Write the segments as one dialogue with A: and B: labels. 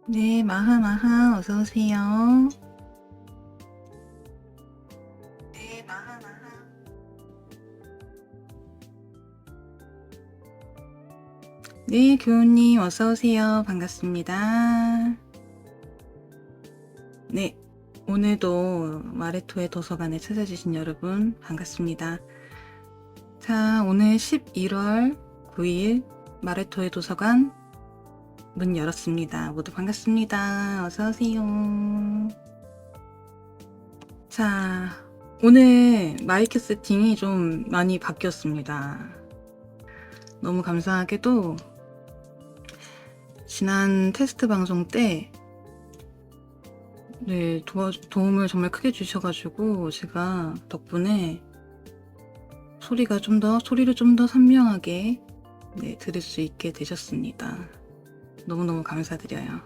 A: 네, 마하마하, 어서오세요. 네, 마하마하. 네, 교우님, 어서오세요. 반갑습니다. 네, 오늘도 마레토의 도서관에 찾아주신 여러분, 반갑습니다. 자, 오늘 11월 9일 마레토의 도서관 문 열었습니다. 모두 반갑습니다. 어서오세요. 자, 오늘 마이크 세팅이 좀 많이 바뀌었습니다. 너무 감사하게도 지난 테스트 방송 때 네, 도움을 정말 크게 주셔가지고 제가 덕분에 소리를 좀 더 선명하게 네, 들을 수 있게 되셨습니다. 너무너무 감사드려요.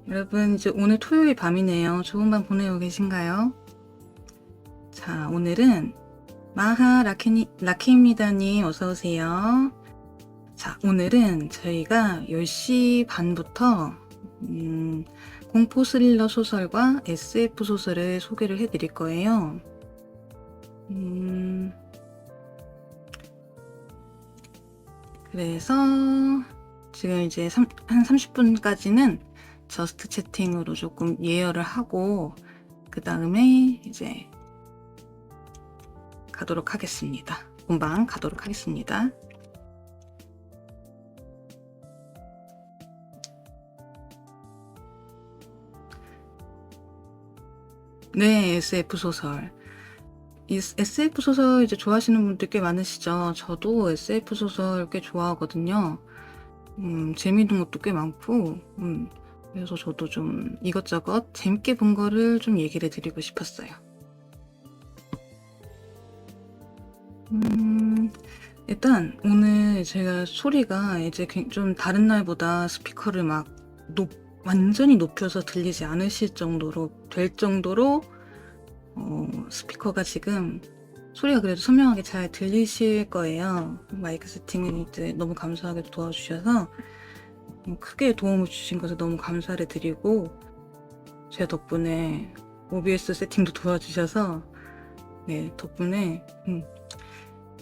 A: 여러분, 이제 오늘 토요일 밤이네요. 좋은 밤 보내고 계신가요? 자, 오늘은 라키입니다님 어서오세요. 자, 오늘은 저희가 10시 반부터 공포 스릴러 소설과 SF 소설을 소개를 해드릴 거예요. 그래서 지금 이제 한 30분까지는 저스트 채팅으로 조금 예열을 하고 그 다음에 이제 가도록 하겠습니다. 본방 가도록 하겠습니다. 네, SF 소설. SF 소설 이제 좋아하시는 분들 꽤 많으시죠? 저도 SF 소설 꽤 좋아하거든요. 재미있는 것도 꽤 많고, 그래서 저도 좀 이것저것 재밌게 본 거를 좀 얘기를 드리고 싶었어요. 일단 오늘 제가 소리가 이제 좀 다른 날보다 스피커를 막 완전히 높여서 들리지 않으실 정도로 스피커가 지금 소리가 그래도 선명하게 잘 들리실 거예요. 마이크 세팅을 이제 너무 감사하게 도와주셔서 크게 도움을 주신 것에 너무 감사를 드리고 제 덕분에 OBS 세팅도 도와주셔서 네, 덕분에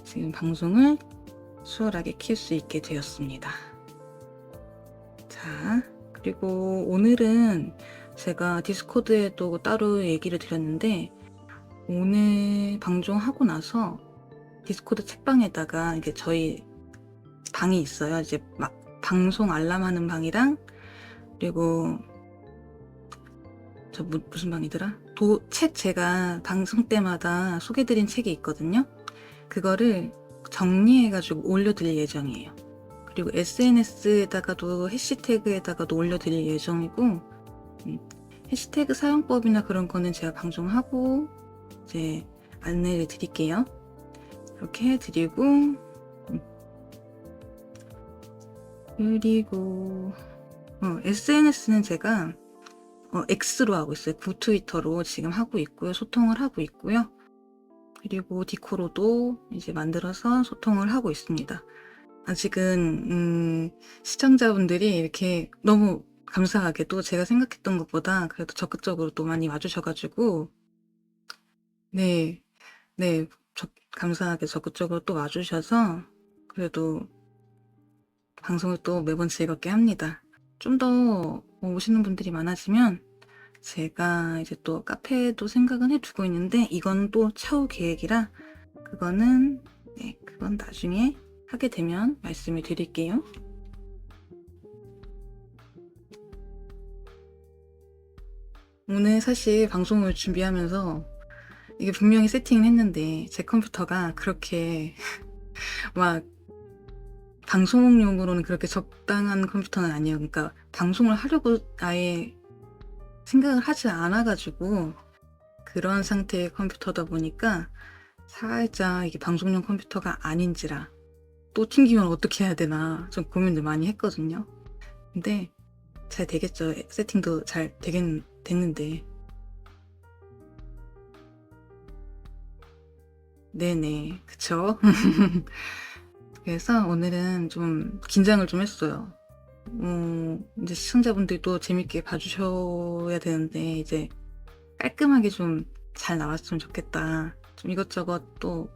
A: 지금 방송을 수월하게 킬 수 있게 되었습니다. 자, 그리고 오늘은 제가 디스코드에도 따로 얘기를 드렸는데 오늘 방송하고 나서 디스코드 책방에다가 이게 저희 방이 있어요. 이제 막 방송 알람하는 방이랑 그리고 저 무슨 방이더라? 책 제가 방송 때마다 소개드린 책이 있거든요. 그거를 정리해가지고 올려드릴 예정이에요. 그리고 SNS에다가도 해시태그에다가도 올려드릴 예정이고 해시태그 사용법이나 그런 거는 제가 방송하고 이제 안내를 드릴게요. 이렇게 해드리고 그리고 SNS는 제가 X로 하고 있어요. 구트위터로 지금 하고 있고요. 소통을 하고 있고요. 그리고 디코로도 이제 만들어서 소통을 하고 있습니다. 아직은 시청자분들이 이렇게 너무 감사하게도 제가 생각했던 것보다 그래도 적극적으로 또 많이 와주셔가지고 네, 감사하게 적극적으로 또 와주셔서 그래도 방송을 또 매번 즐겁게 합니다. 좀 더 오시는 분들이 많아지면 제가 이제 또 카페도 생각은 해두고 있는데 이건 또 차후 계획이라 그건 나중에 하게 되면 말씀을 드릴게요. 오늘 사실 방송을 준비하면서 이게 분명히 세팅을 했는데 제 컴퓨터가 그렇게 막 방송용으로는 그렇게 적당한 컴퓨터는 아니에요. 그러니까 방송을 하려고 아예 생각을 하지 않아가지고 그런 상태의 컴퓨터다 보니까 살짝 이게 방송용 컴퓨터가 아닌지라 또 튕기면 어떻게 해야 되나 좀 고민을 많이 했거든요. 근데 잘 되겠죠. 세팅도 잘 됐는데. 네네, 그쵸? 그래서 오늘은 좀 긴장을 좀 했어요. 이제 시청자분들도 재밌게 봐주셔야 되는데, 이제 깔끔하게 좀 잘 나왔으면 좋겠다. 좀 이것저것 또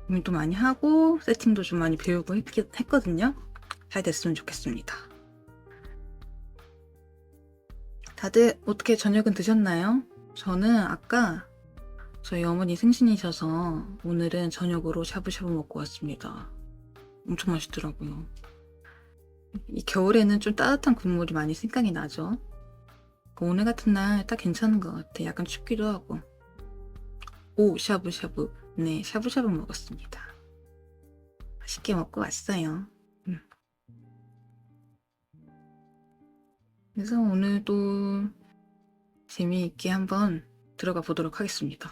A: 고민도 많이 하고, 세팅도 좀 많이 배우고 했거든요. 잘 됐으면 좋겠습니다. 다들 어떻게 저녁은 드셨나요? 저는 아까 저희 어머니 생신이셔서 오늘은 저녁으로 샤브샤브 먹고 왔습니다. 엄청 맛있더라고요. 이 겨울에는 좀 따뜻한 국물이 많이 생각이 나죠. 오늘 같은 날 딱 괜찮은 것 같아. 약간 춥기도 하고. 오, 샤브샤브. 네, 샤브샤브 먹었습니다. 맛있게 먹고 왔어요. 그래서 오늘도 재미있게 한번 들어가 보도록 하겠습니다.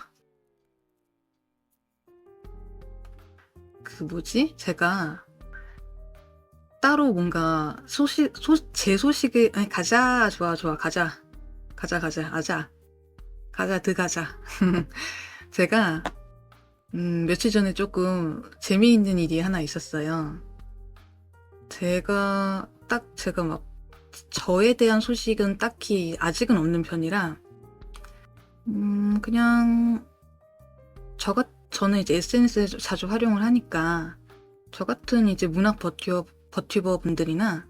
A: 제가 따로 뭔가 제 소식을, 아니, 가자, 좋아, 가자. 가자. 제가, 며칠 전에 조금 재미있는 일이 하나 있었어요. 제가 막, 저에 대한 소식은 딱히 아직은 없는 편이라, 그냥, 저는 이제 SNS를 자주 활용을 하니까, 저 같은 이제 문학 버튜버 분들이나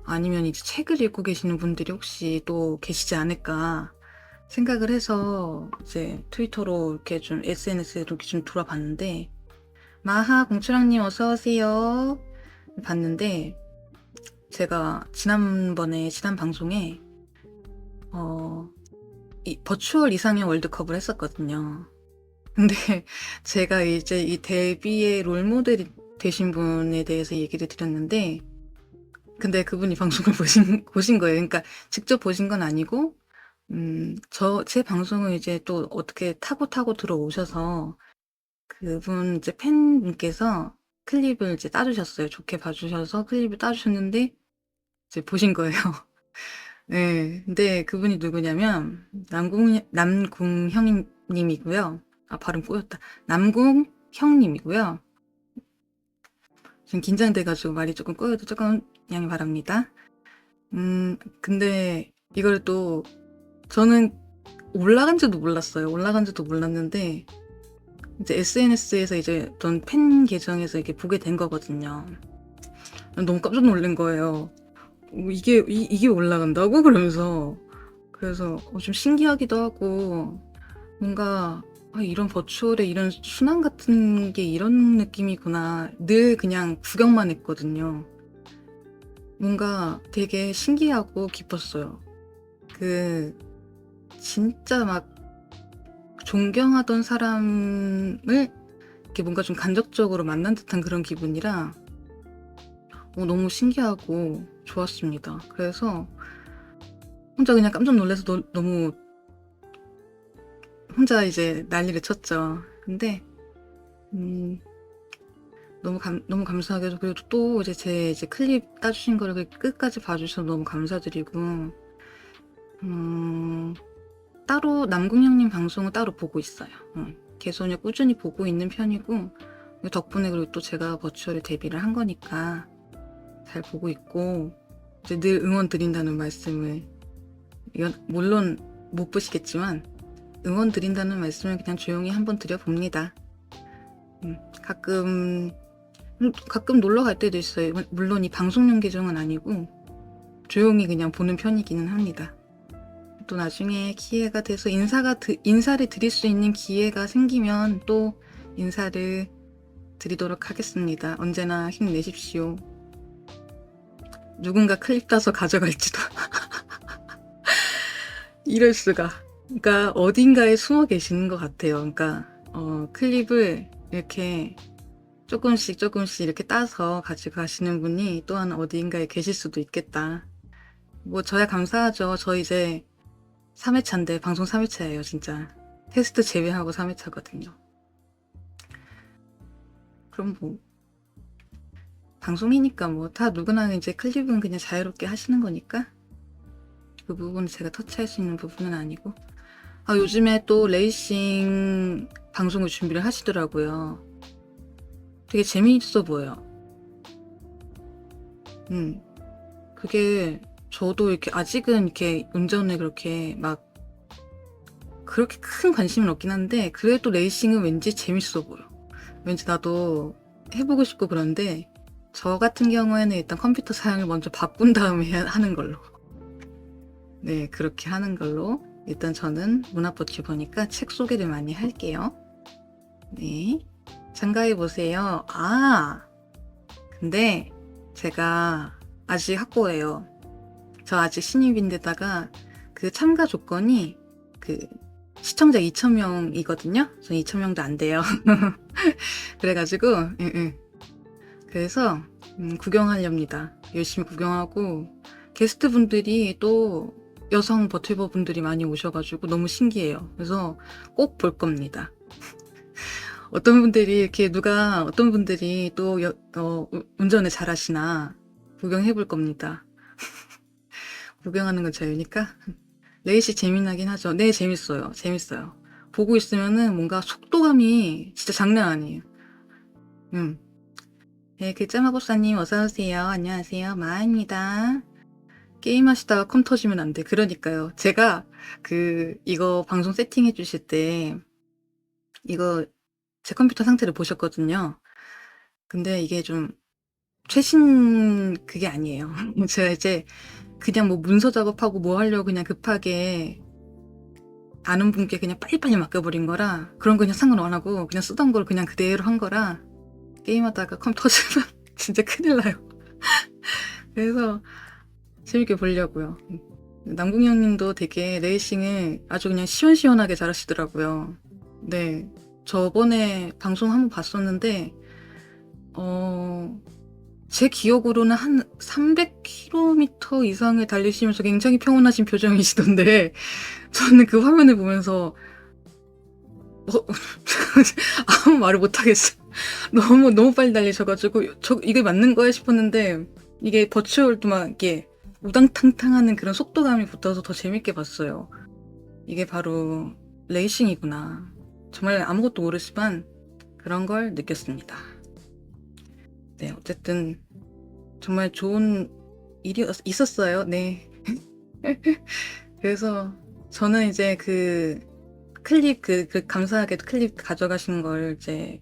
A: 아니면 이제 책을 읽고 계시는 분들이 혹시 또 계시지 않을까 생각을 해서 이제 트위터로 이렇게 좀 SNS에 이렇게 좀 돌아봤는데, 마하 공추랑님 어서 오세요. 봤는데 제가 지난 방송에 이 버추얼 이상형 월드컵을 했었거든요. 근데 제가 이제 이 데뷔의 롤모델이 되신 분에 대해서 얘기를 드렸는데, 근데 그분이 방송을 보신 거예요. 그러니까 직접 보신 건 아니고, 제 방송을 이제 또 어떻게 타고 들어오셔서 그분 이제 팬분께서 클립을 이제 따주셨어요. 좋게 봐주셔서 클립을 따주셨는데, 이제 보신 거예요. 네. 근데 그분이 누구냐면, 남궁형님이고요. 아, 발음 꼬였다. 남궁형님이고요. 지금 긴장돼가지고 말이 조금 꼬여도 조금 양해 바랍니다. 근데 이걸 또 저는 올라간지도 몰랐는데 이제 SNS에서 이제 어떤 팬 계정에서 이렇게 보게 된 거거든요. 너무 깜짝 놀란 거예요. 이게 올라간다고? 그러면서. 그래서 좀 신기하기도 하고, 뭔가 이런 버추얼의 이런 순환 같은 게 이런 느낌이구나. 늘 그냥 구경만 했거든요. 뭔가 되게 신기하고 기뻤어요. 진짜 막 존경하던 사람을 이렇게 뭔가 좀 간접적으로 만난 듯한 그런 기분이라 너무 신기하고 좋았습니다. 그래서 혼자 그냥 깜짝 놀라서 너무 혼자 이제 난리를 쳤죠. 근데 너무 감사하게도, 그리고 또 이제 제 클립 따주신 거를 끝까지 봐주셔서 너무 감사드리고, 따로 남궁형님 방송은 따로 보고 있어요. 개선을 꾸준히 보고 있는 편이고, 덕분에 그리고 또 제가 버추얼에 데뷔를 한 거니까 잘 보고 있고, 이제 늘 응원 드린다는 말씀을, 물론 못 보시겠지만 응원 드린다는 말씀을 그냥 조용히 한번 드려봅니다. 가끔 놀러 갈 때도 있어요. 물론 이 방송용 계정은 아니고 조용히 그냥 보는 편이기는 합니다. 또 나중에 기회가 돼서 인사를 드릴 수 있는 기회가 생기면 또 인사를 드리도록 하겠습니다. 언제나 힘내십시오. 누군가 클립 따서 가져갈지도. 이럴 수가. 그러니까 어딘가에 숨어 계시는 것 같아요. 그러니까 클립을 이렇게 조금씩 이렇게 따서 가져가시는 분이 또한 어딘가에 계실 수도 있겠다. 뭐 저야 감사하죠. 저 이제 3회차인데, 방송 3회차예요 진짜. 테스트 제외하고 3회차거든요. 그럼 뭐 방송이니까 뭐 다 누구나 이제 클립은 그냥 자유롭게 하시는 거니까 그 부분은 제가 터치할 수 있는 부분은 아니고. 요즘에 또 레이싱 방송을 준비를 하시더라고요. 되게 재미있어 보여요. 그게 저도 이렇게 아직은 이렇게 운전에 그렇게 막 그렇게 큰 관심은 없긴 한데 그래도 레이싱은 왠지 재밌어 보여. 왠지 나도 해보고 싶고 그런데 저 같은 경우에는 일단 컴퓨터 사양을 먼저 바꾼 다음에 하는 걸로. 네, 그렇게 하는 걸로. 일단 저는 문화버튜버니까 책 소개를 많이 할게요. 네. 참가해 보세요. 아, 근데 제가 아직 학고예요. 저 아직 신입인데다가 그 참가 조건이 그 시청자 2,000명이거든요. 전 2,000명도 안 돼요. 그래가지고 그래서 구경하렵니다. 열심히 구경하고 게스트 분들이 또 여성 버튜버 분들이 많이 오셔가지고 너무 신기해요. 그래서 꼭 볼 겁니다. 어떤 분들이 어떤 분들이 또 운전을 잘하시나 구경해 볼 겁니다. 구경하는 건 자유니까. 레이시 재미나긴 하죠. 네, 재밌어요. 재밌어요. 보고 있으면은 뭔가 속도감이 진짜 장난 아니에요. 네, 그 짜마법사님 어서오세요. 안녕하세요. 마아입니다. 게임하시다가 컴 터지면 안 돼. 그러니까요. 제가 이거 방송 세팅해 주실 때 이거 제 컴퓨터 상태를 보셨거든요. 근데 이게 좀 최신 그게 아니에요. 제가 이제 그냥 뭐 문서 작업하고 뭐 하려고 그냥 급하게 아는 분께 그냥 빨리빨리 맡겨버린 거라 그런 거 그냥 상관 안 하고 그냥 쓰던 걸 그냥 그대로 한 거라 게임하다가 컴 터지면 진짜 큰일 나요. 그래서 재밌게 보려고요. 남궁이 형님도 되게 레이싱을 아주 그냥 시원시원하게 잘하시더라고요. 네, 저번에 방송 한번 봤었는데 제 기억으로는 한 300km 이상을 달리시면서 굉장히 평온하신 표정이시던데 저는 그 화면을 보면서 아무 말을 못하겠어요. 너무 빨리 달리셔가지고 이게 맞는 거야 싶었는데 이게 버추얼도 막 이게 우당탕탕하는 그런 속도감이 붙어서 더 재밌게 봤어요. 이게 바로 레이싱이구나. 정말 아무것도 모르지만 그런 걸 느꼈습니다. 네, 어쨌든 정말 좋은 일이 있었어요. 네. 그래서 저는 이제 클립 감사하게도 클립 가져가신 걸 이제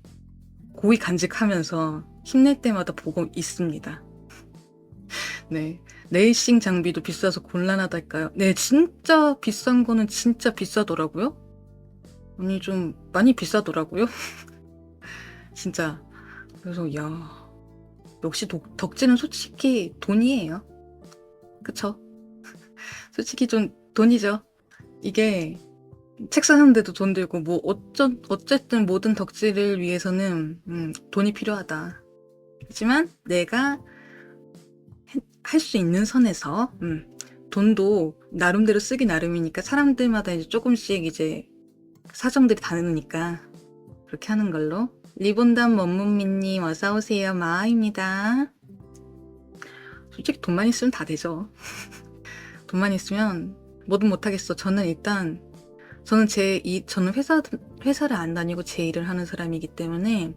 A: 고이 간직하면서 힘낼 때마다 보고 있습니다. 네. 레이싱 장비도 비싸서 곤란하달까요? 네, 진짜 비싼 거는 진짜 비싸더라고요. 아니, 좀 많이 비싸더라고요. 진짜. 그래서, 야, 역시 덕질은 솔직히 돈이에요. 그쵸? 솔직히 좀 돈이죠. 이게 책 사는데도 돈 들고, 뭐, 어쨌든 모든 덕질을 위해서는, 돈이 필요하다. 하지만 내가 할 수 있는 선에서, 돈도 나름대로 쓰기 나름이니까 사람들마다 이제 조금씩 이제 사정들이 다르니까 그렇게 하는 걸로. 리본담 원문미님 어서오세요. 마아입니다. 솔직히 돈만 있으면 다 되죠. 돈만 있으면 뭐든 못하겠어. 저는 일단 저는 저는 회사를 안 다니고 제 일을 하는 사람이기 때문에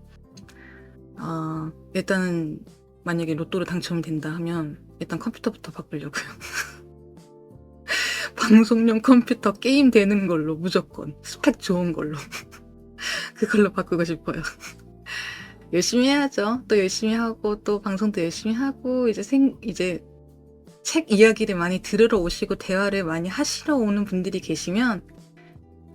A: 일단은 만약에 로또를 당첨이 된다 하면 일단 컴퓨터부터 바꾸려고요. 방송용 컴퓨터 게임 되는 걸로 무조건 스펙 좋은 걸로 그걸로 바꾸고 싶어요. 열심히 해야죠. 또 열심히 하고 또 방송도 열심히 하고 이제 책 이야기를 많이 들으러 오시고 대화를 많이 하시러 오는 분들이 계시면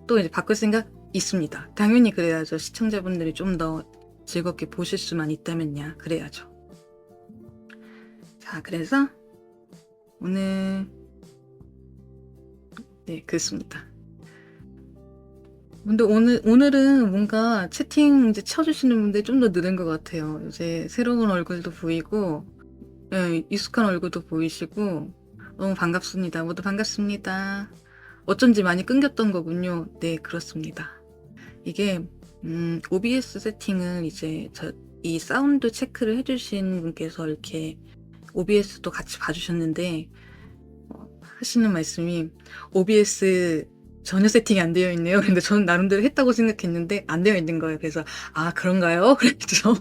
A: 또 이제 바꿀 생각 있습니다. 당연히 그래야죠. 시청자분들이 좀 더 즐겁게 보실 수만 있다면야 그래야죠. 자, 그래서 오늘 네, 그렇습니다. 근데 오늘은 뭔가 채팅 이제 쳐주시는 분들이 좀 더 늘은 것 같아요. 이제 새로운 얼굴도 보이고, 네, 익숙한 얼굴도 보이시고, 너무 반갑습니다. 모두 반갑습니다. 어쩐지 많이 끊겼던 거군요. 네, 그렇습니다. 이게, OBS 세팅을 이제 이 사운드 체크를 해주신 분께서 이렇게 OBS도 같이 봐주셨는데, 하시는 말씀이 OBS 전혀 세팅이 안 되어 있네요. 근데 저는 나름대로 했다고 생각했는데 안 되어 있는 거예요. 그래서 아, 그런가요? 그랬죠.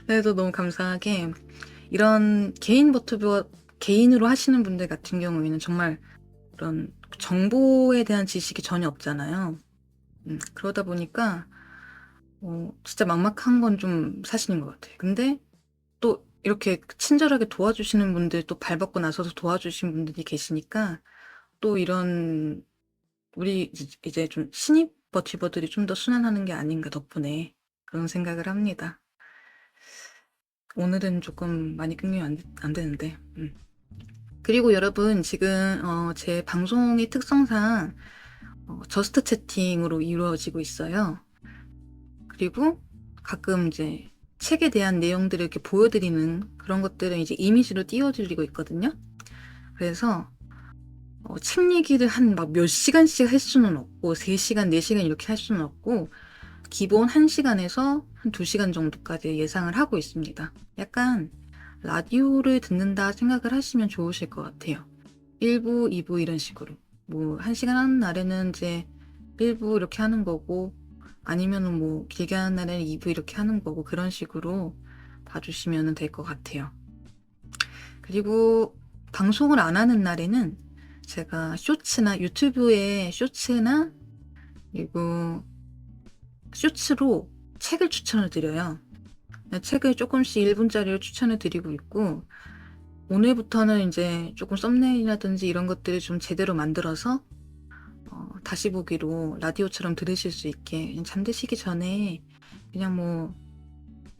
A: 그래서 너무 감사하게 이런 개인 개인으로 하시는 분들 같은 경우에는 정말 그런 정보에 대한 지식이 전혀 없잖아요. 그러다 보니까 진짜 막막한 건 좀 사실인 것 같아요. 근데 또 이렇게 친절하게 도와주시는 분들, 또 발벗고 나서서 도와주신 분들이 계시니까 또 이런 우리 이제 좀 신입 버티버들이 좀 더 순환하는 게 아닌가 덕분에 그런 생각을 합니다. 오늘은 조금 많이 끊기면 안 되는데. 그리고 여러분 지금 제 방송의 특성상 저스트 채팅으로 이루어지고 있어요. 그리고 가끔 이제 책에 대한 내용들을 이렇게 보여드리는 그런 것들은 이제 이미지로 띄워드리고 있거든요. 그래서 책 얘기를 한 막 몇 시간씩 할 수는 없고 3시간, 4시간 이렇게 할 수는 없고 기본 1시간에서 한 2시간 정도까지 예상을 하고 있습니다. 약간 라디오를 듣는다 생각을 하시면 좋으실 것 같아요. 1부, 2부 이런 식으로. 뭐 1시간 하는 날에는 이제 1부 이렇게 하는 거고 아니면은 뭐 길게 하는 날에는 2부 이렇게 하는 거고 그런 식으로 봐주시면 될 것 같아요. 그리고 방송을 안 하는 날에는 제가 쇼츠나 유튜브에 쇼츠나 그리고 쇼츠로 책을 추천을 드려요. 책을 조금씩 1분짜리로 추천을 드리고 있고 오늘부터는 이제 조금 썸네일이라든지 이런 것들을 좀 제대로 만들어서 다시 보기로 라디오처럼 들으실 수 있게 그냥 잠드시기 전에 그냥 뭐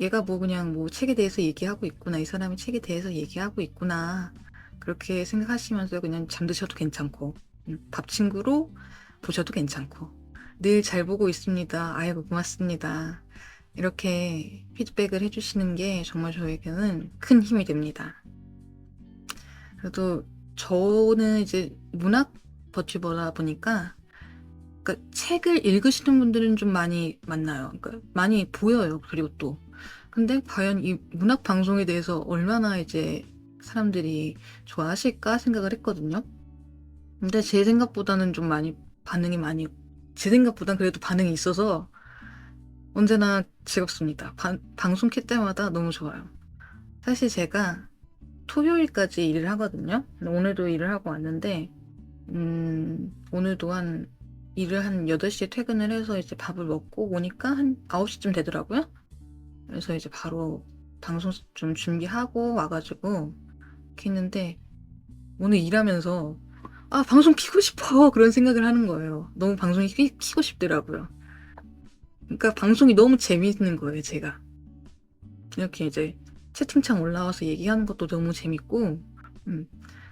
A: 얘가 뭐 그냥 뭐 책에 대해서 얘기하고 있구나 이 사람이 책에 대해서 얘기하고 있구나 그렇게 생각하시면서 그냥 잠드셔도 괜찮고 밥 친구로 보셔도 괜찮고 늘 잘 보고 있습니다. 아이고 고맙습니다. 이렇게 피드백을 해주시는 게 정말 저에게는 큰 힘이 됩니다. 그래도 저는 이제 문학 버튜버다 보니까 그러니까 책을 읽으시는 분들은 좀 많이 만나요. 그러니까 많이 보여요. 그리고 또 근데 과연 이 문학 방송에 대해서 얼마나 이제 사람들이 좋아하실까 생각을 했거든요. 근데 제 생각보다는 좀 많이 반응이 많이 제 생각보단 그래도 반응이 있어서 언제나 즐겁습니다. 방송 킬 때마다 너무 좋아요. 사실 제가 토요일까지 일을 하거든요. 오늘도 일을 하고 왔는데 오늘도 일을 한 8시에 퇴근을 해서 이제 밥을 먹고 오니까 한 9시쯤 되더라고요. 그래서 이제 바로 방송 좀 준비하고 와가지고 이렇게 했는데 오늘 일하면서 아 방송 키고 싶어 그런 생각을 하는 거예요. 너무 방송이 키고 싶더라고요. 그러니까 방송이 너무 재밌는 거예요, 제가. 이렇게 이제 채팅창 올라와서 얘기하는 것도 너무 재밌고,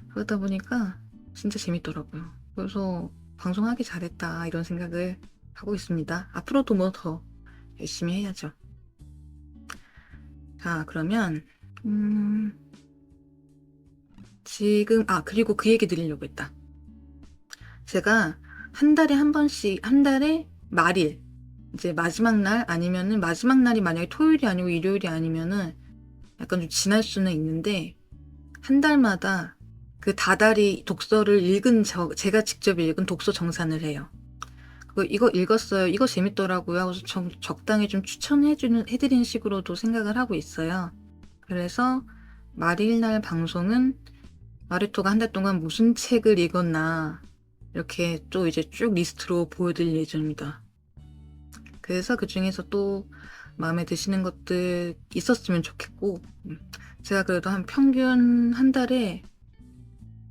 A: 그러다 보니까 진짜 재밌더라고요. 그래서 방송하기 잘했다, 이런 생각을 하고 있습니다. 앞으로도 뭐 더 열심히 해야죠. 자, 그러면, 지금, 그리고 그 얘기 드리려고 했다. 제가 한 달에 한 번씩, 한 달에 말일, 이제 마지막 날 아니면은 마지막 날이 만약에 토요일이 아니고 일요일이 아니면은 약간 좀 지날 수는 있는데 한 달마다 그 다달이 독서를 읽은 제가 직접 읽은 독서 정산을 해요. 이거 읽었어요. 이거 재밌더라고요. 하고서 적당히 좀 해드리는 식으로도 생각을 하고 있어요. 그래서 말일날 방송은 마리토가 한 달 동안 무슨 책을 읽었나 이렇게 또 이제 쭉 리스트로 보여드릴 예정입니다. 그래서 그 중에서 또 마음에 드시는 것들 있었으면 좋겠고 제가 그래도 한 평균 한 달에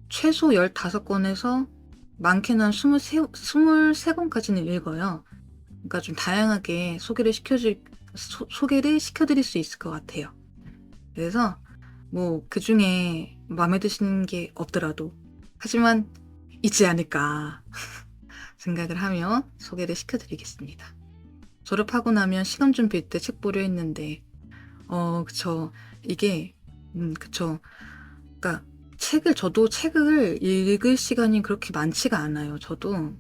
A: 최소 15권에서 많게는 한 23권까지는 읽어요. 그러니까 좀 다양하게 소개를 시켜드릴 수 있을 것 같아요. 그래서 뭐 그 중에 마음에 드시는 게 없더라도 하지만 있지 않을까 생각을 하며 소개를 시켜드리겠습니다. 졸업하고 나면 시간 좀 빌 때 책 보려 했는데 그쵸. 이게 그쵸. 그러니까 저도 책을 읽을 시간이 그렇게 많지가 않아요. 저도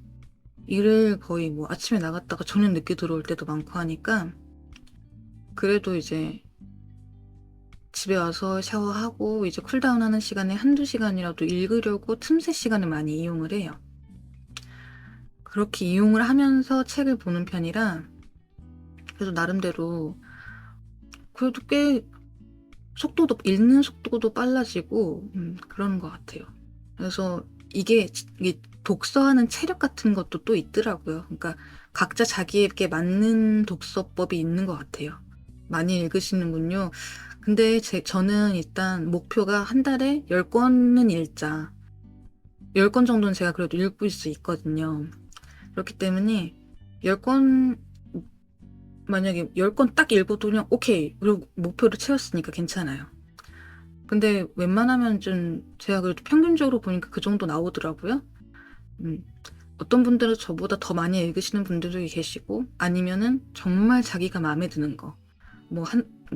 A: 일을 거의 뭐 아침에 나갔다가 저녁 늦게 들어올 때도 많고 하니까 그래도 이제 집에 와서 샤워하고 이제 쿨다운 하는 시간에 한두 시간이라도 읽으려고 틈새 시간을 많이 이용을 해요. 그렇게 이용을 하면서 책을 보는 편이라 그래도 나름대로 그래도 꽤 읽는 속도도 빨라지고 그러는 것 같아요. 그래서 이게 독서하는 체력 같은 것도 또 있더라고요. 그러니까 각자 자기에게 맞는 독서법이 있는 것 같아요. 많이 읽으시는군요. 근데 저는 일단 목표가 한 달에 10권은 읽자. 10권 정도는 제가 그래도 읽을 수 있거든요. 그렇기 때문에 10권, 만약에 10권 딱 읽어도 그냥 오케이. 그리고 목표를 채웠으니까 괜찮아요. 근데 웬만하면 좀 제가 그래도 평균적으로 보니까 그 정도 나오더라고요. 어떤 분들은 저보다 더 많이 읽으시는 분들도 계시고, 아니면은 정말 자기가 마음에 드는 거,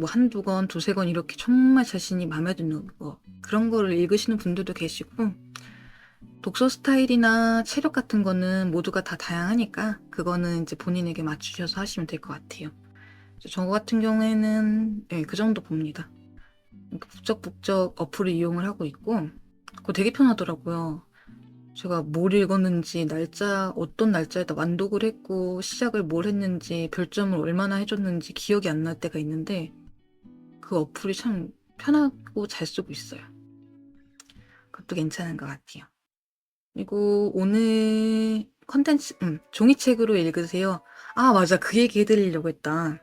A: 한두 권, 두세 권 이렇게 정말 자신이 마음에 드는 거, 그런 거를 읽으시는 분들도 계시고, 독서 스타일이나 체력 같은 거는 모두가 다 다양하니까, 그거는 이제 본인에게 맞추셔서 하시면 될 것 같아요. 저 같은 경우에는, 네, 그 정도 봅니다. 북적북적 어플을 이용을 하고 있고, 그거 되게 편하더라고요. 제가 뭘 읽었는지, 어떤 날짜에다 완독을 했고, 시작을 뭘 했는지, 별점을 얼마나 해줬는지 기억이 안 날 때가 있는데, 그 어플이 참 편하고 잘 쓰고 있어요. 그것도 괜찮은 것 같아요. 그리고 오늘 컨텐츠, 종이책으로 읽으세요. 아, 맞아. 그 얘기 해드리려고 했다.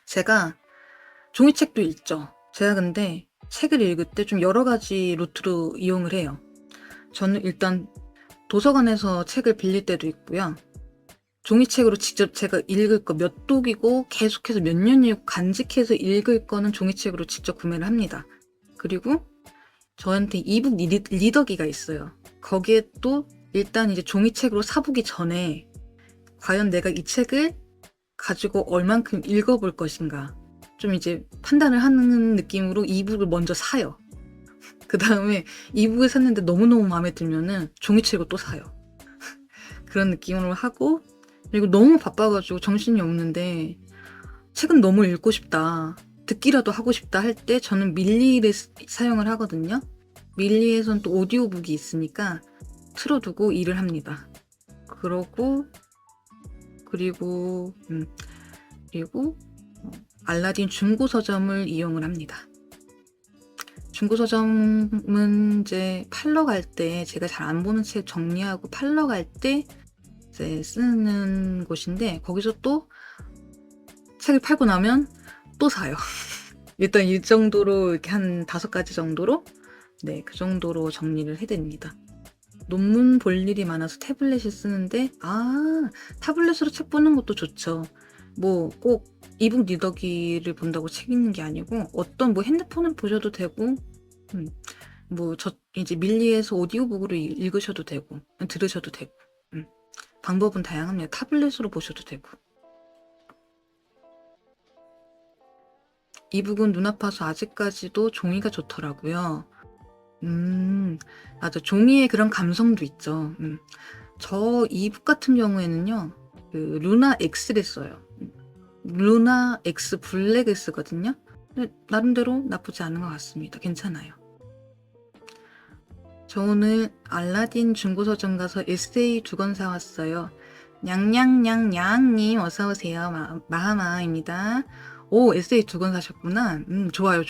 A: 제가 종이책도 읽죠. 제가 근데 책을 읽을 때 좀 여러 가지 루트로 이용을 해요. 저는 일단 도서관에서 책을 빌릴 때도 있고요. 종이책으로 직접 제가 읽을 거 몇 독이고 계속해서 몇 년이고 간직해서 읽을 거는 종이책으로 직접 구매를 합니다. 그리고 저한테 이북 리더기가 있어요. 거기에 또 일단 이제 종이책으로 사보기 전에 과연 내가 이 책을 가지고 얼만큼 읽어볼 것인가 좀 이제 판단을 하는 느낌으로 이북을 먼저 사요. 그 다음에 이북을 샀는데 너무너무 마음에 들면은 종이책을 또 사요. 그런 느낌으로 하고, 그리고 너무 바빠가지고 정신이 없는데 책은 너무 읽고 싶다, 듣기라도 하고 싶다 할 때 저는 밀리를 사용을 하거든요. 밀리에선 또 오디오북이 있으니까 틀어두고 일을 합니다. 그리고 알라딘 중고서점을 이용을 합니다. 중고서점은 이제 팔러 갈 때, 제가 잘 안 보는 책 정리하고 팔러 갈 때 이제 쓰는 곳인데, 거기서 또 책을 팔고 나면 또 사요. 일단 이 정도로 이렇게 한 5가지 정도로, 네, 그 정도로 정리를 해드립니다. 논문 볼 일이 많아서 태블릿을 쓰는데, 타블렛으로 책 보는 것도 좋죠. 꼭 이북 리더기를 본다고 책 읽는 게 아니고, 어떤 핸드폰을 보셔도 되고, 이제 밀리에서 오디오북으로 읽으셔도 되고, 들으셔도 되고, 방법은 다양합니다. 타블렛으로 보셔도 되고. 이북은 눈 아파서 아직까지도 종이가 좋더라고요. 맞아. 종이에 그런 감성도 있죠. 저 이북 같은 경우에는요, 그 루나 X를 써요. 루나 X 블랙을 쓰거든요. 근데 나름대로 나쁘지 않은 것 같습니다. 괜찮아요. 저 오늘 알라딘 중고서점 가서 에세이 2권 사왔어요. 냥냥냥냥님 어서오세요. 마하마입니다. 오, 에세이 2권 사셨구나. 좋아요.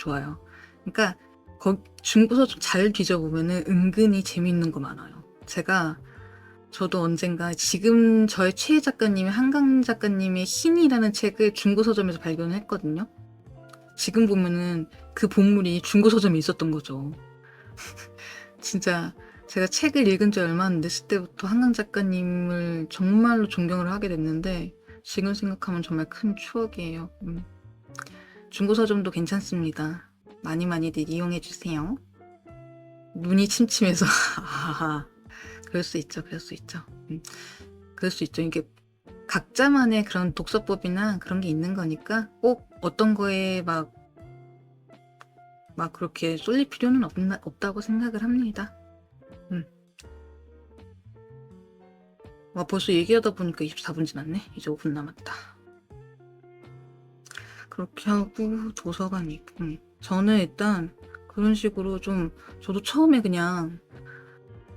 A: 그러니까 중고서점 잘 뒤져보면은 은근히 재밌는 거 많아요. 저도 언젠가 지금 저의 최애 작가님이 한강 작가님의 신이라는 책을 중고서점에서 발견을 했거든요. 지금 보면은 그 본물이 중고서점에 있었던 거죠. 진짜 제가 책을 읽은 지 얼마 안 됐을 때부터 한강 작가님을 정말로 존경을 하게 됐는데, 지금 생각하면 정말 큰 추억이에요. 중고서점도 괜찮습니다. 많이들 이용해주세요. 눈이 침침해서 그럴 수 있죠. 그럴 수 있죠. 이게 각자만의 그런 독서법이나 그런 게 있는 거니까 꼭 어떤 거에 막 그렇게 쏠릴 필요는 없다고 생각을 합니다. 벌써 얘기하다 보니까 24분 지났네. 이제 5분 남았다. 그렇게 하고 도서관 있고, 저는 일단 그런 식으로 저도 처음에 그냥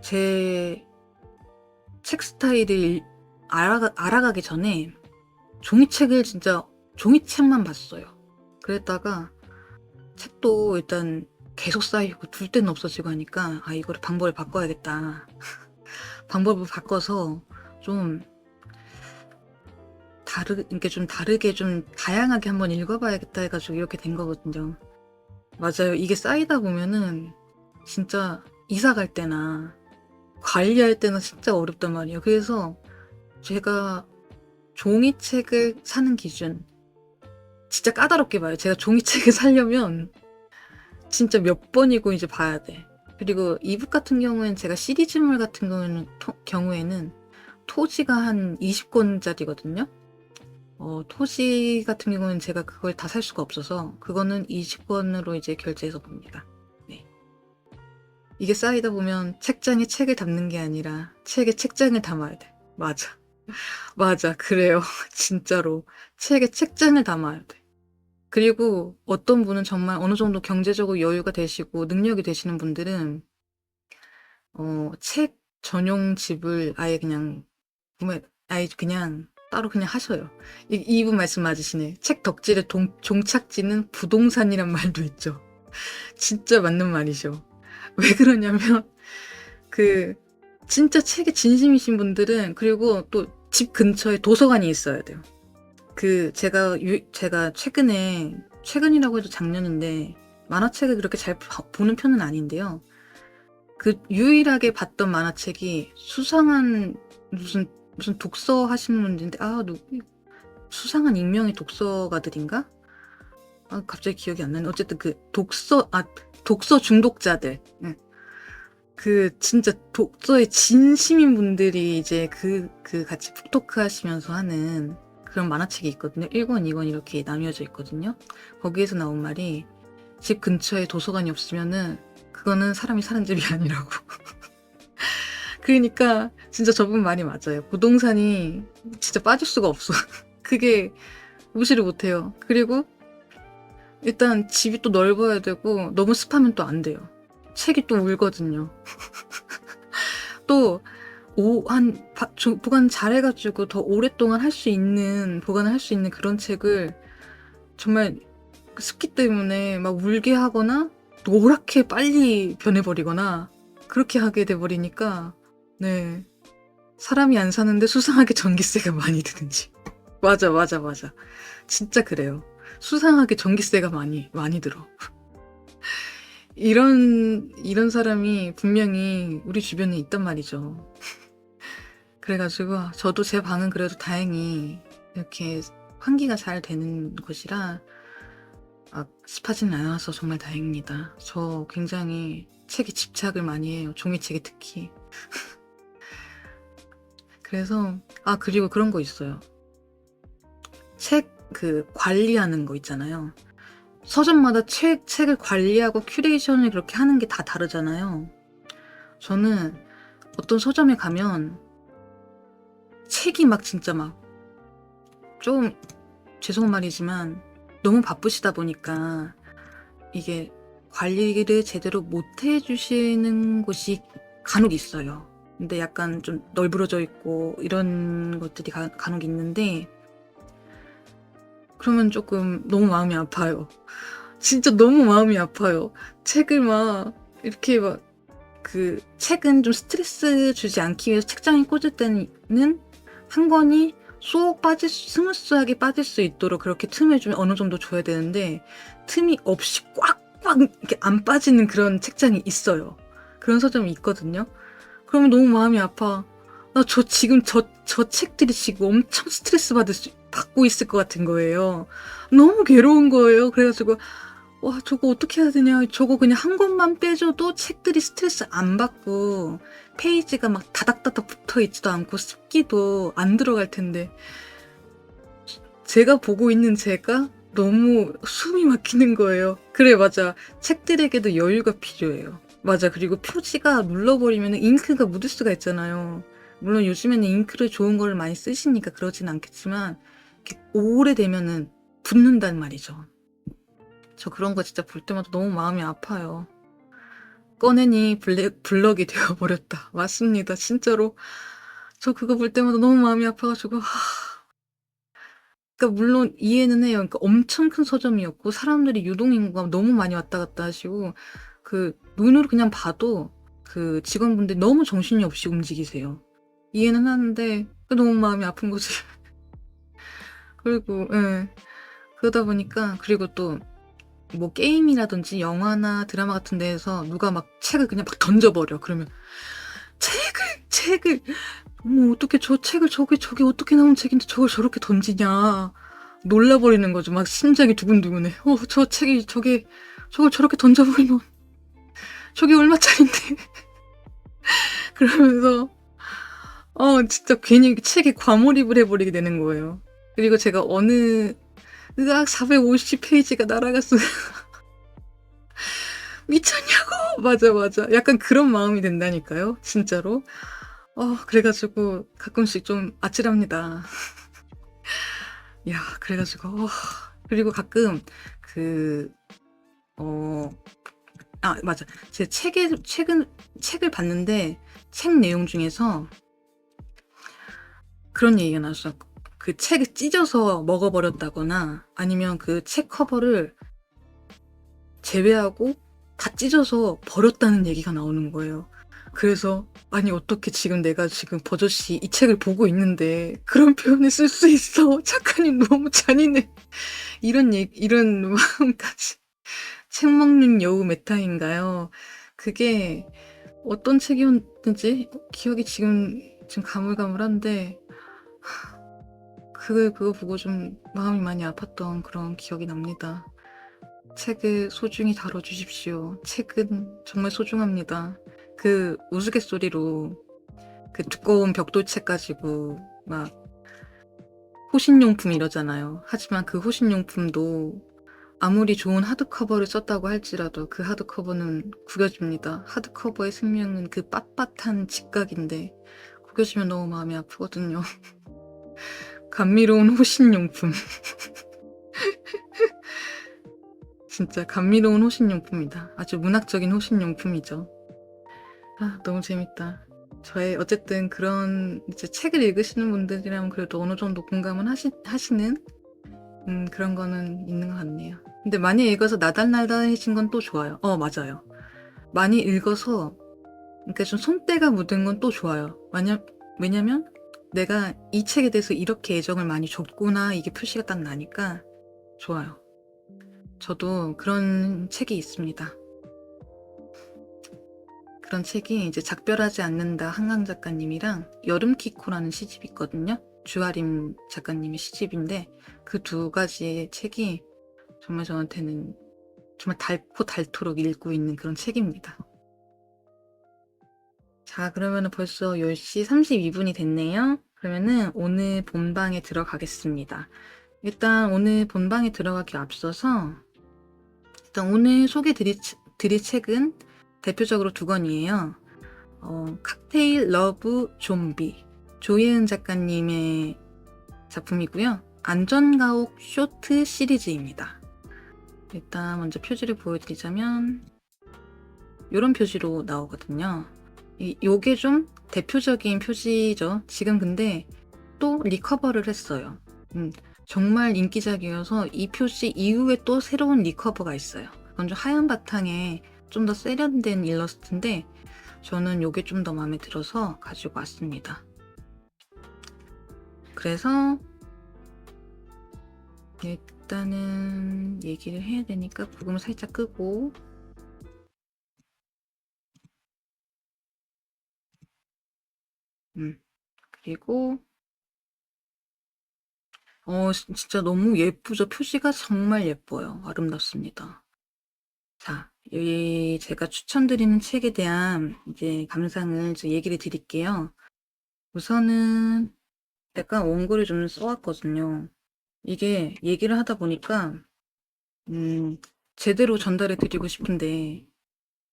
A: 제 책 스타일을 알아가기 전에 종이책만 봤어요. 그랬다가 책도 일단 계속 쌓이고 둘 데는 없어지고 하니까 '아 이거를 방법을 바꿔야겠다.' 방법을 바꿔서 좀 이렇게 좀 다르게 좀 다양하게 한번 읽어 봐야겠다 해 가지고 이렇게 된 거거든요. 맞아요. 이게 쌓이다 보면은 진짜 이사 갈 때나 관리할 때는 진짜 어렵단 말이에요. 그래서 제가 종이책을 사는 기준 진짜 까다롭게 봐요. 제가 종이책을 사려면 진짜 몇 번이고 이제 봐야 돼. 그리고 이북 같은 경우에는 제가 시리즈물 같은 경우에는 토지가 한 20권짜리거든요. 토지 같은 경우는 제가 그걸 다 살 수가 없어서 그거는 20권으로 이제 결제해서 봅니다. 네. 이게 쌓이다 보면 책장에 책을 담는 게 아니라 책에 책장을 담아야 돼. 맞아. 맞아. 그래요. 진짜로. 책에 책장을 담아야 돼. 그리고 어떤 분은 정말 어느 정도 경제적으로 여유가 되시고 능력이 되시는 분들은 책 전용 집을 아예 그냥 아예 그냥 따로 그냥 하셔요. 이분 말씀 맞으시네. 책 덕질의 종착지는 부동산이란 말도 있죠. 진짜 맞는 말이죠. 왜 그러냐면 그 진짜 책에 진심이신 분들은 그리고 또 집 근처에 도서관이 있어야 돼요. 제가 최근이라고 해도 작년인데 만화책을 그렇게 잘 보는 편은 아닌데요. 유일하게 봤던 만화책이 수상한 무슨 독서 하시는 분인데 수상한 익명의 독서가들인가? 갑자기 기억이 안 나네. 어쨌든 독서 중독자들. 네. 진짜 독서에 진심인 분들이 이제 같이 푹토크 하시면서 하는 그런 만화책이 있거든요. 1권, 2권 이렇게 나뉘어져 있거든요. 거기에서 나온 말이 집 근처에 도서관이 없으면은 그거는 사람이 사는 집이 아니라고. 그러니까 진짜 저분 말이 맞아요. 부동산이 진짜 빠질 수가 없어. 그게 무시를 못해요. 그리고 일단 집이 또 넓어야 되고 너무 습하면 또 안 돼요. 책이 또 울거든요. 또 보관 잘해가지고 더 오랫동안 보관을 할 수 있는 그런 책을 정말 습기 때문에 막 울게 하거나 노랗게 빨리 변해버리거나 그렇게 하게 돼버리니까 네. 사람이 안 사는데 수상하게 전기세가 많이 드는지. 맞아. 진짜 그래요. 수상하게 전기세가 많이 들어. 이런 사람이 분명히 우리 주변에 있단 말이죠. 그래가지고 저도 제 방은 그래도 다행히 이렇게 환기가 잘 되는 곳이라 습하지는 않아서 정말 다행입니다. 저 굉장히 책에 집착을 많이 해요. 종이책에 특히. 그래서 그리고 그런 거 있어요. 책 관리하는 거 있잖아요. 서점마다 책을 관리하고 큐레이션을 그렇게 하는 게 다 다르잖아요. 저는 어떤 서점에 가면 책이 진짜 좀 죄송한 말이지만 너무 바쁘시다 보니까 이게 관리를 제대로 못 해주시는 곳이 간혹 있어요. 근데 약간 좀 널브러져 있고 이런 것들이 간혹 있는데 그러면 조금 너무 마음이 아파요. 진짜 너무 마음이 아파요. 책을 이렇게 책은 좀 스트레스 주지 않기 위해서 책장에 꽂을 때는 한 권이 스무스하게 빠질 수 있도록 그렇게 틈을 좀 어느 정도 줘야 되는데 틈이 없이 꽉꽉 이렇게 안 빠지는 그런 책장이 있어요. 그런 서점이 있거든요. 그러면 너무 마음이 아파. 지금 저 책들이 지금 엄청 스트레스 받고 있을 것 같은 거예요. 너무 괴로운 거예요. 그래가지고 와 저거 어떻게 해야 되냐. 저거 그냥 한 권만 빼줘도 책들이 스트레스 안 받고 페이지가 다닥다닥 붙어있지도 않고 습기도 안 들어갈 텐데 제가 보고 있는 제가 너무 숨이 막히는 거예요. 그래 맞아. 책들에게도 여유가 필요해요. 맞아. 그리고 표지가 눌러버리면 잉크가 묻을 수가 있잖아요. 물론 요즘에는 잉크를 좋은 거를 많이 쓰시니까 그러진 않겠지만 오래되면은 붓는단 말이죠. 저 그런 거 진짜 볼 때마다 너무 마음이 아파요. 꺼내니 블럭이 되어버렸다. 맞습니다. 진짜로. 저 그거 볼 때마다 너무 마음이 아파가지고 그러니까 물론 이해는 해요. 그러니까 엄청 큰 서점이었고 사람들이 유동인구가 너무 많이 왔다 갔다 하시고 그 눈으로 그냥 봐도 그 직원분들이 너무 정신이 없이 움직이세요. 이해는 하는데 너무 마음이 아픈 거지. 그리고 예. 그러다 보니까 그리고 또 뭐 게임이라든지 영화나 드라마 같은 데에서 누가 막 책을 그냥 막 던져 버려. 그러면 책을 어머 어떻게 저 책을 저게 어떻게 나온 책인데 저걸 저렇게 던지냐. 놀라 버리는 거죠. 막 심장이 두근두근해. 저 책이 저걸 저렇게 던져 버리면 저게 얼마짜린데. 그러면서 진짜 괜히 책에 과몰입을 해 버리게 되는 거예요. 그리고 제가 어느 으악 450 페이지가 날아갔어요. 미쳤냐고. 맞아. 약간 그런 마음이 든다니까요. 진짜로. 그래 가지고 가끔씩 좀 아찔합니다. 야 그래 가지고 그리고 가끔 그 맞아. 제 책을 봤는데 책 내용 중에서 그런 얘기가 나왔어요. 그 책을 찢어서 먹어 버렸다거나 아니면 그 책 커버를 제외하고 다 찢어서 버렸다는 얘기가 나오는 거예요. 그래서 아니 어떻게 지금 내가 지금 버젓이 이 책을 보고 있는데 그런 표현을 쓸 수 있어. 작가님 너무 잔인해. 이런 마음까지. 책 먹는 여우 메타인가요? 그게 어떤 책이었는지 기억이 지금 가물가물한데 그거 보고 좀 마음이 많이 아팠던 그런 기억이 납니다. 책을 소중히 다뤄주십시오. 책은 정말 소중합니다. 그 우스갯소리로 그 두꺼운 벽돌책 가지고 막 호신용품 이러잖아요. 하지만 그 호신용품도 아무리 좋은 하드커버를 썼다고 할지라도 그 하드커버는 구겨집니다. 하드커버의 생명은 그 빳빳한 직각인데 구겨지면 너무 마음이 아프거든요. 감미로운 호신용품. 진짜 감미로운 호신용품이다. 아주 문학적인 호신용품이죠. 너무 재밌다. 저의 어쨌든 그런 이제 책을 읽으시는 분들이라면 그래도 어느 정도 공감은 하시는 그런 거는 있는 것 같네요. 근데 많이 읽어서 나달나달해진 건 또 좋아요. 맞아요. 많이 읽어서 그러니까 좀 손때가 묻은 건 또 좋아요. 왜냐면 내가 이 책에 대해서 이렇게 애정을 많이 줬구나 이게 표시가 딱 나니까 좋아요. 저도 그런 책이 있습니다. 그런 책이 이제 작별하지 않는다 한강 작가님이랑 여름키코라는 시집이 있거든요. 주아림 작가님의 시집인데 그 두 가지의 책이 정말 저한테는 정말 닳고 닳도록 읽고 있는 그런 책입니다. 자, 그러면은 벌써 10시 32분이 됐네요. 그러면은 오늘 본방에 들어가겠습니다. 일단 오늘 본방에 들어가기 앞서서 일단 오늘 소개드릴 책은 대표적으로 두 권이에요. 칵테일 러브 좀비 조예은 작가님의 작품이고요. 안전가옥 쇼트 시리즈입니다. 일단 먼저 표지를 보여드리자면 이런 표지로 나오거든요. 요게 좀 대표적인 표지죠. 지금 근데 또 리커버를 했어요. 정말 인기작이어서 이 표지 이후에 또 새로운 리커버가 있어요. 그건 좀 하얀 바탕에 좀 더 세련된 일러스트인데 저는 요게 좀 더 마음에 들어서 가지고 왔습니다. 그래서 일단은 얘기를 해야 되니까 부금을 살짝 끄고 그리고 진짜 너무 예쁘죠. 표지가 정말 예뻐요. 아름답습니다. 자, 제가 추천드리는 책에 대한 이제 감상을 얘기를 드릴게요. 우선은 약간 원고를 좀 써왔거든요. 이게 얘기를 하다 보니까 제대로 전달해 드리고 싶은데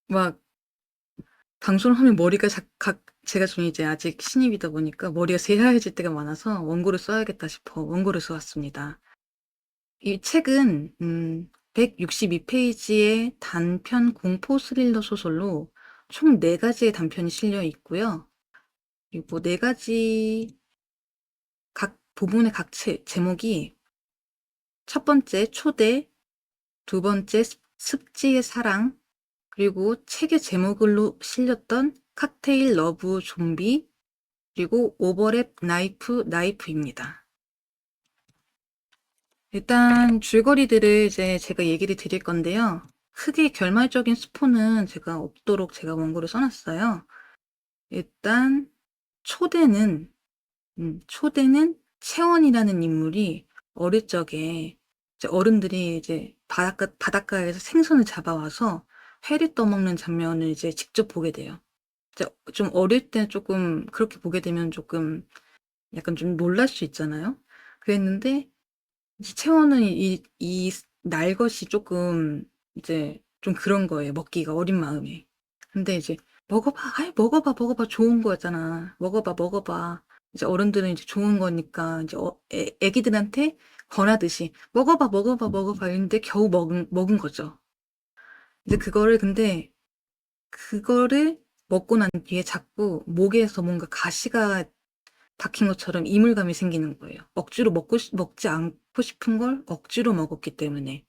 A: 막 방송을 하면 머리가 제가 좀 이제 아직 신입이다 보니까 머리가 새하얘질 때가 많아서 원고를 써야겠다 싶어 원고를 써왔습니다. 이 책은 162페이지의 단편 공포 스릴러 소설로 총 4가지의 단편이 실려 있고요. 그리고 4가지 각 부분의 제목이 첫 번째 초대, 두 번째 습지의 사랑, 그리고 책의 제목으로 실렸던 칵테일 러브 좀비, 그리고 오버랩 나이프입니다. 일단 줄거리들을 이제 제가 얘기를 드릴 건데요. 크게 결말적인 스포는 제가 없도록 제가 원고를 써놨어요. 일단 초대는 채원이라는 인물이 어릴 적에 이제 어른들이 이제 바닷가에서 생선을 잡아와서 회를 떠먹는 장면을 이제 직접 보게 돼요. 이제 좀 어릴 때 조금 그렇게 보게 되면 조금 약간 좀 놀랄 수 있잖아요. 그랬는데 이제 채원은 이 날것이 조금 이제 좀 그런 거예요. 먹기가 어린 마음에. 근데 이제 먹어봐, 아이 먹어봐 좋은 거였잖아. 먹어봐. 이제 어른들은 이제 좋은 거니까 이제 애기들한테 권하듯이 먹어봐 이랬는데 겨우 먹은 거죠. 이제 그거를 먹고 난 뒤에 자꾸 목에서 뭔가 가시가 박힌 것처럼 이물감이 생기는 거예요. 억지로 먹지 않고 싶은 걸 억지로 먹었기 때문에.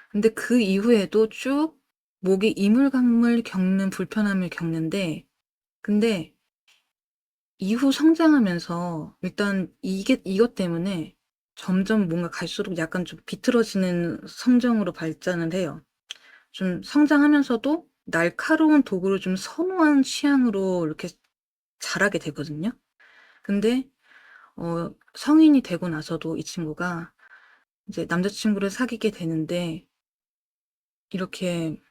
A: 근데 그 이후에도 쭉 목에 이물감을 겪는 불편함을 겪는데, 근데 이후 성장하면서 일단 이것 때문에 점점 뭔가 갈수록 약간 좀 비틀어지는 성정으로 발전을 해요. 좀 성장하면서도 날카로운 도구를 좀 선호한 취향으로 이렇게 자라게 되거든요. 근데 성인이 되고 나서도 이 친구가 이제 남자친구를 사귀게 되는데 이렇게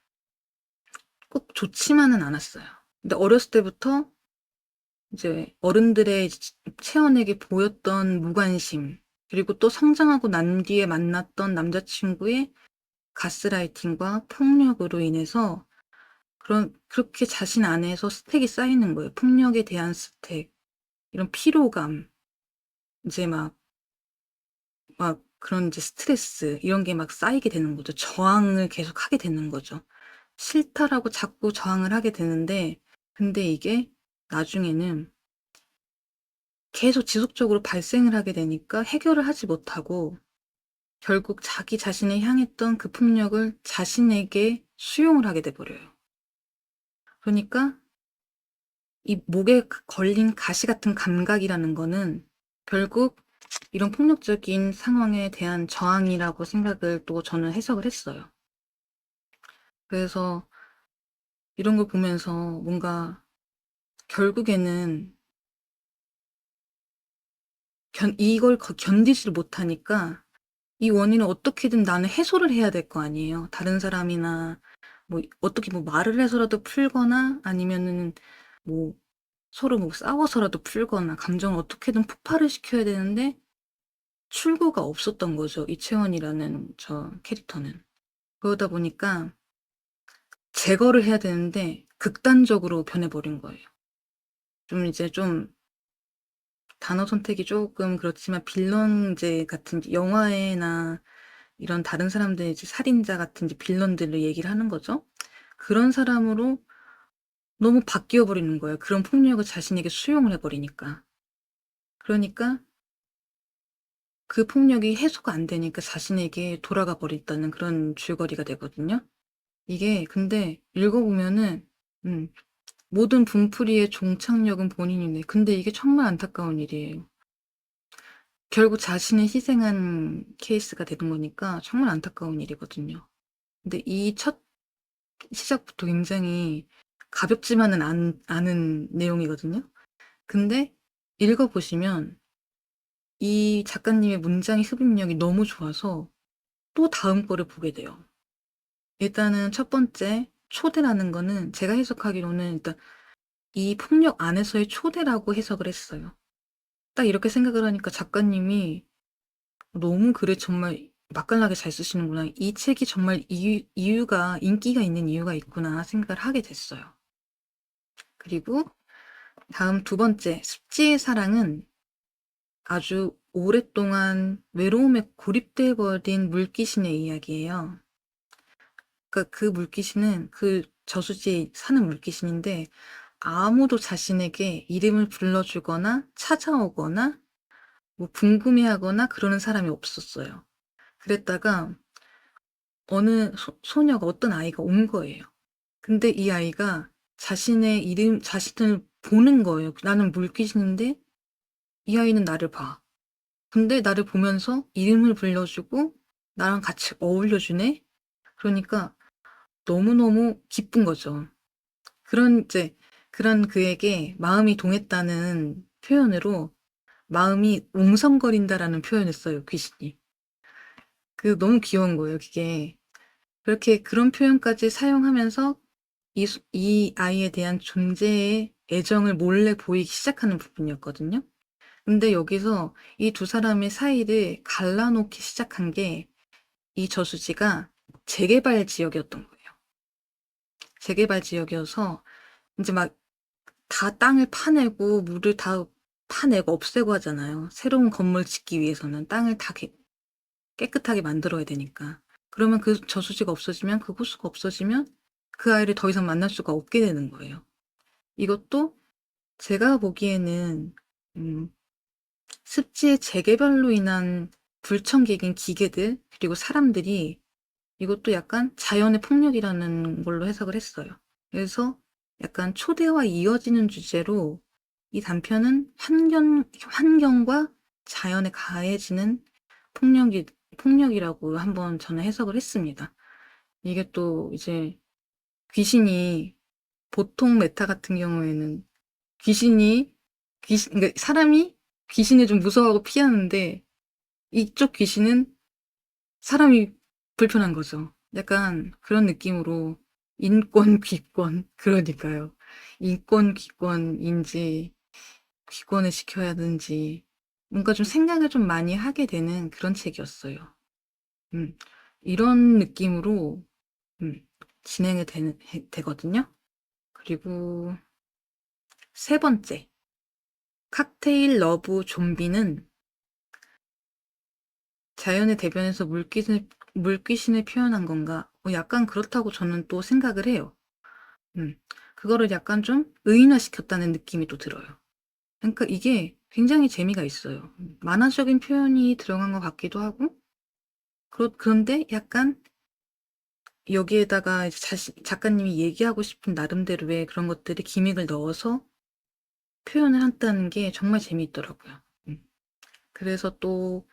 A: 꼭 좋지만은 않았어요. 근데 어렸을 때부터 이제 어른들의 채원에게 보였던 무관심, 그리고 또 성장하고 난 뒤에 만났던 남자친구의 가스라이팅과 폭력으로 인해서 그렇게 자신 안에서 스택이 쌓이는 거예요. 폭력에 대한 스택, 이런 피로감, 이제 막 그런 이제 스트레스 이런 게 막 쌓이게 되는 거죠. 저항을 계속 하게 되는 거죠. 싫다라고 자꾸 저항을 하게 되는데, 근데 이게 나중에는 계속 지속적으로 발생을 하게 되니까 해결을 하지 못하고 결국 자기 자신을 향했던 그 폭력을 자신에게 수용을 하게 돼 버려요. 그러니까 이 목에 걸린 가시 같은 감각이라는 거는 결국 이런 폭력적인 상황에 대한 저항이라고 생각을 또 저는 해석을 했어요. 그래서 이런 걸 보면서 뭔가 결국에는 이걸 견디지를 못하니까 이 원인을 어떻게든 나는 해소를 해야 될 거 아니에요. 다른 사람이나 뭐 어떻게 뭐 말을 해서라도 풀거나 아니면은 뭐 서로 뭐 싸워서라도 풀거나 감정을 어떻게든 폭발을 시켜야 되는데 출구가 없었던 거죠. 이채원이라는 저 캐릭터는. 그러다 보니까 제거를 해야 되는데 극단적으로 변해버린 거예요. 좀 이제 좀 단어 선택이 조금 그렇지만 빌런제 같은 영화에나 이런 다른 사람들 이제 살인자 같은 이제 빌런들을 얘기를 하는 거죠. 그런 사람으로 너무 바뀌어 버리는 거예요. 그런 폭력을 자신에게 수용을 해 버리니까. 그러니까 그 폭력이 해소가 안 되니까 자신에게 돌아가 버렸다는 그런 줄거리가 되거든요. 이게 근데 읽어보면은 음 모든 분풀이의 종착역은 본인이네. 근데 이게 정말 안타까운 일이에요. 결국 자신을 희생한 케이스가 되는 거니까 정말 안타까운 일이거든요. 근데 이 첫 시작부터 굉장히 가볍지만은 않은 내용이거든요. 근데 읽어보시면 이 작가님의 문장의 흡입력이 너무 좋아서 또 다음 거를 보게 돼요. 일단은 첫 번째 초대라는 거는 제가 해석하기로는 일단 이 폭력 안에서의 초대라고 해석을 했어요. 딱 이렇게 생각을 하니까 작가님이 너무 글을 정말 맛깔나게 잘 쓰시는구나. 이 책이 정말 이유가 인기가 있는 이유가 있구나 생각을 하게 됐어요. 그리고 다음 두 번째 습지의 사랑은 아주 오랫동안 외로움에 고립돼 버린 물귀신의 이야기예요. 그러니까 그 물귀신은 그 저수지에 사는 물귀신인데 아무도 자신에게 이름을 불러주거나 찾아오거나 뭐 궁금해하거나 그러는 사람이 없었어요. 그랬다가 어느 소녀가 어떤 아이가 온 거예요. 근데 이 아이가 자신을 보는 거예요. 나는 물귀신인데 이 아이는 나를 봐. 근데 나를 보면서 이름을 불러주고 나랑 같이 어울려주네? 그러니까 너무너무 기쁜 거죠. 그런 그에게 마음이 동했다는 표현으로 마음이 웅성거린다라는 표현을 써요, 귀신이. 너무 귀여운 거예요, 그게. 그렇게 그런 표현까지 사용하면서 이 아이에 대한 존재의 애정을 몰래 보이기 시작하는 부분이었거든요. 근데 여기서 이 두 사람의 사이를 갈라놓기 시작한 게 이 저수지가 재개발 지역이었던 거예요. 재개발 지역이어서 이제 막 다 땅을 파내고 물을 다 파내고 없애고 하잖아요. 새로운 건물 짓기 위해서는 땅을 다 깨끗하게 만들어야 되니까. 그러면 그 저수지가 없어지면 그 호수가 없어지면 그 아이를 더 이상 만날 수가 없게 되는 거예요. 이것도 제가 보기에는 습지의 재개발로 인한 불청객인 기계들 그리고 사람들이 이것도 약간 자연의 폭력이라는 걸로 해석을 했어요. 그래서 약간 초대와 이어지는 주제로 이 단편은 환경과 자연에 가해지는 폭력이라고 한번 저는 해석을 했습니다. 이게 또 이제 귀신이 보통 메타 같은 경우에는 그러니까 사람이 귀신을 좀 무서워하고 피하는데 이쪽 귀신은 사람이 불편한 거죠. 약간 그런 느낌으로 인권, 귀권, 그러니까요. 인권, 귀권인지 귀권을 시켜야 하는지 뭔가 좀 생각을 좀 많이 하게 되는 그런 책이었어요. 음, 이런 느낌으로 진행이 되거든요. 그리고 세 번째, 칵테일 러브 좀비는 자연의 대변에서 물귀신을 표현한 건가? 약간 그렇다고 저는 또 생각을 해요. 그거를 약간 좀 의인화시켰다는 느낌이 또 들어요. 그러니까 이게 굉장히 재미가 있어요. 만화적인 표현이 들어간 것 같기도 하고, 그런데 약간 여기에다가 이제 작가님이 얘기하고 싶은 나름대로의 그런 것들이 기믹을 넣어서 표현을 한다는 게 정말 재미있더라고요. 그래서 또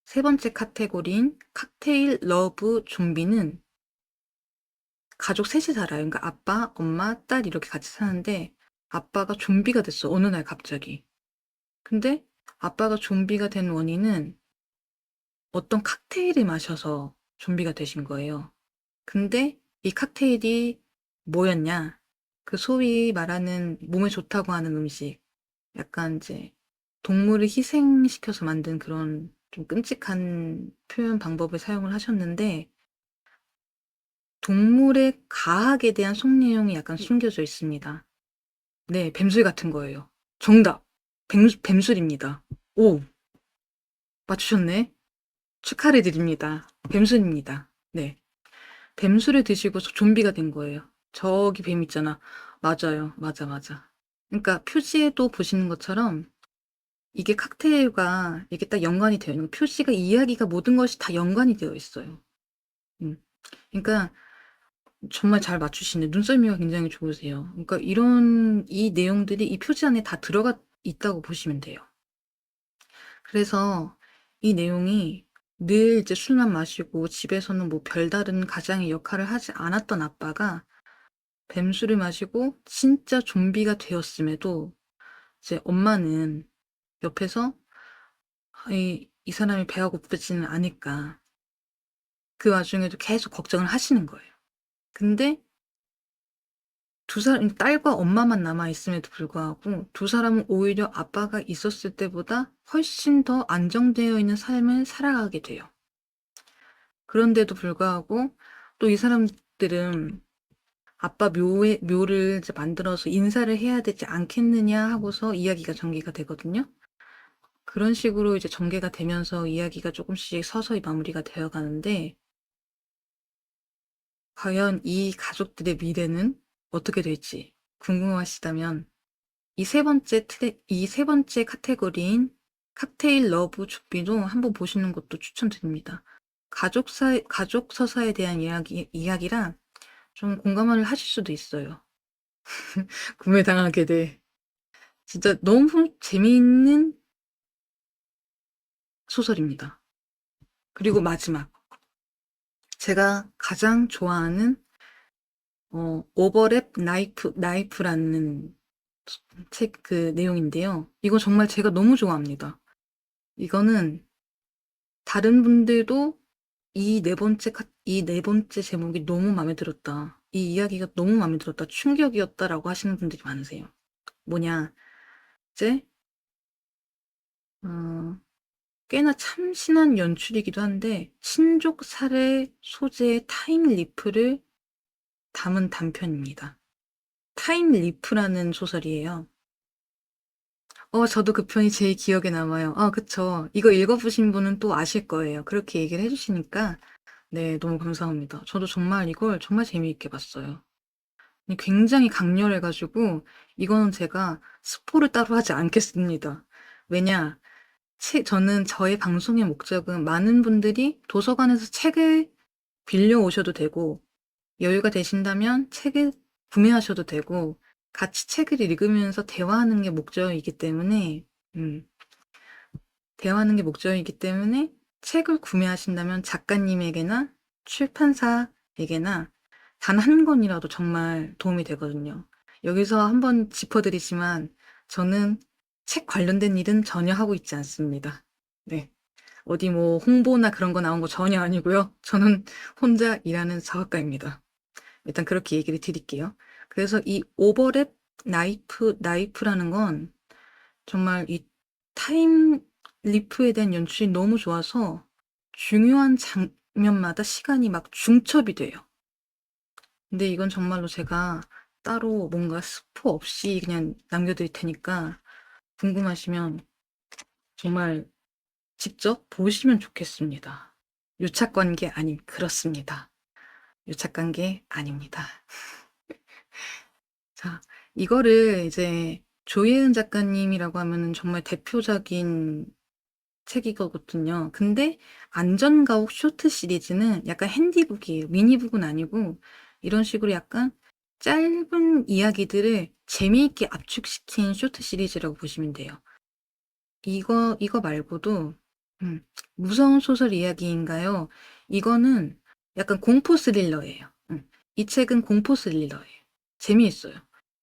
A: 세 번째 카테고리인 칵테일 러브 좀비는 가족 셋이 살아요. 그러니까 아빠, 엄마, 딸 이렇게 같이 사는데 아빠가 좀비가 됐어. 어느 날 갑자기. 근데 아빠가 좀비가 된 원인은 어떤 칵테일을 마셔서 좀비가 되신 거예요. 근데 이 칵테일이 뭐였냐? 그 소위 말하는 몸에 좋다고 하는 음식. 약간 이제 동물을 희생시켜서 만든 그런 좀 끔찍한 표현 방법을 사용을 하셨는데 동물의 가학에 대한 속 내용이 약간 숨겨져 있습니다. 네, 뱀술 같은 거예요. 정답. 뱀술입니다. 오, 맞추셨네. 축하를 드립니다. 뱀술입니다. 네. 뱀술을 드시고 좀비가 된 거예요. 저기 뱀 있잖아. 맞아요. 맞아, 맞아. 그러니까 표지에도 보시는 것처럼 이게 칵테일과 이게 딱 연관이 되어 있는 표지가 이야기가 모든 것이 다 연관이 되어 있어요. 음. 그러니까 정말 잘 맞추시네. 눈썰미가 굉장히 좋으세요. 그러니까 이 내용들이 이 표지 안에 다 들어가 있다고 보시면 돼요. 그래서 이 내용이 늘 이제 술만 마시고 집에서는 뭐 별다른 가장의 역할을 하지 않았던 아빠가 뱀술을 마시고 진짜 좀비가 되었음에도 이제 엄마는 옆에서 이 사람이 배가 고프지는 않을까. 그 와중에도 계속 걱정을 하시는 거예요. 근데 딸과 엄마만 남아있음에도 불구하고 두 사람은 오히려 아빠가 있었을 때보다 훨씬 더 안정되어 있는 삶을 살아가게 돼요. 그런데도 불구하고 또 이 사람들은 아빠 묘를 이제 만들어서 인사를 해야 되지 않겠느냐 하고서 이야기가 전개가 되거든요. 그런 식으로 이제 전개가 되면서 이야기가 조금씩 서서히 마무리가 되어 가는데 과연 이 가족들의 미래는 어떻게 될지 궁금하시다면 이 세 번째 카테고리인 칵테일 러브 죽비도 한번 보시는 것도 추천드립니다. 가족 서사에 대한 이야기라 좀 공감을 하실 수도 있어요. 구매당하게 돼. 진짜 너무 재미있는 소설입니다. 그리고 마지막. 제가 가장 좋아하는 오버랩 나이프라는 책 그 내용인데요. 이거 정말 제가 너무 좋아합니다. 이거는 다른 분들도 이 네 번째 제목이 너무 마음에 들었다. 이 이야기가 너무 마음에 들었다. 충격이었다라고 하시는 분들이 많으세요. 뭐냐, 이제 어, 꽤나 참신한 연출이기도 한데 친족 살해 소재의 타임리프를 담은 단편입니다. 타임리프라는 소설이에요. 저도 그 편이 제일 기억에 남아요. 그쵸. 이거 읽어보신 분은 또 아실 거예요. 그렇게 얘기를 해주시니까 네, 너무 감사합니다. 저도 정말 이걸 정말 재미있게 봤어요. 굉장히 강렬해가지고 이거는 제가 스포를 따로 하지 않겠습니다. 왜냐, 저는 저의 방송의 목적은 많은 분들이 도서관에서 책을 빌려 오셔도 되고 여유가 되신다면 책을 구매하셔도 되고 같이 책을 읽으면서 대화하는 게 목적이기 때문에 음, 대화하는 게 목적이기 때문에 책을 구매하신다면 작가님에게나 출판사에게나 단 한 권이라도 정말 도움이 되거든요. 여기서 한번 짚어드리지만 저는 책 관련된 일은 전혀 하고 있지 않습니다. 네. 어디 뭐 홍보나 그런 거 나온 거 전혀 아니고요. 저는 혼자 일하는 사업가입니다. 일단 그렇게 얘기를 드릴게요. 그래서 이 오버랩 나이프라는 건 정말 이 타임 리프에 대한 연출이 너무 좋아서 중요한 장면마다 시간이 막 중첩이 돼요. 근데 이건 정말로 제가 따로 뭔가 스포 없이 그냥 남겨드릴 테니까 궁금하시면 정말 직접 보시면 좋겠습니다. 유착관계 그렇습니다. 유착관계 아닙니다. 자, 이거를 이제 조예은 작가님이라고 하면은 정말 대표적인 책이거든요. 근데 안전가옥 쇼트 시리즈는 약간 핸디북이에요. 미니북은 아니고 이런 식으로 약간 짧은 이야기들을 재미있게 압축시킨 쇼트 시리즈라고 보시면 돼요. 이거 말고도 무서운 소설 이야기인가요? 이거는 약간 공포 스릴러예요. 이 책은 공포 스릴러예요. 재미있어요.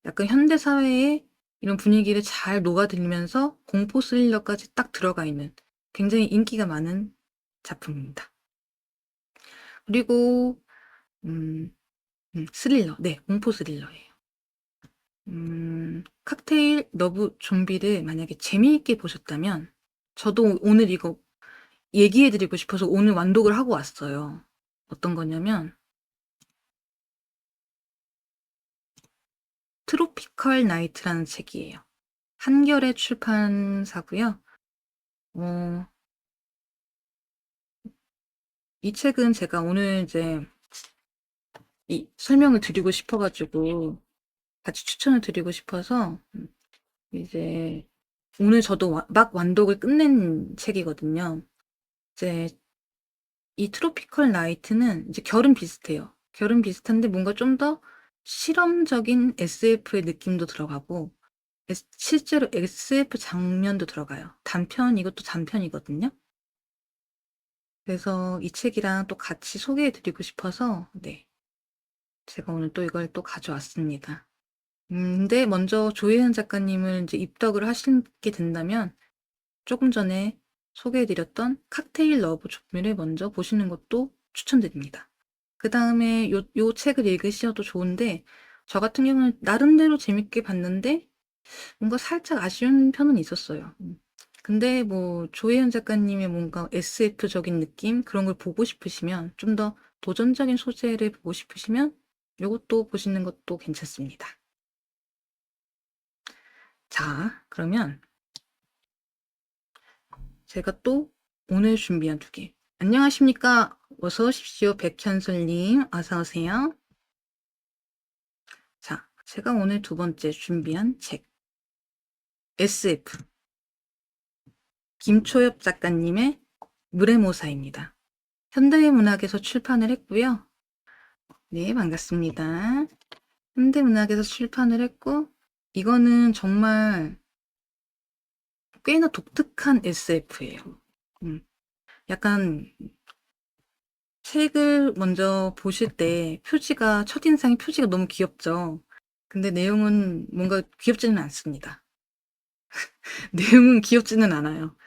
A: 약간 현대 사회의 이런 분위기를 잘 녹아들면서 공포 스릴러까지 딱 들어가 있는 굉장히 인기가 많은 작품입니다. 그리고 스릴러, 네, 공포 스릴러예요. 칵테일 러브 좀비를 만약에 재미있게 보셨다면 저도 오늘 이거 얘기해드리고 싶어서 오늘 완독을 하고 왔어요. 어떤 거냐면 트로피컬 나이트라는 책이에요. 한겨레 출판사고요. 이 책은 제가 오늘 이제 이 설명을 드리고 싶어가지고 같이 추천을 드리고 싶어서 이제 오늘 저도 막 완독을 끝낸 책이거든요. 이제 이 트로피컬 나이트는 이제 결은 비슷해요. 결은 비슷한데 뭔가 좀 더 실험적인 SF의 느낌도 들어가고 실제로 SF 장면도 들어가요. 이것도 단편이거든요. 그래서 이 책이랑 또 같이 소개해드리고 싶어서 네, 제가 오늘 또 이걸 또 가져왔습니다. 근데 먼저 조혜은 작가님을 이제 입덕을 하시게 된다면 조금 전에 소개해드렸던 칵테일 러브 조미를 먼저 보시는 것도 추천드립니다. 그 다음에 요 책을 읽으셔도 좋은데 저 같은 경우는 나름대로 재밌게 봤는데 뭔가 살짝 아쉬운 편은 있었어요. 근데 뭐 조혜연 작가님의 뭔가 SF적인 느낌 그런 걸 보고 싶으시면 좀 더 도전적인 소재를 보고 싶으시면 요것도 보시는 것도 괜찮습니다. 자, 그러면 제가 또 오늘 준비한 두 개. 안녕하십니까? 어서 오십시오. 백현솔님. 어서 오세요. 자, 제가 오늘 두 번째 준비한 책. SF. 김초엽 작가님의 무레모사입니다. 현대문학에서 출판을 했고요. 네, 반갑습니다. 현대문학에서 출판을 했고, 이거는 정말 꽤나 독특한 SF예요. 약간 책을 먼저 보실 때 첫인상에 표지가 너무 귀엽죠. 근데 내용은 뭔가 귀엽지는 않습니다. 내용은 귀엽지는 않아요.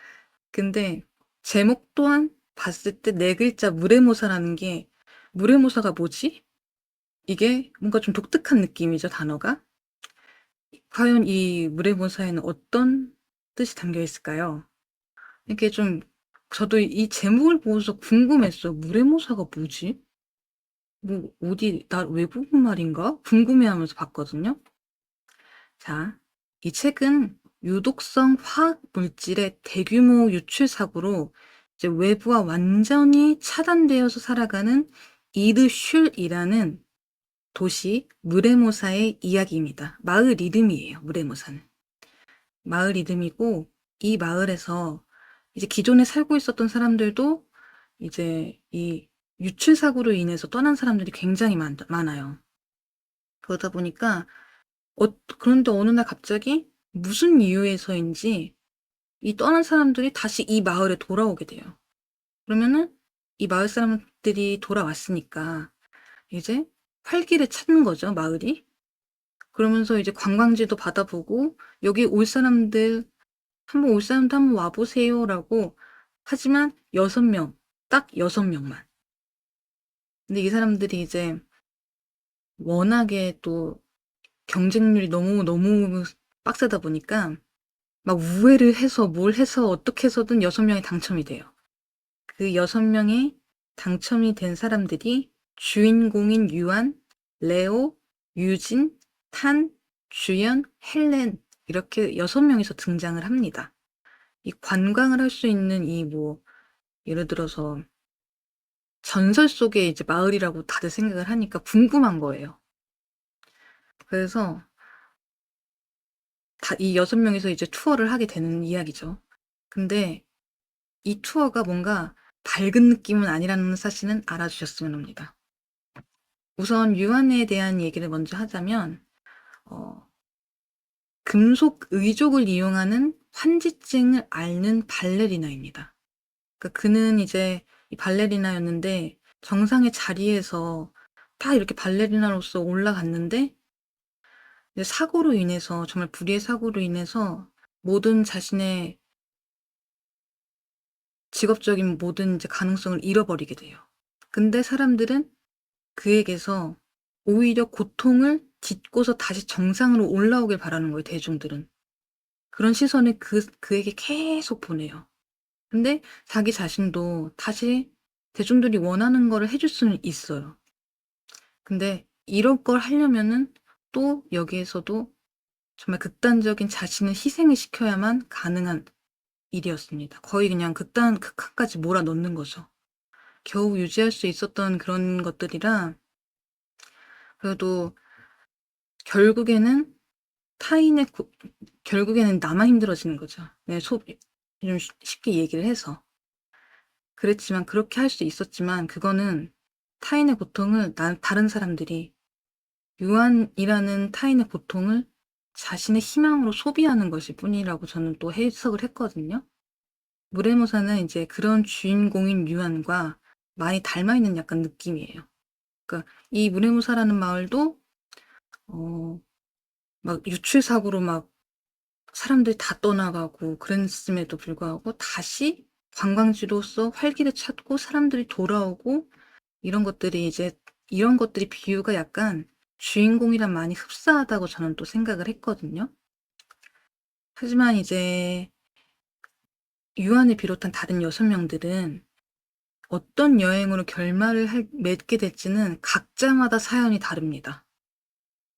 A: 근데 제목 또한 봤을 때 네 글자 무레모사라는 게, 무레모사가 뭐지? 이게 뭔가 좀 독특한 느낌이죠, 단어가. 과연 이 무레모사에는 어떤 뜻이 담겨 있을까요? 이게 좀 저도 이 제목을 보고서 궁금했어요. 무레모사가 뭐지? 뭐 어디 나 외국인 말인가? 궁금해하면서 봤거든요. 자, 이 책은 유독성 화학 물질의 대규모 유출 사고로 이제 외부와 완전히 차단되어서 살아가는 이르슐이라는 도시 무레모사의 이야기입니다. 마을 이름이에요. 무레모사는 마을 이름이고, 이 마을에서 이제 기존에 살고 있었던 사람들도 이제 이 유출 사고로 인해서 떠난 사람들이 굉장히 많아요. 그러다 보니까 그런데 어느 날 갑자기 무슨 이유에서인지 이 떠난 사람들이 다시 이 마을에 돌아오게 돼요. 그러면은 이 마을 사람들이 돌아왔으니까 이제 활기를 찾는 거죠, 마을이. 그러면서 이제 관광지도 받아보고, 여기 올 사람들 한번 와보세요라고. 하지만 6명, 딱 6명만. 근데 이 사람들이 이제 워낙에 또 경쟁률이 너무 빡세다 보니까 막 우회를 해서 뭘 해서 어떻게 해서든 6명이 당첨이 돼요. 그 6명이 당첨이 된 사람들이 주인공인 유한, 레오, 유진, 탄, 주연, 헬렌, 이렇게 6명이서 등장을 합니다. 이 관광을 할 수 있는 예를 들어서 전설 속의 이제 마을이라고 다들 생각을 하니까 궁금한 거예요. 그래서 이 6명이서 이제 투어를 하게 되는 이야기죠. 근데 이 투어가 뭔가 밝은 느낌은 아니라는 사실은 알아주셨으면 합니다. 우선 유한에 대한 얘기를 먼저 하자면, 금속 의족을 이용하는 환지증을 앓는 발레리나입니다. 그러니까 그는 이제 이 발레리나였는데 정상의 자리에서 다 이렇게 발레리나로서 올라갔는데, 사고로 인해서, 정말 불의의 사고로 인해서 모든 자신의 직업적인 모든 이제 가능성을 잃어버리게 돼요. 근데 사람들은 그에게서 오히려 고통을 딛고서 다시 정상으로 올라오길 바라는 거예요, 대중들은. 그런 시선을 그에게 계속 보내요. 근데 자기 자신도 다시 대중들이 원하는 거를 해줄 수는 있어요. 근데 이런 걸 하려면은 또 여기에서도 정말 극단적인 자신을 희생을 시켜야만 가능한 일이었습니다. 거의 그냥 극한까지 몰아넣는 거죠. 겨우 유지할 수 있었던 그런 것들이라. 그래도 결국에는 결국에는 나만 힘들어지는 거죠. 네, 좀 쉽게 얘기를 해서. 그랬지만, 그렇게 할 수 있었지만, 그거는 타인의 고통을 다른 사람들이, 유한이라는 타인의 고통을 자신의 희망으로 소비하는 것일 뿐이라고 저는 또 해석을 했거든요. 무레모사는 이제 그런 주인공인 유한과 많이 닮아 있는 약간 느낌이에요. 그러니까 이 무레모사라는 마을도 막 유출 사고로 막 사람들이 다 떠나가고 그랬음에도 불구하고 다시 관광지로서 활기를 찾고 사람들이 돌아오고, 이런 것들이 비유가 약간 주인공이랑 많이 흡사하다고 저는 또 생각을 했거든요. 하지만 이제 유한을 비롯한 다른 6명들은 어떤 여행으로 결말을 맺게 될지는 각자마다 사연이 다릅니다.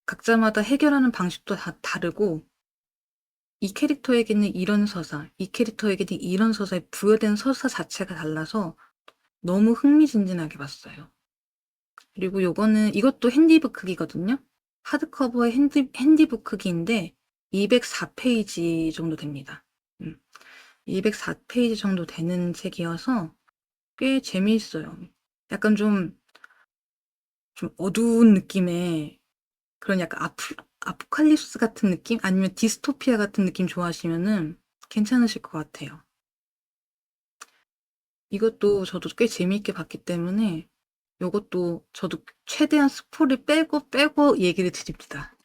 A: 각자마다 해결하는 방식도 다 다르고, 이 캐릭터에게는 이런 서사, 이 캐릭터에게는 이런 서사에 부여된 서사 자체가 달라서 너무 흥미진진하게 봤어요. 그리고 이것도 핸디북 크기거든요. 하드커버의 핸디북 크기인데 204페이지 정도 됩니다. 204페이지 정도 되는 책이어서 꽤 재미있어요. 약간 좀 어두운 느낌의 그런 약간 아포칼립스 같은 느낌? 아니면 디스토피아 같은 느낌 좋아하시면은 괜찮으실 것 같아요. 이것도 저도 꽤 재미있게 봤기 때문에 요것도 저도 최대한 스포를 빼고 얘기를 드립니다.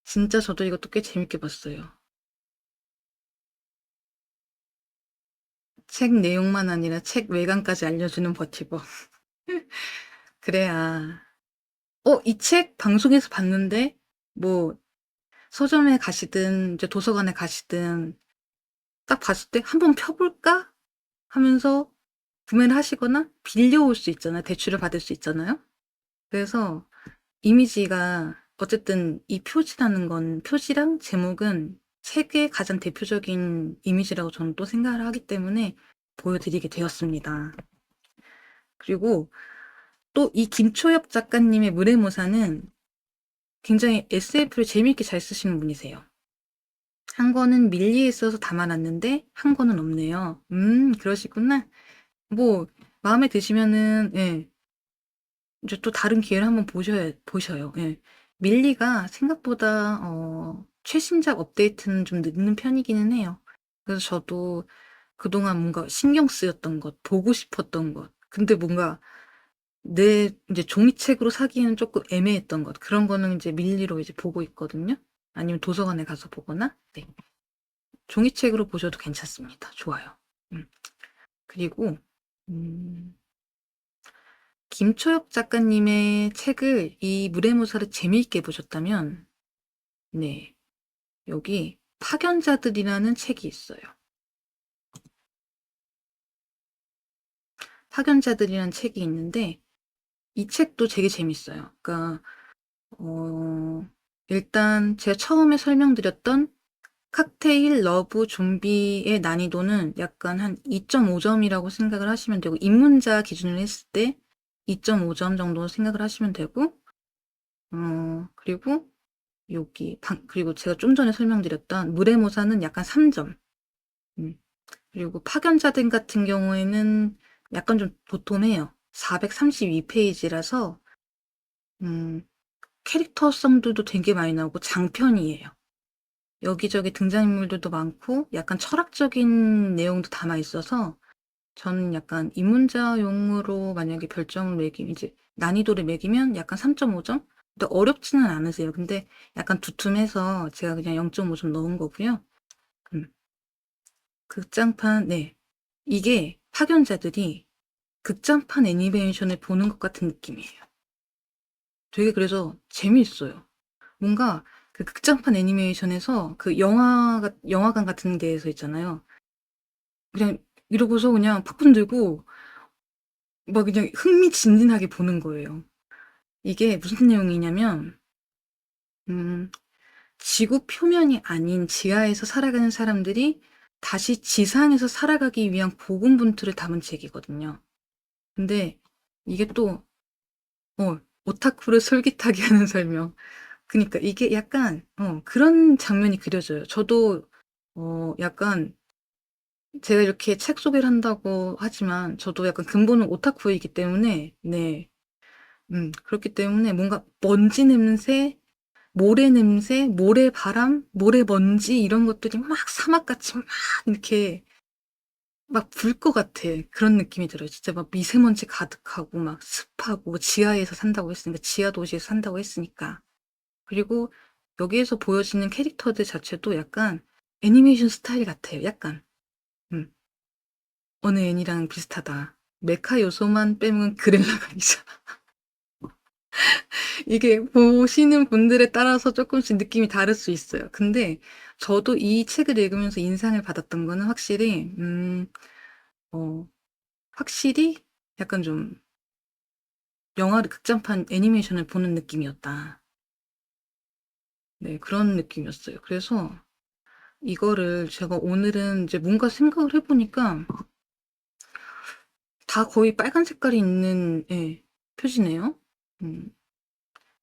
A: 진짜 저도 이것도 꽤 재밌게 봤어요. 책 내용만 아니라 책 외관까지 알려주는 버티버. 그래야 이 책 방송에서 봤는데 뭐 서점에 가시든 이제 도서관에 가시든 딱 봤을 때 '한번 펴볼까?' 하면서 구매를 하시거나 빌려올 수 있잖아요. 대출을 받을 수 있잖아요. 그래서 이미지가 어쨌든 이 표지랑 제목은 책의 가장 대표적인 이미지라고 저는 또 생각을 하기 때문에 보여드리게 되었습니다. 그리고 또 이 김초엽 작가님의 물의모사는 굉장히 SF를 재미있게 잘 쓰시는 분이세요. 한 권은 밀리에 있어서 담아놨는데 한 권은 없네요. 그러시구나. 뭐 마음에 드시면은 예, 이제 또 다른 기회를 한번 보셔요. 예. 밀리가 생각보다 최신작 업데이트는 좀 늦는 편이기는 해요. 그래서 저도 그동안 뭔가 신경 쓰였던 것, 보고 싶었던 것, 근데 뭔가 내 이제 종이책으로 사기에는 조금 애매했던 것, 그런 거는 이제 밀리로 이제 보고 있거든요. 아니면 도서관에 가서 보거나. 네. 종이책으로 보셔도 괜찮습니다. 좋아요. 음. 그리고 음, 김초엽 작가님의 책을 이 무례모사를 재미있게 보셨다면 네, 여기 파견자들이라는 책이 있어요. 파견자들이라는 책이 있는데 이 책도 되게 재밌어요. 그러니까 일단 제가 처음에 설명드렸던 칵테일 러브 좀비의 난이도는 약간 한 2.5점이라고 생각을 하시면 되고 입문자 기준으로 했을 때 2.5점 정도 생각을 하시면 되고 그리고 그리고 제가 좀 전에 설명드렸던 무례모사는 약간 3점. 그리고 파견자들 같은 경우에는 약간 좀 도톰해요. 432페이지라서 캐릭터성들도 되게 많이 나오고 장편이에요. 여기저기 등장인물들도 많고 약간 철학적인 내용도 담아 있어서 저는 약간 입문자용으로 만약에 별점을 매기면 이제 난이도를 매기면 약간 3.5점? 근데 어렵지는 않으세요. 근데 약간 두툼해서 제가 그냥 0.5점 넣은 거고요. 음. 극장판, 네. 이게 파견자들이 극장판 애니메이션을 보는 것 같은 느낌이에요. 되게 그래서 재미있어요. 뭔가 그 극장판 애니메이션에서 그 영화관 같은 데에서 있잖아요. 그냥 이러고서 그냥 팝콘 들고 막 그냥 흥미진진하게 보는 거예요. 이게 무슨 내용이냐면, 음, 지구 표면이 아닌 지하에서 살아가는 사람들이 다시 지상에서 살아가기 위한 고군분투를 담은 책이거든요. 근데 이게 또, 오타쿠를 솔깃하게 하는 설명. 그니까 이게 약간, 그런 장면이 그려져요. 저도, 약간, 제가 이렇게 책 소개를 한다고 하지만, 저도 약간 근본은 오타쿠이기 때문에, 네. 그렇기 때문에 뭔가 먼지 냄새, 모래 냄새, 모래바람, 모래먼지 이런 것들이 막 사막같이 막 이렇게 막 불 것 같아. 그런 느낌이 들어요. 진짜 막 미세먼지 가득하고 막 습하고 지하에서 산다고 했으니까 지하 도시에서 산다고 했으니까. 그리고 여기에서 보여지는 캐릭터들 자체도 약간 애니메이션 스타일 같아요. 약간. 음. 어느 애니랑 비슷하다. 메카 요소만 빼면 그렐라가 있잖아. 이게 보시는 분들에 따라서 조금씩 느낌이 다를 수 있어요. 근데 저도 이 책을 읽으면서 인상을 받았던 거는 확실히, 어, 확실히 약간 좀 영화를 극장판 애니메이션을 보는 느낌이었다. 네, 그런 느낌이었어요. 그래서 이거를 제가 오늘은 이제 뭔가 생각을 해보니까 다 거의 빨간 색깔이 있는, 예, 표지네요. 음,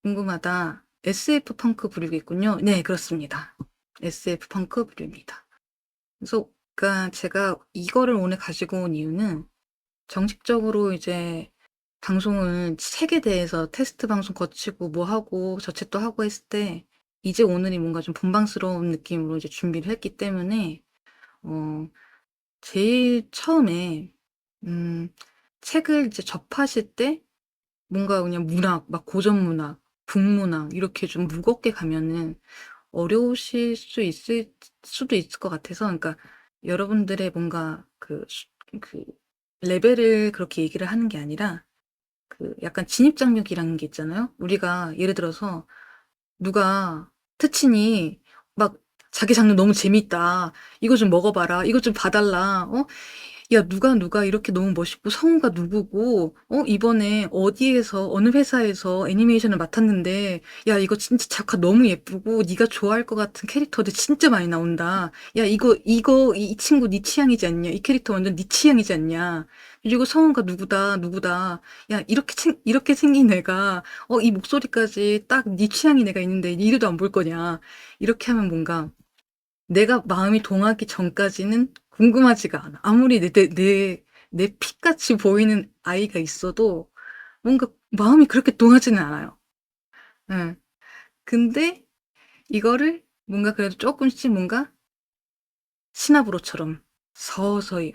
A: 궁금하다. SF 펑크 부류겠군요. 네, 그렇습니다. SF 펑크 부류입니다. 그래서 그러니까 제가 이거를 오늘 가지고 온 이유는 정식적으로 이제 방송을 책에 대해서 테스트 방송 거치고 뭐 하고 저책도 하고 했을 때 이제 오늘이 뭔가 좀 본방스러운 느낌으로 이제 준비를 했기 때문에 어 제일 처음에 음 책을 이제 접하실 때 뭔가 그냥 문학 막 고전 문학, 북문학 이렇게 좀 무겁게 가면은 어려우실 수 있을 수도 있을 것 같아서, 그러니까 여러분들의 뭔가 그 레벨을 그렇게 얘기를 하는 게 아니라 약간 진입 장벽이라는 게 있잖아요. 우리가 예를 들어서 누가 특친이 막 "자기 장르 너무 재밌다. 이거 좀 먹어 봐라. 이거 좀 봐 달라." 야 누가 이렇게 너무 멋있고 성우가 누구고 이번에 어디에서 어느 회사에서 애니메이션을 맡았는데 야 이거 진짜 작화 너무 예쁘고 네가 좋아할 것 같은 캐릭터들 진짜 많이 나온다. 야 이거 이 친구 네 취향이지 않냐? 이 캐릭터 완전 네 취향이지 않냐? 그리고 성우가 누구다. 야 이렇게 생긴 애가 이 목소리까지 딱 네 취향인 애가 있는데 이래도 안 볼 거냐? 이렇게 하면 뭔가 내가 마음이 동하기 전까지는 궁금하지가 않아. 아무리 내 핏같이 보이는 아이가 있어도 뭔가 마음이 그렇게 동하지는 않아요. 예. 근데 이거를 뭔가 그래도 조금씩 뭔가 시나브로처럼 서서히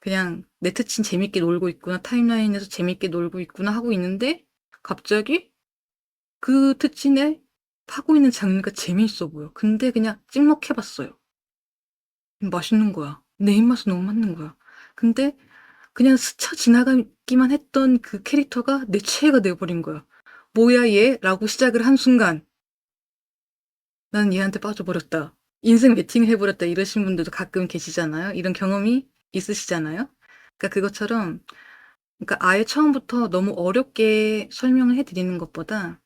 A: 그냥 내 특친 재밌게 놀고 있구나, 타임라인에서 재밌게 놀고 있구나 하고 있는데 갑자기 그 특친에 하고 있는 장르가 재미있어 보여. 근데 그냥 찍먹해 봤어요. 맛있는 거야. 내 입맛에 너무 맞는 거야. 근데 그냥 스쳐 지나가기만 했던 그 캐릭터가 내 최애가 돼 버린 거야. "뭐야 얘?" 라고 시작을 한 순간 '나는 얘한테 빠져버렸다. 인생 매팅을 해 버렸다.' 이러신 분들도 가끔 계시잖아요. 이런 경험이 있으시잖아요. 그러니까 그것처럼, 그러니까 아예 처음부터 너무 어렵게 설명을 해 드리는 것보다,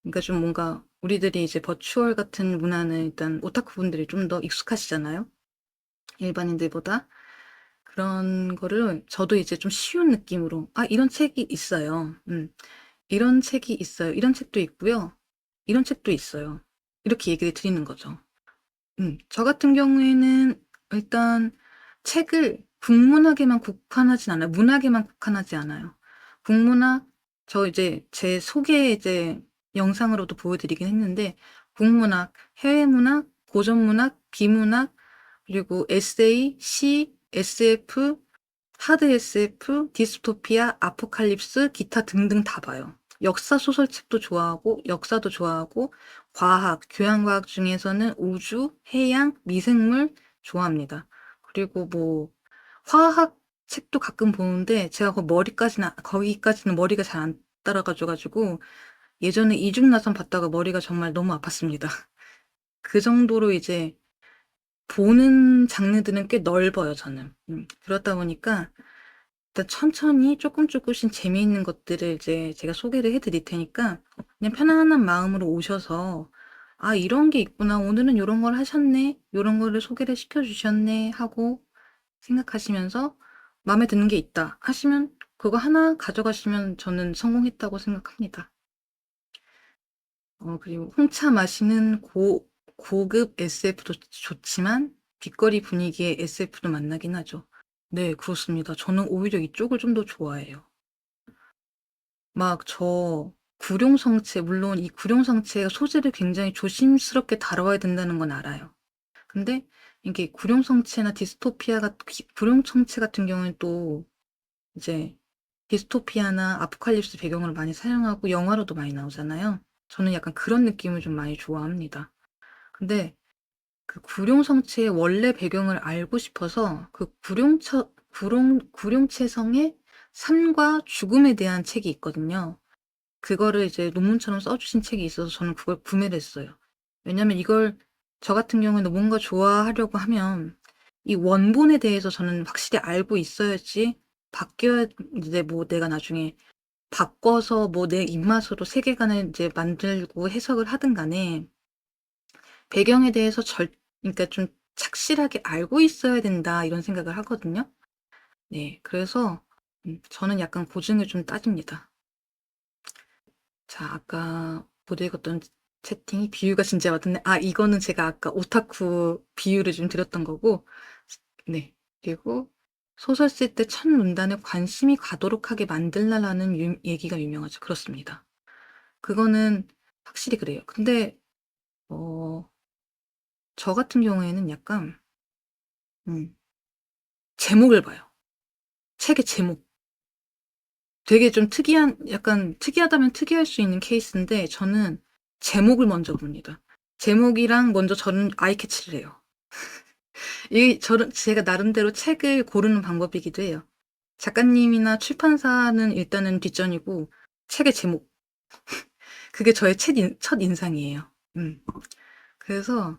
A: 그러니까 좀 뭔가 우리들이 이제 버추얼 같은 문화는 일단 오타쿠 분들이 좀 더 익숙하시잖아요, 일반인들보다. 그런 거를 저도 이제 좀 쉬운 느낌으로 "아 이런 책이 있어요. 이런 책이 있어요. 이런 책도 있고요. 이런 책도 있어요." 이렇게 얘기를 드리는 거죠. 저 같은 경우에는 일단 책을 국문학에만 국한하진 않아요. 문학에만 국한하지 않아요. 국문학, 저 이제 제 소개 이제 영상으로도 보여 드리긴 했는데 국문학, 해외문학, 고전문학, 비문학, 그리고 에세이, 시, SF, 하드 SF, 디스토피아, 아포칼립스, 기타 등등 다 봐요. 역사 소설책도 좋아하고 역사도 좋아하고 과학, 교양과학 중에서는 우주, 해양, 미생물 좋아합니다. 그리고 뭐 화학 책도 가끔 보는데 제가 거기까지는 머리가 잘 안 따라가 가지고 예전에 이중나선 봤다가 머리가 정말 너무 아팠습니다. 그 정도로 이제 보는 장르들은 꽤 넓어요, 저는. 그렇다 보니까 일단 천천히 조금씩 재미있는 것들을 이제 제가 소개를 해 드릴 테니까 그냥 편안한 마음으로 오셔서 '아 이런 게 있구나. 오늘은 요런 걸 하셨네. 요런 거를 소개를 시켜 주셨네.' 하고 생각하시면서 '마음에 드는 게 있다.' 하시면 그거 하나 가져가시면 저는 성공했다고 생각합니다. 그리고 홍차 마시는 고급 SF도 좋지만 빗거리 분위기의 SF도 만나긴 하죠. 네 그렇습니다. 저는 오히려 이쪽을 좀 더 좋아해요. 막 구룡성체, 물론 이 구룡성체가 소재를 굉장히 조심스럽게 다뤄야 된다는 건 알아요. 근데 이게 구룡성체나 구룡성체 같은 경우는 또 이제 디스토피아나 아포칼립스 배경으로 많이 사용하고 영화로도 많이 나오잖아요. 저는 약간 그런 느낌을 좀 많이 좋아합니다. 근데 그 구룡성체의 원래 배경을 알고 싶어서 그 구룡체성의 삶과 죽음에 대한 책이 있거든요. 그거를 이제 논문처럼 써 주신 책이 있어서 저는 그걸 구매를 했어요. 왜냐면 이걸 저 같은 경우에는 뭔가 좋아하려고 하면 이 원본에 대해서 저는 확실히 알고 있어야지, 바뀌어야 이제 뭐 내가 나중에 바꿔서 뭐 내 입맛으로 세계관을 이제 만들고 해석을 하든 간에 배경에 대해서 그러니까 좀 착실하게 알고 있어야 된다 이런 생각을 하거든요. 네. 그래서 저는 약간 고증을 좀 따집니다. 자 아까 못 읽었던 채팅이 비유가 진짜 맞았네. 아, 이거는 제가 아까 오타쿠 비유를 좀 드렸던 거고, 네. 그리고 소설 쓸 때 첫 문단에 관심이 가도록 하게 만들라라는 얘기가 유명하죠. 그렇습니다. 그거는 확실히 그래요. 근데, 어, 저 같은 경우에는 약간, 음, 제목을 봐요. 책의 제목. 되게 좀 약간 특이하다면 특이할 수 있는 케이스인데, 저는 제목을 먼저 봅니다. 제목이랑 먼저 저는 아이캐치를 해요. 제가 나름대로 책을 고르는 방법이기도 해요. 작가님이나 출판사는 일단은 뒷전이고, 책의 제목. 그게 저의 첫 인상이에요. 그래서,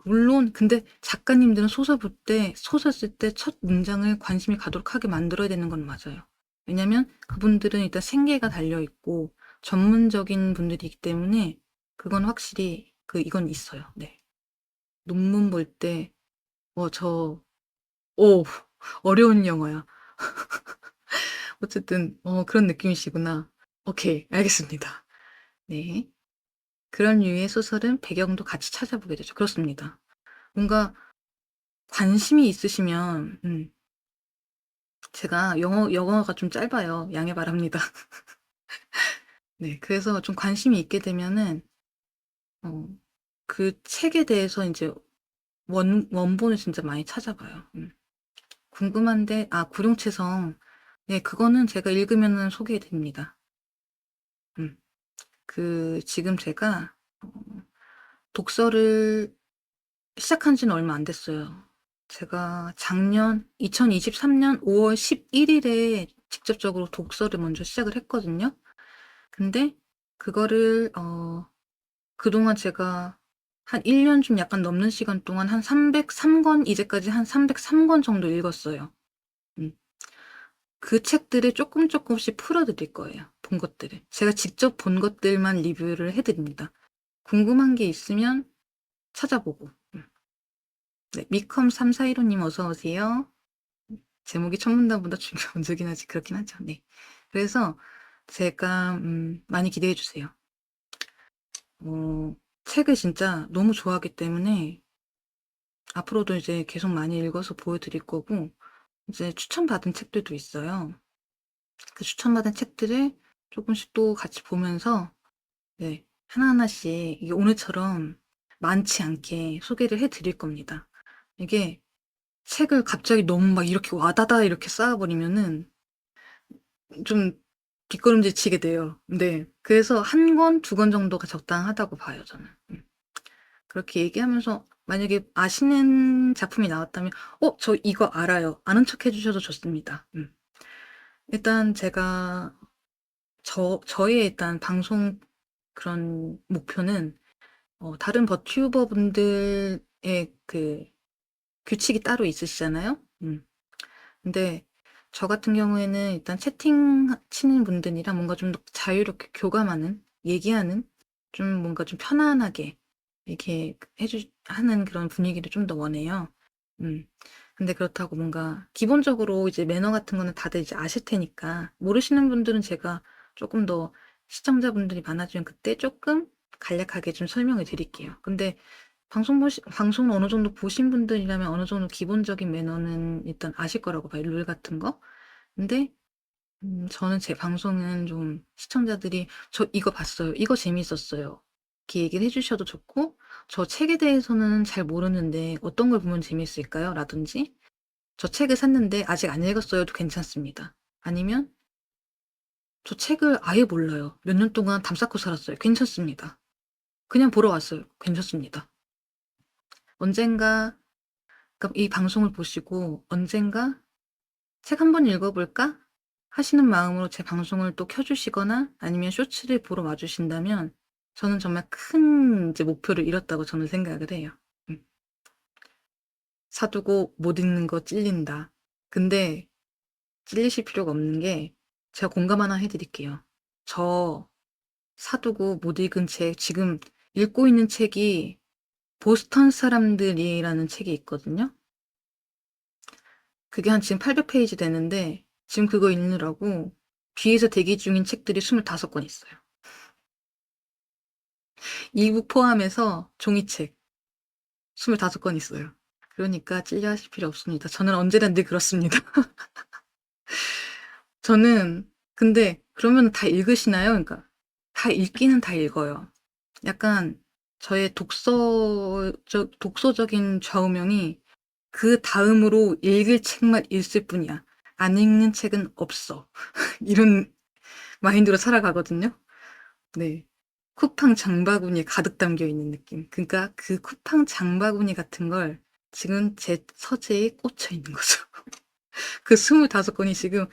A: 물론, 근데 작가님들은 소설 쓸 때 첫 문장을 관심이 가도록 하게 만들어야 되는 건 맞아요. 왜냐면 그분들은 일단 생계가 달려있고, 전문적인 분들이기 때문에, 그건 확실히, 이건 있어요. 네. 논문 볼 때, 저, 오, 어려운 영어야. 어쨌든, 그런 느낌이시구나. 오케이, 알겠습니다. 네. 그런 류의 소설은 배경도 같이 찾아보게 되죠. 그렇습니다. 뭔가 관심이 있으시면, 제가 영어가 좀 짧아요. 양해 바랍니다. 네. 그래서 좀 관심이 있게 되면은, 어, 그 책에 대해서 이제 원본을 진짜 많이 찾아봐요. 궁금한데, 구룡채성. 네, 그거는 제가 읽으면은 소개해 드립니다. 지금 제가, 독서를 시작한 지는 얼마 안 됐어요. 제가 2023년 5월 11일에 직접적으로 독서를 먼저 시작을 했거든요. 근데 그거를, 그동안 제가 한 1년 좀 약간 넘는 시간 동안 한 303권, 이제까지 한 303권 정도 읽었어요. 음. 그 책들을 조금씩 풀어드릴 거예요. 본 것들을. 제가 직접 본 것들만 리뷰를 해드립니다. 궁금한 게 있으면 찾아보고. 네, 미컴 3415님 어서 오세요. 제목이 첫 문단보다 먼저긴 하지. 그렇긴 하죠. 네. 그래서 제가 많이 기대해 주세요. 책을 진짜 너무 좋아하기 때문에 앞으로도 이제 계속 많이 읽어서 보여드릴 거고, 이제 추천받은 책들도 있어요. 그 추천받은 책들을 조금씩 또 같이 보면서, 네, 하나하나씩 이게 오늘처럼 많지 않게 소개를 해드릴 겁니다. 이게 책을 갑자기 너무 막 이렇게 와다다 이렇게 쌓아버리면은 좀 뒷걸음질 치게 돼요. 네. 그래서 한 권, 두 권 정도가 적당하다고 봐요, 저는. 그렇게 얘기하면서 만약에 아시는 작품이 나왔다면, 저 이거 알아요. 아는 척 해주셔도 좋습니다. 일단 제가, 저의 일단 방송 그런 목표는, 다른 버튜버 분들의 규칙이 따로 있으시잖아요. 근데 저 같은 경우에는 일단 채팅 치는 분들이랑 뭔가 좀 더 자유롭게 교감하는, 얘기하는, 좀 뭔가 좀 편안하게 이렇게 하는 그런 분위기를 좀 더 원해요. 음. 근데 그렇다고 뭔가 기본적으로 이제 매너 같은 거는 다들 이제 아실 테니까 모르시는 분들은 제가 조금 더 시청자분들이 많아지면 그때 조금 간략하게 좀 설명을 드릴게요. 근데 방송을 어느 정도 보신 분들이라면 어느 정도 기본적인 매너는 일단 아실 거라고 봐요. 룰 같은 거. 근데, 저는 제 방송은 좀 시청자들이 저 이거 봤어요. 이거 재밌었어요. 이렇게 얘기를 해주셔도 좋고, 저 책에 대해서는 잘 모르는데 어떤 걸 보면 재밌을까요? 라든지, 저 책을 샀는데 아직 안 읽었어요도 괜찮습니다. 아니면, 저 책을 아예 몰라요. 몇 년 동안 담쌓고 살았어요. 괜찮습니다. 그냥 보러 왔어요. 괜찮습니다. 언젠가 그러니까 이 방송을 보시고 언젠가 '책 한번 읽어볼까?' 하시는 마음으로 제 방송을 또 켜주시거나 아니면 쇼츠를 보러 와 주신다면 저는 정말 큰 이제 목표를 이뤘다고 저는 생각을 해요. 음. 사두고 못 읽는 거 찔린다. 근데 찔리실 필요가 없는 게 제가 공감 하나 해 드릴게요. 저 사두고 못 읽은 책 지금 읽고 있는 책이 보스턴 사람들이라는 책이 있거든요. 그게 한 지금 800페이지 되는데 지금 그거 읽느라고 뒤에서 대기 중인 책들이 25권 있어요. 이북 포함해서 종이책 25권 있어요. 그러니까 찔려하실 필요 없습니다. 저는 언제나 늘 그렇습니다. 저는 근데 그러면 다 읽으시나요? 그러니까 다 읽기는 다 읽어요. 약간 저의 독서적인 좌우명이 그다음으로 읽을 책만 읽을 뿐이야. 안 읽는 책은 없어. 이런 마인드로 살아가거든요. 네. 쿠팡 장바구니에 가득 담겨 있는 느낌. 그러니까 그 쿠팡 장바구니 같은 걸 지금 제 서재에 꽂혀 있는 거죠. 그 25권이 지금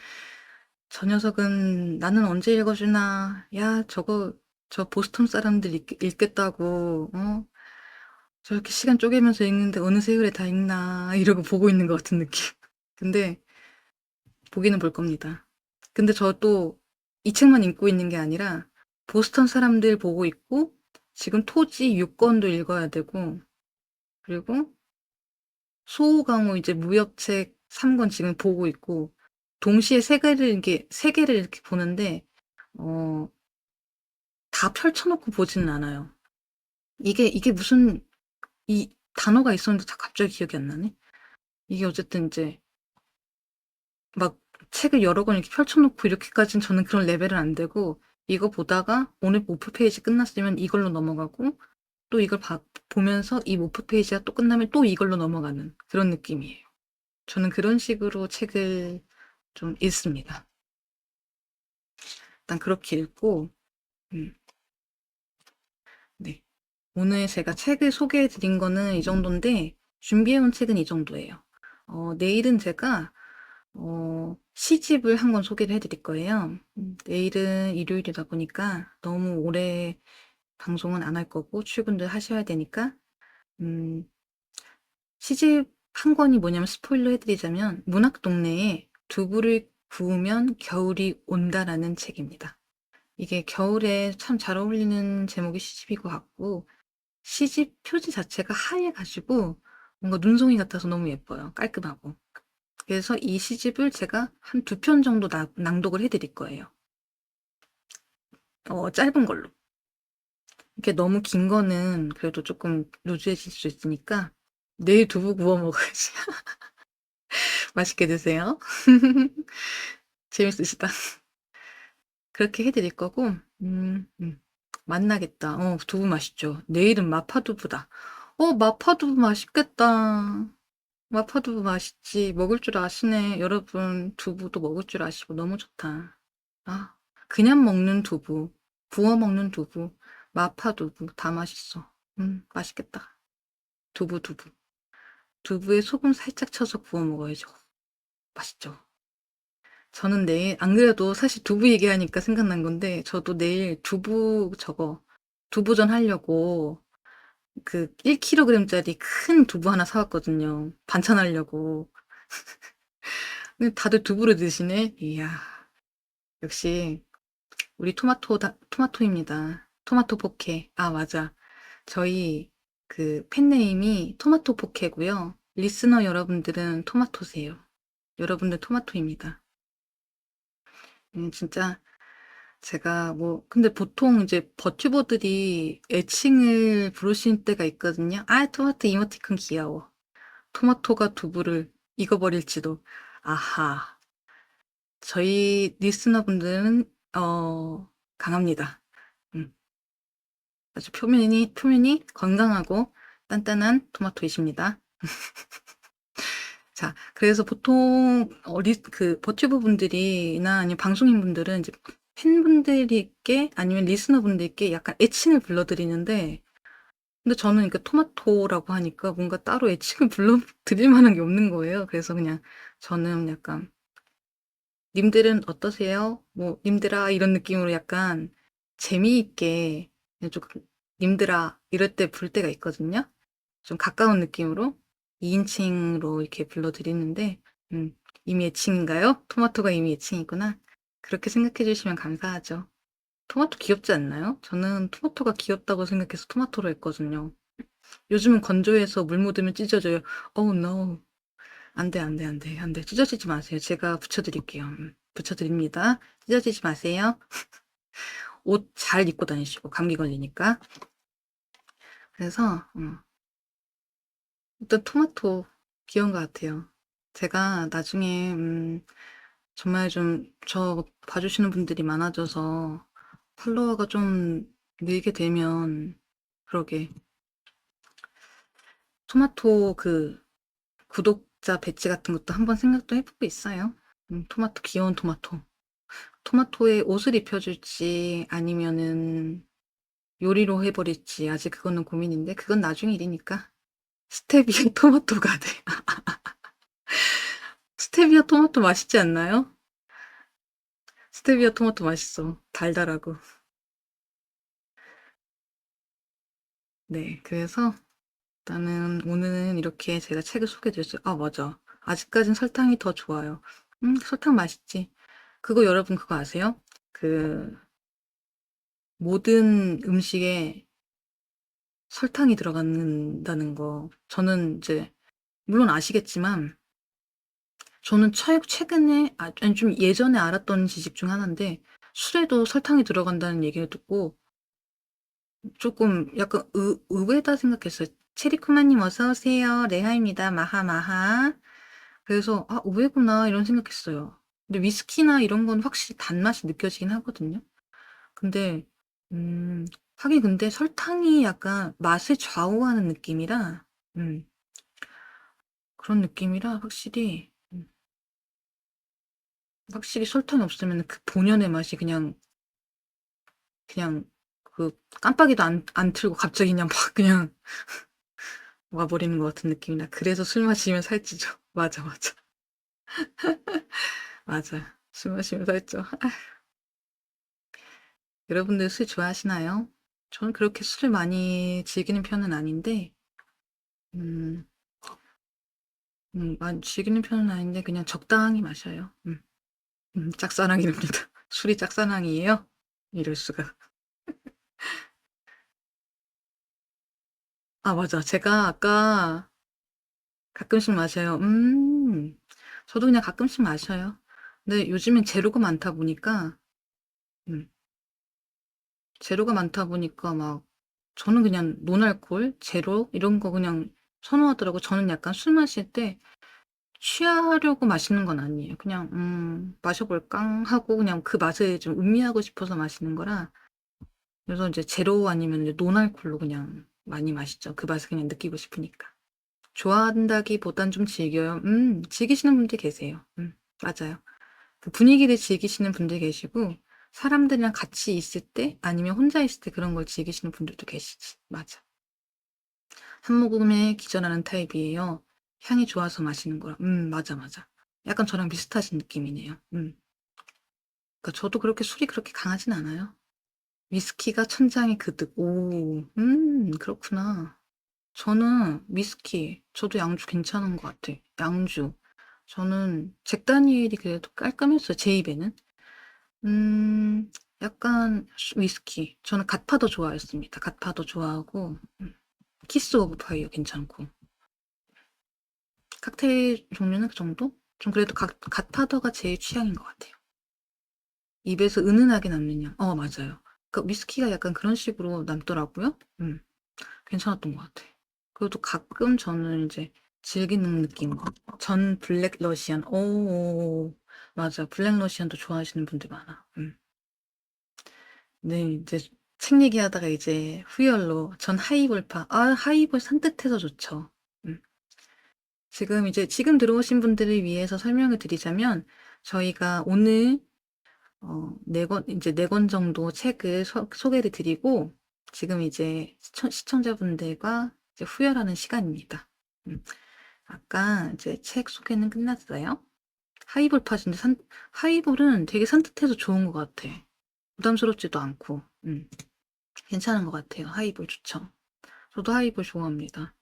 A: 저 녀석은 나는 언제 읽어주나. 야, 저 보스턴 사람들 읽겠다고, 저렇게 시간 쪼개면서 읽는데 어느 세월에 다 읽나. 이러고 보고 있는 것 같은 느낌. 근데 보기는 볼 겁니다. 근데 저도 이 책만 읽고 있는 게 아니라 보스턴 사람들 보고 있고 지금 토지 6권도 읽어야 되고 그리고 소호강호 이제 무협책 3권 지금 보고 있고 동시에 세 개를 이렇게 보는데 어, 다 펼쳐놓고 보지는 않아요. 이게 무슨 이 단어가 있었는데 다 갑자기 기억이 안 나네. 이게 어쨌든 이제 막 책을 여러 권 이렇게 펼쳐놓고 이렇게까지는 저는 그런 레벨은 안 되고 이거 보다가 오늘 모프 페이지 끝났으면 이걸로 넘어가고 또 이걸 보면서 이 모프 페이지가 또 끝나면 또 이걸로 넘어가는 그런 느낌이에요. 저는 그런 식으로 책을 좀 읽습니다. 일단 그렇게 읽고 음, 네. 오늘 제가 책을 소개해 드린 거는 이 정도인데 준비해 온 책은 이 정도예요. 내일은 제가 시집을 한 권 소개를 해 드릴 거예요. 내일은 일요일이다 보니까 너무 오래 방송은 안 할 거고 출근도 하셔야 되니까 음, 시집 한 권이 뭐냐면 스포일러 해드리자면 문학동네에 두부를 구우면 겨울이 온다라는 책입니다. 이게 겨울에 참 잘 어울리는 제목의 시집인 것 같고 시집 표지 자체가 하얘가지고 뭔가 눈송이 같아서 너무 예뻐요. 깔끔하고. 그래서 이 시집을 제가 한 2편 정도 낭독을 해드릴 거예요. 짧은 걸로. 이렇게 너무 긴 거는 그래도 조금 루즈해질 수 있으니까 내일 두부 구워 먹어야지. 맛있게 드세요. 재밌으시다. 그렇게 해드릴 거고, 만나겠다. 두부 맛있죠. 내일은 마파두부다. 마파두부 맛있겠다. 마파두부 맛있지. 먹을 줄 아시네. 여러분, 두부도 먹을 줄 아시고 너무 좋다. 아, 그냥 먹는 두부, 구워 먹는 두부, 마파두부 다 맛있어. 맛있겠다. 두부. 두부에 소금 살짝 쳐서 구워 먹어야죠. 맛있죠. 저는 내일, 안 그래도 사실 두부 얘기하니까 생각난 건데, 저도 내일 두부전 하려고 그 1kg짜리 큰 두부 하나 사왔거든요. 반찬하려고. 근데 다들 두부를 드시네? 이야, 역시 우리 토마토입니다. 토마토 포케. 아, 맞아. 저희 그 팬네임이 토마토 포케고요. 리스너 여러분들은 토마토세요. 여러분들 토마토입니다. 진짜 제가 근데 보통 이제 버튜버들이 애칭을 부르실 때가 있거든요. 아, 토마토 이모티콘 귀여워. 토마토가 두부를 익어버릴지도. 아하. 저희 리스너분들은, 강합니다. 음, 아주 표면이 건강하고 단단한 토마토이십니다. 자, 그래서 보통 버튜버 분들이나 아니면 방송인 분들은 이제 팬분들께 아니면 리스너 분들께 약간 애칭을 불러드리는데 근데 저는 그러니까 토마토라고 하니까 뭔가 따로 애칭을 불러드릴 만한 게 없는 거예요. 그래서 그냥 저는 약간 님들은 어떠세요? 님들아 이런 느낌으로 약간 재미있게 그냥 조금 님들아 이럴 때 부를 때가 있거든요. 좀 가까운 느낌으로 2인칭으로 이렇게 불러드리는데 이미 애칭인가요? 토마토가 이미 애칭이구나. 그렇게 생각해 주시면 감사하죠. 토마토 귀엽지 않나요? 저는 토마토가 귀엽다고 생각해서 토마토로 했거든요. 요즘은 건조해서 물 묻으면 찢어져요. Oh no. 안 돼, 안 돼, 안 돼, 안 돼. 찢어지지 마세요. 제가 붙여드릴게요. 붙여드립니다. 찢어지지 마세요. 옷 잘 입고 다니시고, 감기 걸리니까. 그래서 일단 토마토 귀여운 것 같아요. 제가 나중에 정말 좀 저 봐주시는 분들이 많아져서 팔로워가 좀 늘게 되면 그러게 토마토 그 구독자 배지 같은 것도 한번 생각도 해보고 있어요. 토마토 귀여운 토마토. 토마토에 옷을 입혀줄지 아니면은 요리로 해버릴지 아직 그거는 고민인데 그건 나중 일이니까 스테비아 토마토가 돼. 스테비아 토마토 맛있지 않나요? 스테비아 토마토 맛있어. 달달하고. 네, 그래서 일단은 오늘은 이렇게 제가 책을 소개해드렸어요. 아, 맞아. 아직까진 설탕이 더 좋아요. 설탕 맛있지. 그거 여러분 그거 아세요? 그 모든 음식에 설탕이 들어간다는 거. 저는 이제 물론 아시겠지만 저는 최근에 아니 좀 예전에 알았던 지식 중 하나인데 술에도 설탕이 들어간다는 얘기를 듣고 조금 약간 의외다 생각했어요. 체리쿠마님 어서 오세요. 레하입니다. 마하마하. 그래서 아 의외구나 이런 생각했어요. 근데 위스키나 이런 건 확실히 단맛이 느껴지긴 하거든요. 근데 음 하긴 근데 설탕이 약간 맛을 좌우하는 느낌이라 음 그런 느낌이라 확실히 설탕이 없으면 그 본연의 맛이 그냥 그 깜빡이도 안 틀고 갑자기 그냥 막 그냥 와버리는 것 같은 느낌이라 그래서 술 마시면 살찌죠. 맞아, 맞아. 맞아. 술 마시면 살쪄. 여러분들 술 좋아하시나요? 저는 그렇게 술을 많이 즐기는 편은 아닌데, 음, 많이 즐기는 편은 아닌데, 그냥 적당히 마셔요. 짝사랑이랍니다. 술이 짝사랑이에요? 이럴 수가. 아, 맞아. 제가 아까 가끔씩 마셔요. 저도 그냥 가끔씩 마셔요. 근데 요즘엔 음, 제로가 많다 보니까 막, 저는 그냥 노알콜, 제로, 이런 거 그냥 선호하더라고. 저는 약간 술 마실 때 취하려고 마시는 건 아니에요. 그냥, 마셔볼까 하고 그냥 그 맛을 좀 음미하고 싶어서 마시는 거라. 그래서 이제 제로 아니면 이제 노알콜로 그냥 많이 마시죠. 그 맛을 그냥 느끼고 싶으니까. 좋아한다기보단 좀 즐겨요. 즐기시는 분들 계세요. 맞아요. 그 분위기를 즐기시는 분들 계시고, 사람들이랑 같이 있을 때, 아니면 혼자 있을 때 그런 걸 즐기시는 분들도 계시지. 맞아. 한 모금에 기절하는 타입이에요. 향이 좋아서 마시는 거라. 맞아, 맞아. 약간 저랑 비슷하신 느낌이네요. 그러니까 저도 그렇게 술이 그렇게 강하진 않아요. 위스키가 천장의 그득. 오, 그렇구나. 저는 위스키, 저도 양주 괜찮은 것 같아. 양주. 저는 잭 다니엘이 그래도 깔끔했어요. 제 입에는. 약간 위스키. 저는 갓파더 좋아했습니다. 갓파더 좋아하고 키스 오브 파이어 괜찮고. 칵테일 종류는 그 정도? 좀 그래도 갓파더가 제일 취향인 것 같아요. 입에서 은은하게 남는 양. 맞아요. 그 위스키가 약간 그런 식으로 남더라고요. 괜찮았던 것 같아. 그래도 가끔 저는 이제 즐기는 느낌. 전 블랙 러시안. 오, 맞아. 블랙 러시안도 좋아하시는 분들 많아. 네, 이제 책 얘기하다가 이제 후열로 전 하이볼파. 아, 하이볼 산뜻해서 좋죠. 음. 지금 들어오신 분들을 위해서 설명을 드리자면 저희가 오늘 이제 네 권 정도 책을 소개를 드리고 지금 이제 시청자분들과 이제 후열하는 시간입니다. 음. 아까 이제 책 소개는 끝났어요. 하이볼 팟인데 하이볼은 되게 산뜻해서 좋은 것 같아. 부담스럽지도 않고. 괜찮은 것 같아요. 하이볼 좋죠. 저도 하이볼 좋아합니다.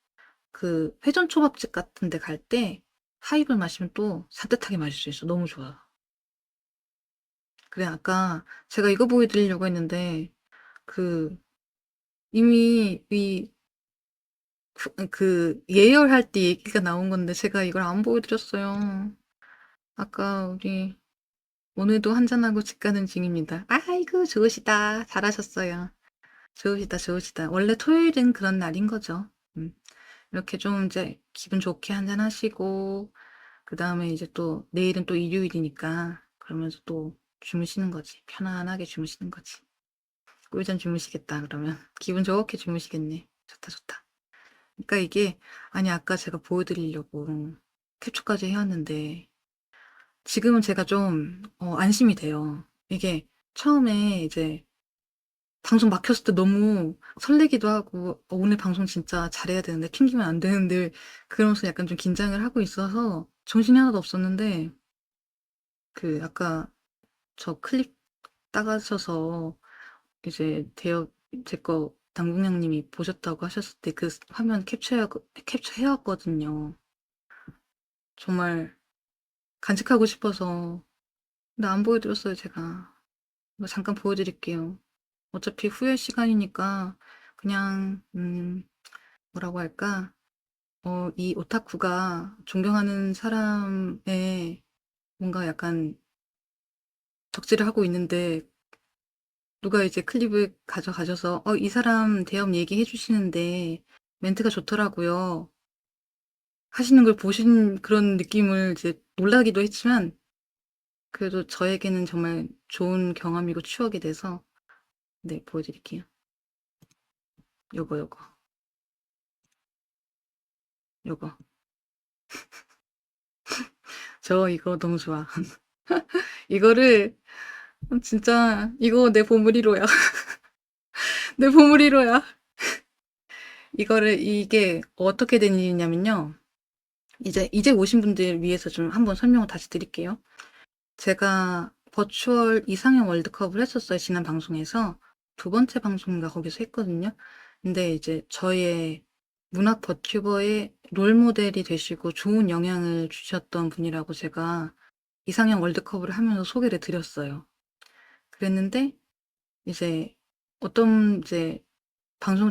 A: 그 회전 초밥집 같은 데 갈 때 하이볼 마시면 또 산뜻하게 마실 수 있어. 너무 좋아. 그래, 아까 제가 이거 보여드리려고 했는데 그 이미 예열할 때 얘기가 나온 건데 제가 이걸 안 보여드렸어요. 아까 우리 오늘도 한잔하고 집 가는 중입니다. 아이고 좋으시다. 잘하셨어요. 좋으시다, 좋으시다. 원래 토요일은 그런 날인 거죠. 이렇게 좀 이제 기분 좋게 한잔 하시고 그다음에 이제 또 내일은 또 일요일이니까 그러면서 또 주무시는 거지. 편안하게 주무시는 거지. 꿀잠 주무시겠다 그러면. 기분 좋게 주무시겠네. 좋다, 좋다. 그러니까 이게 아니 아까 제가 보여 드리려고 캡처까지 해 왔는데 지금은 제가 좀 안심이 돼요. 이게 처음에 이제 방송 막혔을 때 너무 설레기도 하고 오늘 방송 진짜 잘해야 되는데 튕기면 안 되는데 그러면서 약간 좀 긴장을 하고 있어서 정신이 하나도 없었는데 그 아까 저 클립 따가셔서 이제 대여 제 거 당국장님이 보셨다고 하셨을 때 그 화면 캡처해 왔거든요. 정말 간직하고 싶어서. 근데 안 보여드렸어요, 제가. 이거 잠깐 보여드릴게요. 어차피 후회 시간이니까 그냥 뭐라고 할까? 이 오타쿠가 존경하는 사람의 뭔가 약간 덕질을 하고 있는데 누가 이제 클립을 가져가셔서 이 사람 대업 얘기해 주시는데 멘트가 좋더라고요. 하시는 걸 보신 그런 느낌을 이제 놀라기도 했지만 그래도 저에게는 정말 좋은 경험이고 추억이 돼서 네, 보여드릴게요. 요거, 요거, 요거. 저 이거 너무 좋아. 이거를 진짜 이거 내 보물 1호야. 내 보물 1호야. 이게 어떻게 된 일이냐면요. 이제 오신 분들 위해서 좀 한번 설명을 다시 드릴게요. 제가 버추얼 이상형 월드컵을 했었어요. 지난 방송에서. 두 번째 방송인가 거기서 했거든요. 근데 이제 저의 문학 버튜버의 롤모델이 되시고 좋은 영향을 주셨던 분이라고 제가 이상형 월드컵을 하면서 소개를 드렸어요. 그랬는데 이제 어떤 이제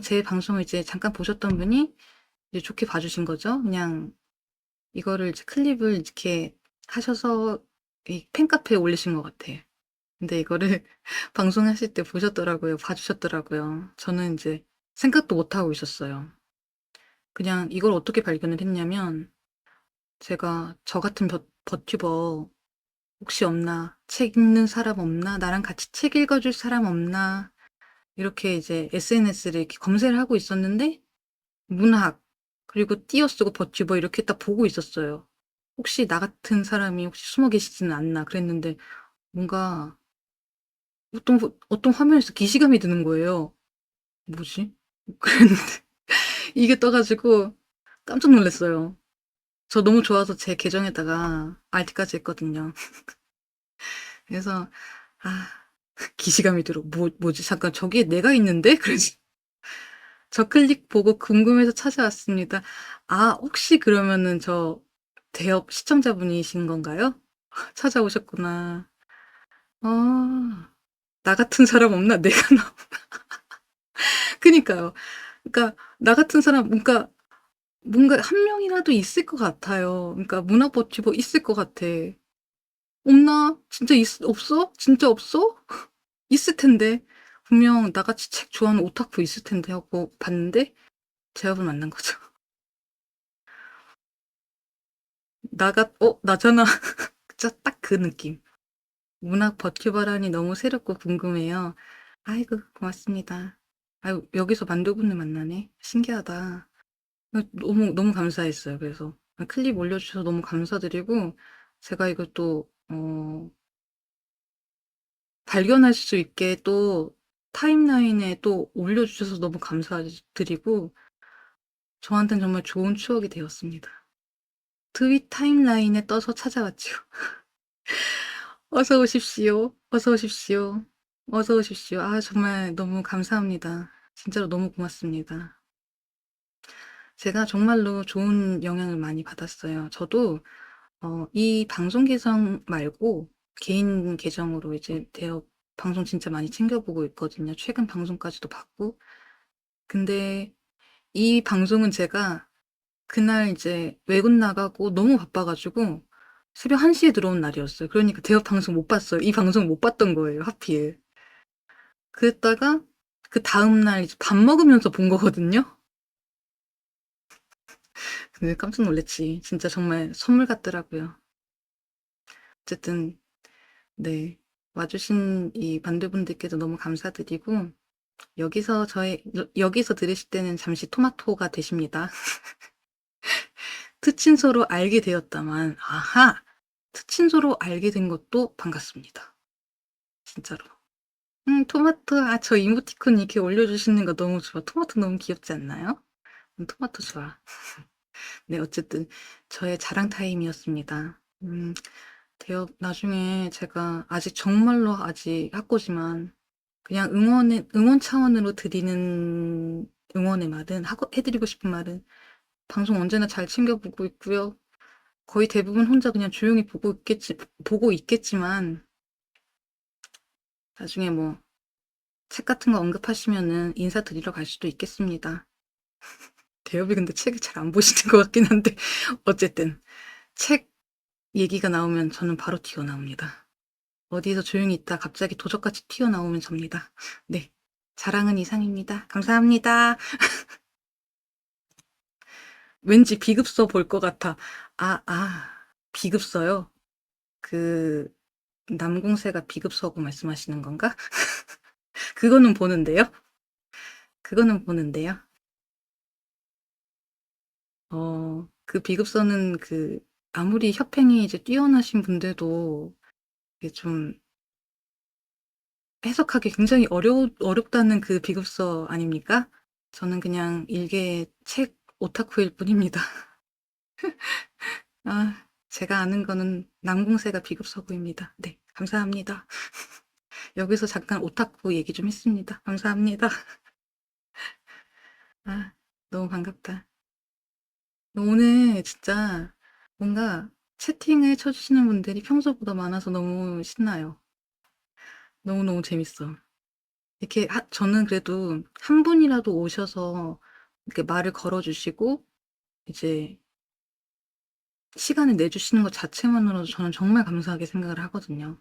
A: 제 방송을 이제 잠깐 보셨던 분이 이제 좋게 봐주신 거죠. 그냥 이거를 이제 클립을 이렇게 하셔서 이 팬카페에 올리신 것 같아. 근데 이거를 방송하실 때 보셨더라고요. 봐주셨더라고요. 저는 이제 생각도 못 하고 있었어요. 그냥 이걸 어떻게 발견을 했냐면 제가 저 같은 버튜버 혹시 없나? 책 읽는 사람 없나? 나랑 같이 책 읽어줄 사람 없나? 이렇게 이제 SNS를 이렇게 검색을 하고 있었는데 문학 그리고 띄어쓰고 버튜버 이렇게 딱 보고 있었어요. 혹시 나 같은 사람이 혹시 숨어 계시지는 않나 그랬는데 뭔가 어떤 화면에서 기시감이 드는 거예요. 뭐지? 그랬는데 이게 떠가지고 깜짝 놀랐어요. 저 너무 좋아서 제 계정에다가 RT까지 했거든요. 그래서 아 기시감이 들어. 뭐지? 잠깐 저기에 내가 있는데? 그러지. 저 클릭 보고 궁금해서 찾아왔습니다. 아, 혹시 그러면은 저 대업 시청자분이신 건가요? 찾아오셨구나. 나 같은 사람 없나? 내가 나. 그니까요. 그러니까 나 같은 사람 뭔가 한 명이라도 있을 것 같아요. 그러니까 문화 버티버 있을 것 같아. 없나? 진짜 없어? 진짜 없어? 있을 텐데. 분명 나같이 책 좋아하는 오타쿠 있을 텐데 하고 봤는데 제압을 만난 거죠. 나잖아. 진짜 딱 그 느낌. 문학 버튜버라니 너무 새롭고 궁금해요. 아이고, 고맙습니다. 아유, 여기서 만두분을 만나네. 신기하다. 너무 감사했어요. 그래서 클립 올려주셔서 너무 감사드리고 제가 이걸 또 발견할 수 있게 또 타임라인에 또 올려주셔서 너무 감사드리고 저한테는 정말 좋은 추억이 되었습니다. 트윗 타임라인에 떠서 찾아왔죠. 어서 오십시오. 어서 오십시오. 어서 오십시오. 아, 정말 너무 감사합니다. 진짜로 너무 고맙습니다. 제가 정말로 좋은 영향을 많이 받았어요. 저도 이 방송 계정 말고 개인 계정으로 이제 방송 진짜 많이 챙겨보고 있거든요. 최근 방송까지도 봤고. 근데 이 방송은 제가 그날 이제 외근 나가고 너무 바빠가지고 새벽 1시에 들어온 날이었어요. 그러니까 대업 방송 못 봤어요. 이 방송 못 봤던 거예요, 하필. 그랬다가 그다음 날 이제 밥 먹으면서 본 거거든요. 근데 깜짝 놀랐지. 진짜 정말 선물 같더라고요. 어쨌든 네. 와 주신 이 반대분들께도 너무 감사드리고 여기서 여기서 들으실 때는 잠시 토마토가 되십니다. 특친서로 알게 되었다만 아하! 특친서로 알게 된 것도 반갑습니다. 진짜로. 토마토 저 이모티콘 이렇게 올려주시는 거 너무 좋아. 토마토 너무 귀엽지 않나요? 토마토 좋아. 네 어쨌든 저의 자랑 타임이었습니다. 나중에 제가 아직 정말로 아직 학고지만 그냥 응원 차원으로 드리는 응원의 말은 해 드리고 싶은 말은 방송 언제나 잘 챙겨 보고 있고요. 거의 대부분 혼자 그냥 조용히 보고 있겠지만 나중에 뭐 책 같은 거 언급하시면은 인사드리러 갈 수도 있겠습니다. 대엽이 근데 책을 잘 안 보시는 것 같긴 한데 어쨌든 책 얘기가 나오면 저는 바로 튀어나옵니다. 어디서 조용히 있다 갑자기 도적같이 튀어나오면 접니다. 네. 자랑은 이상입니다. 감사합니다. 왠지 비급서 볼 것 같아. 비급서요? 그 남궁세가 비급서고 말씀하시는 건가? 그거는 보는데요. 그거는 보는데요. 그 비급서는 아무리 협행이 이제 뛰어나신 분들도 이게 좀 해석하기 굉장히 어렵다는 그 비급서 아닙니까? 저는 그냥 일개 책 오타쿠일 뿐입니다. 제가 아는 거는 남궁세가 비급서구입니다. 네, 감사합니다. 여기서 잠깐 오타쿠 얘기 좀 했습니다. 감사합니다. 너무 반갑다. 오늘 진짜 뭔가 채팅을 쳐주시는 분들이 평소보다 많아서 너무 신나요. 너무너무 재밌어. 이렇게 저는 그래도 한 분이라도 오셔서 이렇게 말을 걸어주시고 이제 시간을 내주시는 것 자체만으로도 저는 정말 감사하게 생각을 하거든요.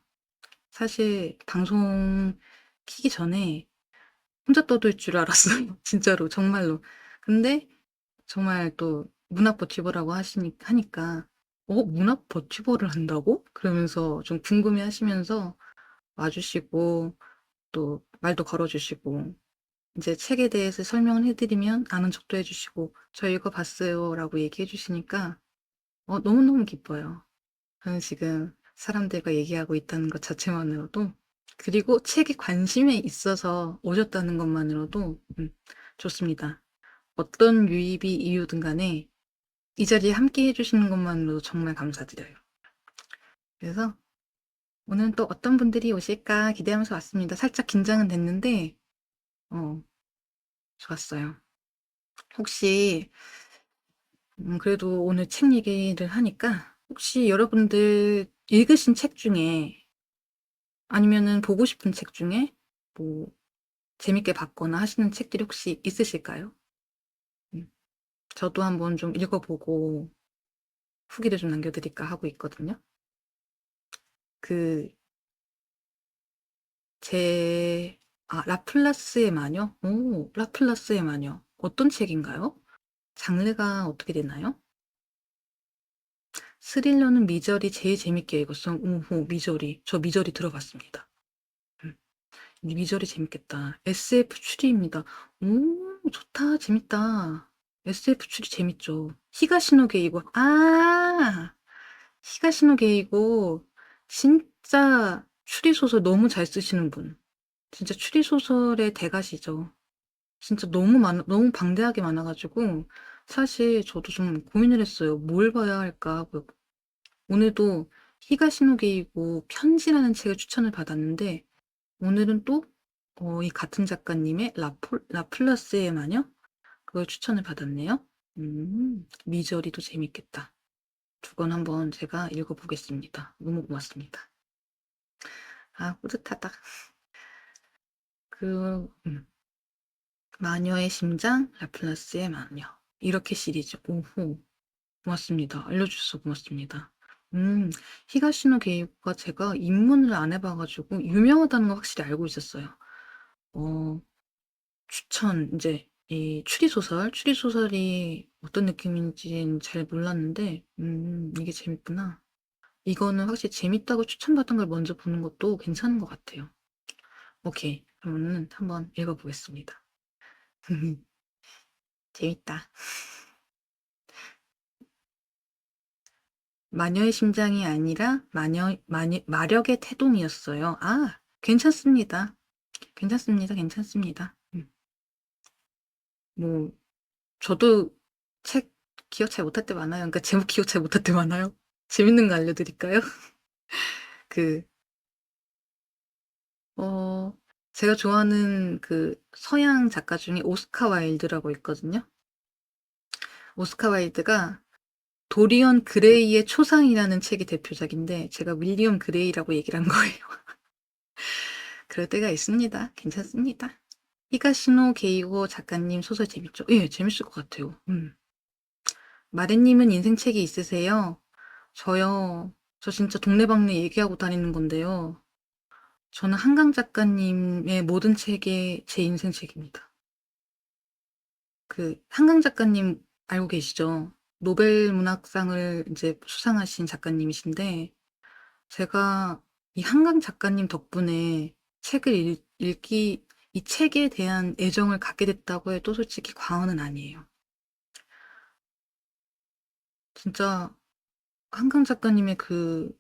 A: 사실 방송 키기 전에 혼자 떠들 줄 알았어요. 진짜로 정말로. 근데 정말 또 문학 버튜버라고 하니까 문학 버튜버를 한다고? 그러면서 좀 궁금해 하시면서 와주시고 또 말도 걸어주시고 이제 책에 대해서 설명을 해드리면 아는 척도 해주시고 저 읽어봤어요 라고 얘기해 주시니까 너무너무 기뻐요. 저는 지금 사람들과 얘기하고 있다는 것 자체만으로도 그리고 책에 관심이 있어서 오셨다는 것만으로도 좋습니다. 어떤 유입이 이유든 간에 이 자리에 함께 해주시는 것만으로도 정말 감사드려요. 그래서 오늘은 또 어떤 분들이 오실까 기대하면서 왔습니다. 살짝 긴장은 됐는데 좋았어요. 혹시 그래도 오늘 책 얘기를 하니까 혹시 여러분들 읽으신 책 중에 아니면은 보고 싶은 책 중에 뭐 재밌게 봤거나 하시는 책들이 혹시 있으실까요? 저도 한번 좀 읽어보고 후기를 좀 남겨드릴까 하고 있거든요. 라플라스의 마녀? 라플라스의 마녀. 어떤 책인가요? 장르가 어떻게 되나요? 스릴러는 미저리 제일 재밌게 읽었어. 오호, 미저리. 저 미저리 들어봤습니다. 미저리 재밌겠다. SF 추리입니다. 좋다. 재밌다. SF 추리 재밌죠. 히가시노 게이고. 히가시노 게이고. 진짜 추리소설 너무 잘 쓰시는 분. 진짜 추리소설의 대가시죠. 진짜 너무 방대하게 많아가지고 사실 저도 좀 고민을 했어요. 뭘 봐야 할까 하고. 오늘도 히가시노 게이고 편지라는 책을 추천을 받았는데 오늘은 또 이 같은 작가님의 라플라스의 마녀? 그걸 추천을 받았네요. 미저리도 재밌겠다. 두 권 한번 제가 읽어보겠습니다. 너무 고맙습니다. 뿌듯하다. 마녀의 심장, 라플라스의 마녀. 이렇게 시리즈. 오호. 고맙습니다. 알려주셔서 고맙습니다. 히가시노 게이고가 제가 입문을 안 해봐가지고 유명하다는 거 확실히 알고 있었어요. 추천, 이제, 이 추리소설이 어떤 느낌인지는 잘 몰랐는데, 이게 재밌구나. 이거는 확실히 재밌다고 추천받은 걸 먼저 보는 것도 괜찮은 것 같아요. 오케이. 그러면은 한번 읽어보겠습니다. 재밌다. 마녀의 심장이 아니라 마력의 태동이었어요. 아, 괜찮습니다. 괜찮습니다. 뭐, 저도 책 기억 잘 못할 때 많아요. 그러니까 제목 기억 잘 못할 때 많아요. 재밌는 거 알려드릴까요? 그, 어, 제가 좋아하는 그 서양 작가 중에 오스카 와일드라고 있거든요. 오스카 와일드가 도리언 그레이의 초상이라는 책이 대표작인데 제가 윌리엄 그레이라고 얘기를 한 거예요. 그럴 때가 있습니다. 괜찮습니다. 히가시노 게이고 작가님 소설 재밌죠? 예, 재밌을 것 같아요. 마레님은 인생책이 있으세요? 저요. 저 진짜 동네방네 얘기하고 다니는 건데요. 저는 한강 작가님의 모든 책이 제 인생책입니다. 그 한강 작가님 알고 계시죠? 노벨 문학상을 이제 수상하신 작가님이신데 제가 이 한강 작가님 덕분에 책을 읽기 이 책에 대한 애정을 갖게 됐다고 해도 솔직히 과언은 아니에요. 진짜 한강 작가님의 그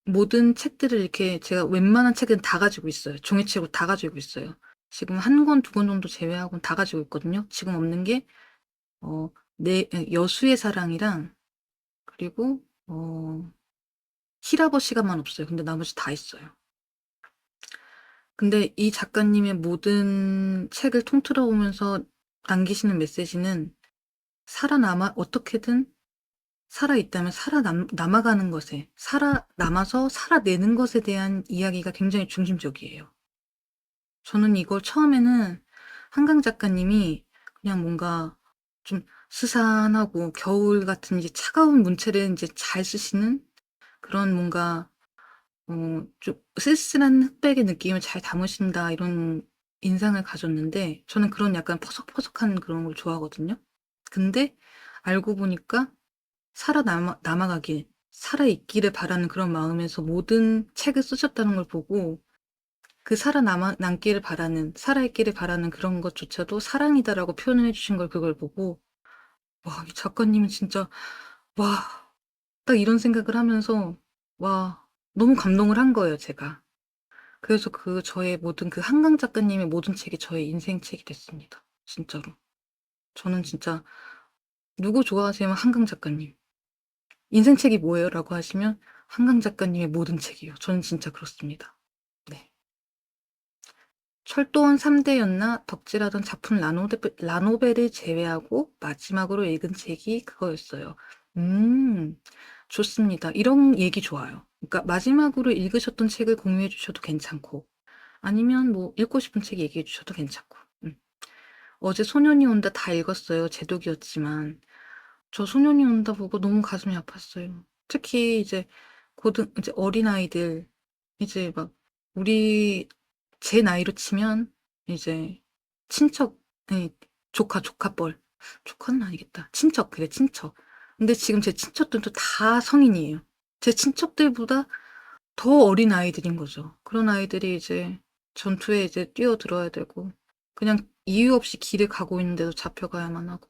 A: 모든 책들을 이렇게 제가 웬만한 책은 다 가지고 있어요. 종이책으로 다 가지고 있어요. 지금 한 권, 두 권 정도 제외하고는 다 가지고 있거든요. 지금 없는 게 여수의 사랑이랑 그리고 히라버 시간만 없어요. 근데 나머지 다 있어요. 근데 이 작가님의 모든 책을 통틀어 보면서 남기시는 메시지는 어떻게든 살아있다면 살아남아가는 것에, 살아남아서 살아내는 것에 대한 이야기가 굉장히 중심적이에요. 저는 이걸 처음에는 한강 작가님이 그냥 뭔가 좀 스산하고 겨울 같은 이제 차가운 문체를 이제 잘 쓰시는 그런 뭔가 좀 쓸쓸한 흑백의 느낌을 잘 담으신다 이런 인상을 가졌는데 저는 그런 약간 퍼석퍼석한 그런 걸 좋아하거든요. 근데 알고 보니까 남아가길, 살아있기를 바라는 그런 마음에서 모든 책을 쓰셨다는 걸 보고 그 남기를 바라는, 살아있기를 바라는 그런 것조차도 사랑이다라고 표현을 해주신 걸 그걸 보고 와, 이 작가님은 진짜 와, 딱 이런 생각을 하면서 와, 너무 감동을 한 거예요, 제가. 그래서 저의 모든 그 한강 작가님의 모든 책이 저의 인생 책이 됐습니다. 진짜로. 저는 진짜 누구 좋아하시면 한강 작가님. 인생 책이 뭐예요? 라고 하시면 한강 작가님의 모든 책이요. 저는 진짜 그렇습니다. 네. 철도원 3대였나 덕질하던 작품 라노벨을 제외하고 마지막으로 읽은 책이 그거였어요. 좋습니다. 이런 얘기 좋아요. 그러니까 마지막으로 읽으셨던 책을 공유해 주셔도 괜찮고 아니면 뭐 읽고 싶은 책 얘기해 주셔도 괜찮고. 어제 소년이 온다 다 읽었어요. 제독이었지만 저 소년이 온다 보고 너무 가슴이 아팠어요. 특히 이제 어린아이들 이제 막 우리 제 나이로 치면 이제 친척 아니 조카뻘 조카는 아니겠다. 친척 그래 친척. 근데 지금 제 친척들도 다 성인이에요. 제 친척들보다 더 어린 아이들인 거죠. 그런 아이들이 이제 전투에 이제 뛰어들어야 되고 그냥 이유 없이 길을 가고 있는데도 잡혀가야만 하고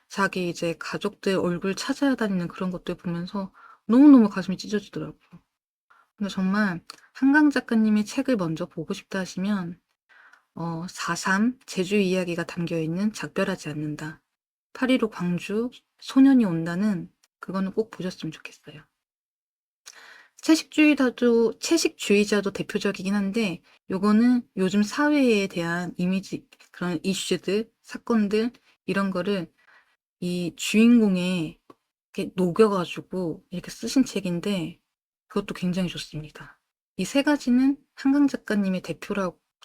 A: 자기 이제 가족들 얼굴 찾아야 다니는 그런 것들 보면서 너무너무 가슴이 찢어지더라고요. 근데 정말 한강 작가님의 책을 먼저 보고 싶다 하시면 4.3 제주 이야기가 담겨있는 작별하지 않는다. 8.15 광주 소년이 온다는 그거는 꼭 보셨으면 좋겠어요. 채식주의자도 대표적이긴 한데 요거는 요즘 사회에 대한 이미지 그런 이슈들 사건들 이런 거를 이 주인공에 이렇게 녹여가지고 이렇게 쓰신 책인데 그것도 굉장히 좋습니다. 이 세 가지는 한강 작가님의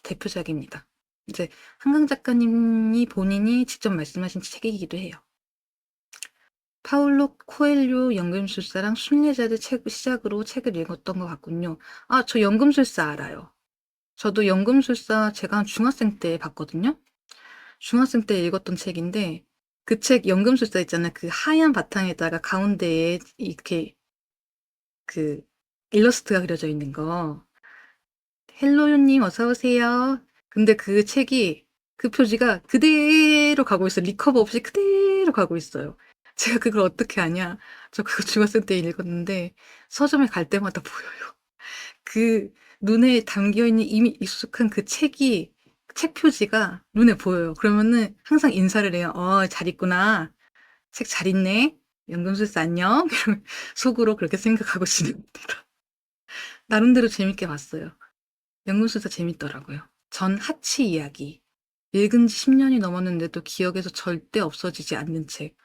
A: 대표작입니다. 이제 한강 작가님이 본인이 직접 말씀하신 책이기도 해요. 파울로 코엘료 연금술사랑 순례자들 책 시작으로 책을 읽었던 것 같군요. 아, 저 연금술사 알아요. 저도 연금술사 제가 중학생 때 봤거든요. 중학생 때 읽었던 책인데 그 책 연금술사 있잖아요. 그 하얀 바탕에다가 가운데에 이렇게 그 일러스트가 그려져 있는 거. 헬로유 님 어서 오세요. 근데 그 책이 그 표지가 그대로 가고 있어요. 리커버 없이 그대로 가고 있어요. 제가 그걸 어떻게 아냐? 저 그거 중학생 때 읽었는데 서점에 갈 때마다 보여요. 그 눈에 담겨 있는 이미 익숙한 그 책이 책 표지가 눈에 보여요. 그러면은 항상 인사를 해요. 잘 있구나. 책 잘 있네. 연금술사 안녕. 이러면 속으로 그렇게 생각하고 지냅니다. 나름대로 재밌게 봤어요. 연금술사 재밌더라고요. 전 하치 이야기. 읽은 지 10년이 넘었는데도 기억에서 절대 없어지지 않는 책.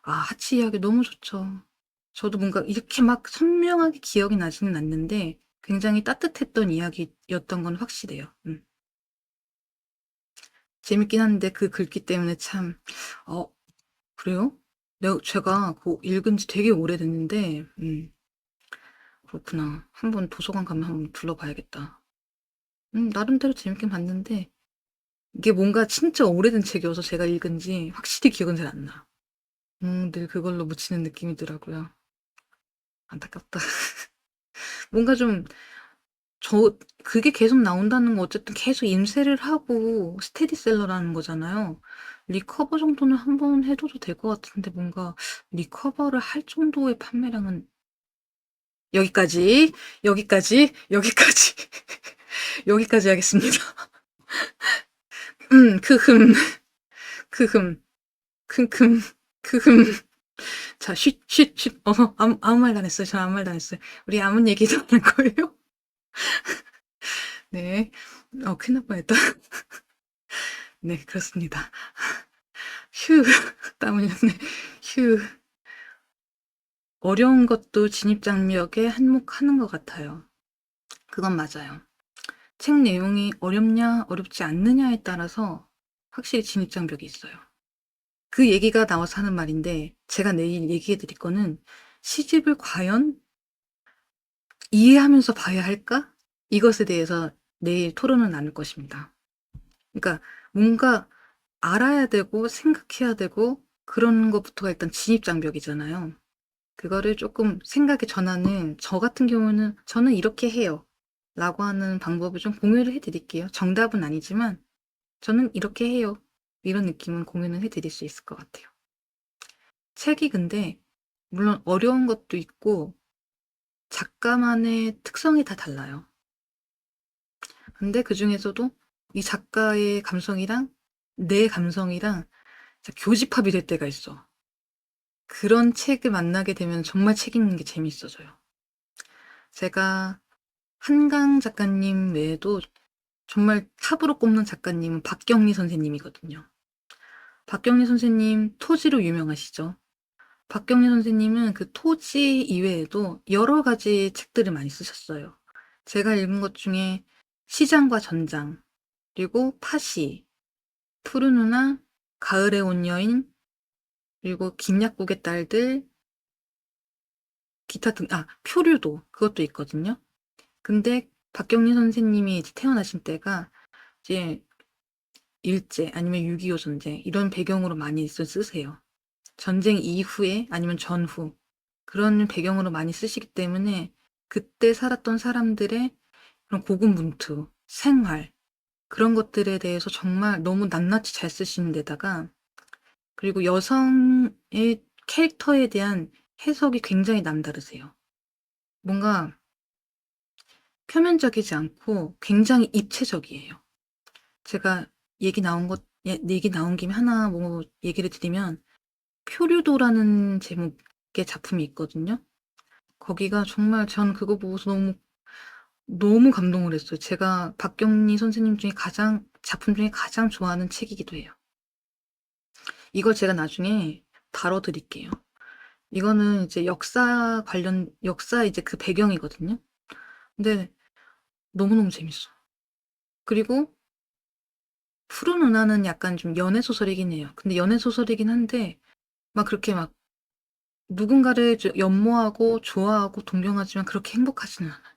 A: 하치 이야기 너무 좋죠. 저도 뭔가 이렇게 막 선명하게 기억이 나지는 않는데 굉장히 따뜻했던 이야기였던 건 확실해요. 재밌긴 한데 그 글귀 때문에 참, 어, 그래요? 제가 그거 읽은 지 되게 오래됐는데, 그렇구나. 한번 도서관 가면 한번 둘러봐야겠다. 나름대로 재밌긴 봤는데, 이게 뭔가 진짜 오래된 책이어서 제가 읽은 지 확실히 기억은 잘 안 나. 늘 그걸로 묻히는 느낌이더라고요. 안타깝다. 뭔가 좀, 그게 계속 나온다는 거 어쨌든 계속 임세를 하고 스테디셀러라는 거잖아요. 리커버 정도는 한번 해둬도 될 것 같은데 뭔가 리커버를 할 정도의 판매량은 여기까지, 여기까지, 여기까지, 여기까지 하겠습니다. 크흠, 크흠, 크흠, 크흠. 자, 쉿, 쉿, 쉿. 아무 말도 안 했어요. 저 아무 말도 안 했어요. 우리 아무 얘기도 안 할 거예요? 네. 큰일 날 뻔했다. 네, 그렇습니다. 휴, 땀 흘렸네. 휴. 어려운 것도 진입장벽에 한몫하는 것 같아요. 그건 맞아요. 책 내용이 어렵냐, 어렵지 않느냐에 따라서 확실히 진입장벽이 있어요. 그 얘기가 나와서 하는 말인데, 제가 내일 얘기해 드릴 거는 시집을 과연 이해하면서 봐야 할까? 이것에 대해서 내일 토론을 나눌 것입니다. 그러니까 뭔가 알아야 되고 생각해야 되고 그런 것부터가 일단 진입장벽이잖아요. 그거를 조금 생각의 전환을 저 같은 경우는 저는 이렇게 해요. 라고 하는 방법을 좀 공유를 해드릴게요. 정답은 아니지만 저는 이렇게 해요. 이런 느낌은 공유는 해드릴 수 있을 것 같아요. 책이 근데 물론 어려운 것도 있고 작가만의 특성이 다 달라요. 근데 그 중에서도 이 작가의 감성이랑 내 감성이랑 교집합이 될 때가 있어. 그런 책을 만나게 되면 정말 책 읽는 게 재밌어져요. 제가 한강 작가님 외에도 정말 탑으로 꼽는 작가님은 박경리 선생님이거든요. 박경리 선생님 토지로 유명하시죠. 박경리 선생님은 그 토지 이외에도 여러 가지 책들을 많이 쓰셨어요. 제가 읽은 것 중에 시장과 전장, 그리고 파시, 푸른 누나, 가을에 온 여인, 그리고 김약국의 딸들, 기타 등, 표류도 그것도 있거든요. 근데 박경리 선생님이 이제 태어나신 때가 이제 일제 아니면 6.25 전쟁 이런 배경으로 많이 쓰세요. 전쟁 이후에 아니면 전후 그런 배경으로 많이 쓰시기 때문에 그때 살았던 사람들의 그런 고군분투, 생활 그런 것들에 대해서 정말 너무 낱낱이 잘 쓰시는 데다가 그리고 여성의 캐릭터에 대한 해석이 굉장히 남다르세요. 뭔가 표면적이지 않고 굉장히 입체적이에요. 제가 얘기 나온 김에 하나 뭐 얘기를 드리면 표류도라는 제목의 작품이 있거든요. 거기가 정말 전 그거 보고서 너무 감동을 했어요. 제가 박경리 선생님 중에 작품 중에 가장 좋아하는 책이기도 해요. 이걸 제가 나중에 다뤄드릴게요. 이거는 이제 역사 이제 그 배경이거든요. 근데 너무너무 재밌어. 그리고 푸른 은하는 약간 좀 연애소설이긴 해요. 근데 연애소설이긴 한데, 막 그렇게 막 누군가를 연모하고 좋아하고 동경하지만 그렇게 행복하지는 않아요.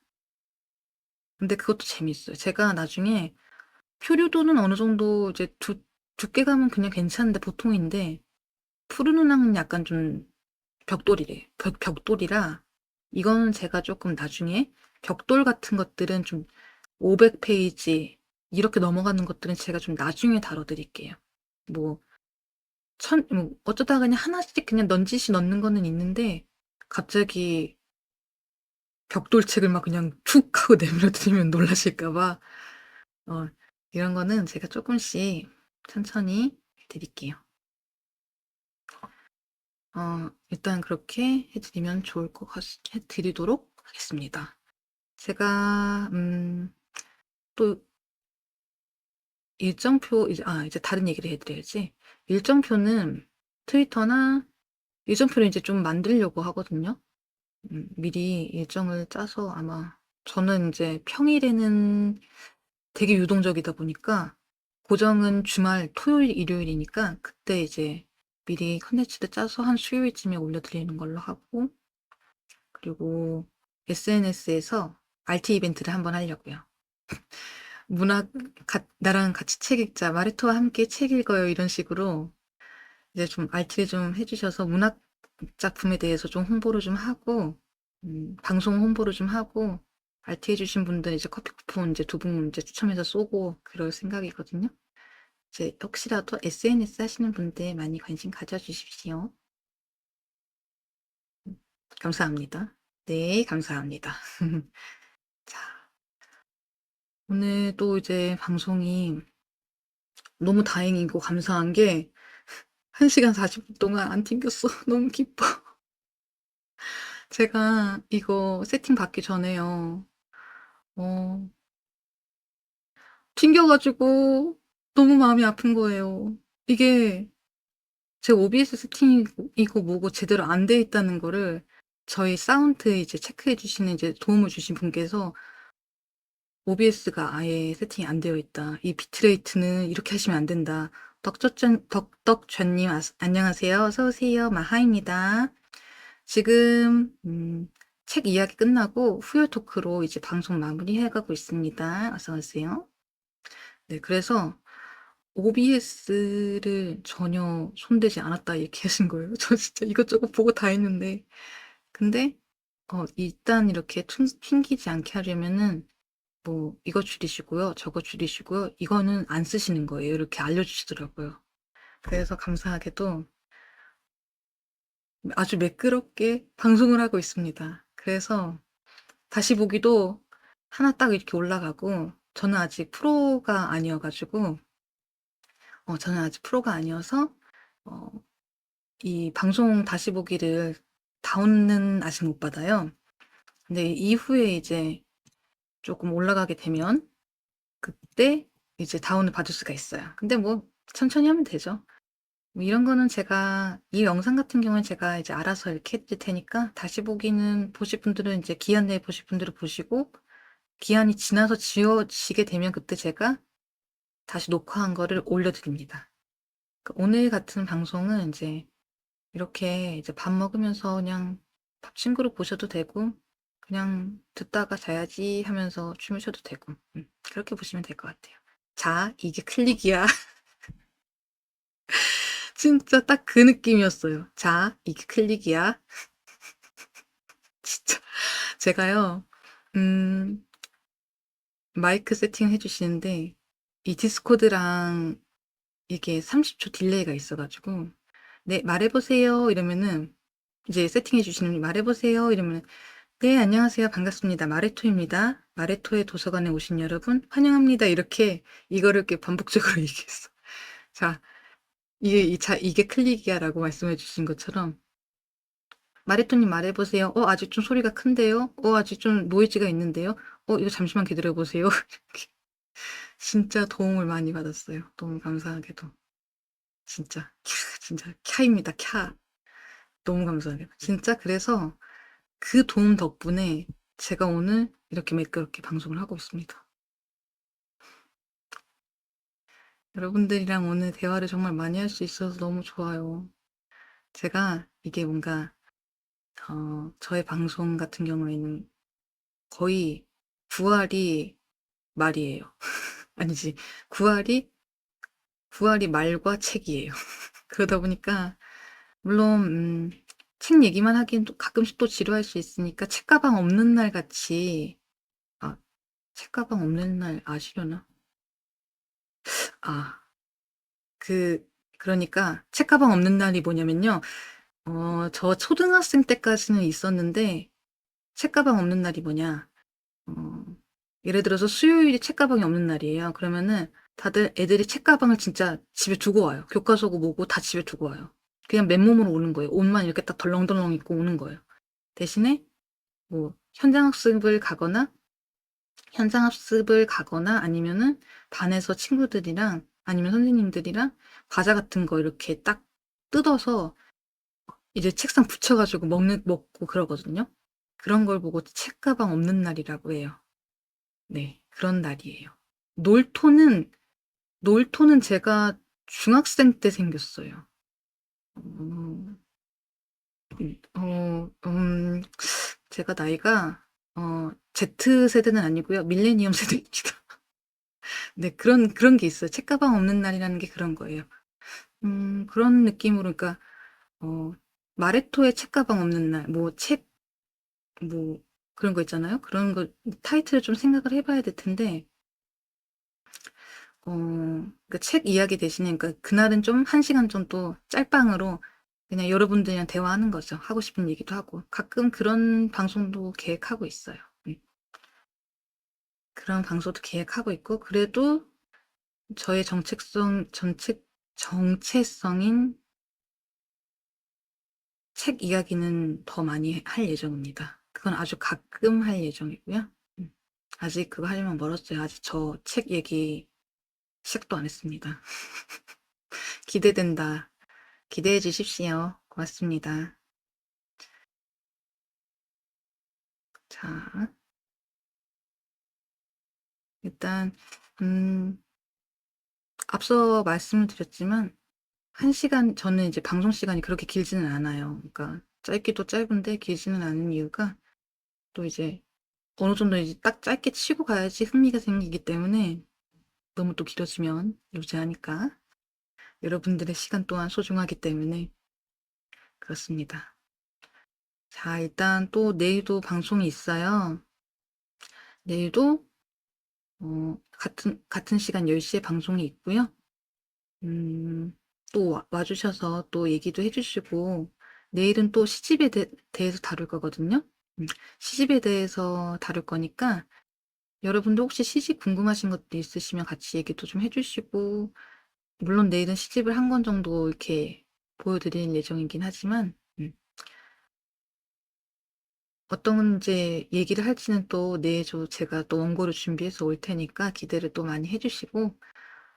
A: 근데 그것도 재밌어요. 제가 나중에 표류도는 어느 정도 이제 두께감은 그냥 괜찮은데 보통인데 푸른 운항은 약간 좀 벽돌이래. 벽돌이라 이거는 제가 조금 나중에 벽돌 같은 것들은 좀 500페이지 이렇게 넘어가는 것들은 제가 좀 나중에 다뤄드릴게요. 뭐, 뭐 어쩌다 그냥 하나씩 그냥 넌지시 넣는 거는 있는데 갑자기 벽돌책을 막 그냥 툭 하고 내밀어드리면 놀라실까봐 이런 거는 제가 조금씩 천천히 드릴게요. 일단 그렇게 해드리면 좋을 것 해드리도록 하겠습니다. 제가 또 일정표 이제 다른 얘기를 해드려야지. 일정표는 트위터나 일정표를 이제 좀 만들려고 하거든요. 미리 일정을 짜서 아마 저는 이제 평일에는 되게 유동적이다 보니까 고정은 주말 토요일 일요일이니까 그때 이제 미리 컨텐츠를 짜서 한 수요일쯤에 올려드리는 걸로 하고 그리고 SNS에서 RT 이벤트를 한번 하려고요. 나랑 같이 책 읽자, 마레토와 함께 책 읽어요 이런 식으로 이제 좀 RT를 좀 해주셔서 문학 작품에 대해서 좀 홍보를 좀 하고 방송 홍보를 좀 하고 RT 해주신 분들 이제 커피 쿠폰 이제 2분 이제 추첨해서 쏘고 그럴 생각이거든요. 이제 혹시라도 SNS 하시는 분들 많이 관심 가져주십시오. 감사합니다. 네, 감사합니다. 자, 오늘 또 이제 방송이 너무 다행이고 감사한 게 1시간 40분 동안 안 튕겼어. 너무 기뻐. 제가 이거 세팅 받기 전에요. 어, 튕겨가지고 너무 마음이 아픈 거예요. 이게 제 OBS 세팅이고 뭐고 제대로 안 돼 있다는 거를 저희 사운드 이제 체크해 주시는 이제 도움을 주신 분께서 OBS가 아예 세팅이 안 되어 있다. 이 비트레이트는 이렇게 하시면 안 된다. 덕덕전님 안녕하세요. 어서오세요. 마하입니다. 지금 책 이야기 끝나고 후요 토크로 이제 방송 마무리해가고 있습니다. 어서오세요. 네, 그래서 OBS를 전혀 손대지 않았다 이렇게 하신 거예요. 저 진짜 이것저것 보고 다 했는데 근데 일단 이렇게 튕기지 않게 하려면은 뭐 이거 줄이시고요, 저거 줄이시고요, 이거는 안 쓰시는 거예요. 이렇게 알려주시더라고요. 그래서 감사하게도 아주 매끄럽게 방송을 하고 있습니다. 그래서 다시 보기도 하나 딱 이렇게 올라가고 저는 아직 프로가 아니어가지고 저는 아직 프로가 아니어서 어, 이 방송 다시 보기를 다운은 아직 못 받아요. 근데 이후에 이제 조금 올라가게 되면 그때 이제 다운을 받을 수가 있어요. 근데 뭐 천천히 하면 되죠. 뭐 이런 거는 제가 이 영상 같은 경우는 제가 이제 알아서 이렇게 해드릴 테니까 다시 보기는 보실 분들은 이제 기한 내에 보실 분들은 보시고 기한이 지나서 지워지게 되면 그때 제가 다시 녹화한 거를 올려드립니다. 오늘 같은 방송은 이제 이렇게 이제 밥 먹으면서 그냥 밥 친구로 보셔도 되고 그냥 듣다가 자야지 하면서 주무셔도 되고 그렇게 보시면 될 것 같아요. 자, 이게 클릭이야. 진짜 딱 그 느낌이었어요. 자, 이게 클릭이야. 진짜 제가요. 마이크 세팅 해주시는데 이 디스코드랑 이게 30초 딜레이가 있어가지고 네, 말해보세요 이러면은 이제 세팅해 주시는 분이 말해보세요 이러면 네, 안녕하세요. 반갑습니다. 마레토입니다. 마레토의 도서관에 오신 여러분 환영합니다. 이렇게 이거를 이렇게 반복적으로 얘기했어. 자, 이게 클릭이야 라고 말씀해 주신 것처럼 마레토님 말해보세요. 아직 좀 소리가 큰데요? 아직 좀 노이즈가 있는데요? 이거 잠시만 기다려보세요. 진짜 도움을 많이 받았어요. 너무 감사하게도. 진짜, 진짜, 캬입니다, 캬. 너무 감사해요. 진짜 그래서 그 도움 덕분에 제가 오늘 이렇게 매끄럽게 방송을 하고 있습니다. 여러분들이랑 오늘 대화를 정말 많이 할 수 있어서 너무 좋아요. 제가 이게 뭔가, 저의 방송 같은 경우에는 거의 9할이 말이에요. 아니지, 9할이 부활이 말과 책이에요. 그러다 보니까 물론 책 얘기만 하기엔 또 가끔씩 또 지루할 수 있으니까 책가방 없는 날 같이 아 책가방 없는 날 아시려나? 아 그 그러니까 책가방 없는 날이 뭐냐면요. 저 초등학생 때까지는 있었는데 책가방 없는 날이 뭐냐. 어 예를 들어서 수요일이 책가방이 없는 날이에요. 그러면은 다들 애들이 책가방을 진짜 집에 두고 와요. 교과서고 뭐고 다 집에 두고 와요. 그냥 맨몸으로 오는 거예요. 옷만 이렇게 딱 덜렁덜렁 입고 오는 거예요. 대신에 뭐 현장 학습을 가거나 아니면은 반에서 친구들이랑 아니면 선생님들이랑 과자 같은 거 이렇게 딱 뜯어서 이제 책상 붙여 가지고 먹고 그러거든요. 그런 걸 보고 책가방 없는 날이라고 해요. 네. 그런 날이에요. 놀토는 놀토는 제가 중학생 때 생겼어요. 음. 제가 나이가 Z세대는 아니고요. 밀레니엄 세대입니다. 네. 그런 게 있어요. 책가방 없는 날이라는 게 그런 거예요. 그런 느낌으로 그러니까 어 마레토의 책가방 없는 날 뭐 그런 거 있잖아요. 그런 거 타이틀을 좀 생각을 해 봐야 될 텐데 그러니까 책 이야기 대신에 그러니까 그날은 좀 1 시간 정도 짤방으로 그냥 여러분들이랑 대화하는 거죠. 하고 싶은 얘기도 하고. 가끔 그런 방송도 계획하고 있어요. 그런 방송도 계획하고 있고 그래도 저의 정체성인 책 이야기는 더 많이 할 예정입니다. 그건 아주 가끔 할 예정이고요. 아직 그거 하려면 멀었어요. 아직 저 책 얘기 시작도 안 했습니다. 기대된다. 기대해 주십시오. 고맙습니다. 자, 일단 앞서 말씀을 드렸지만 1 시간 저는 이제 방송 시간이 그렇게 길지는 않아요. 그러니까 짧기도 짧은데 길지는 않은 이유가 또 이제 어느 정도 이제 딱 짧게 치고 가야지 흥미가 생기기 때문에 너무 또 길어지면 루즈하니까 여러분들의 시간 또한 소중하기 때문에 그렇습니다. 자, 일단 또 내일도 방송이 있어요. 내일도 같은 시간 10시에 방송이 있고요. 또 와주셔서 또 얘기도 해주시고 내일은 또 시집에 대해서 다룰 거거든요. 시집에 대해서 다룰 거니까 여러분도 혹시 시집 궁금하신 것도 있으시면 같이 얘기도 좀 해주시고 물론 내일은 시집을 한 권 정도 이렇게 보여드릴 예정이긴 하지만 어떤 이제 얘기를 할지는 또 내일 제가 또 원고를 준비해서 올 테니까 기대를 또 많이 해주시고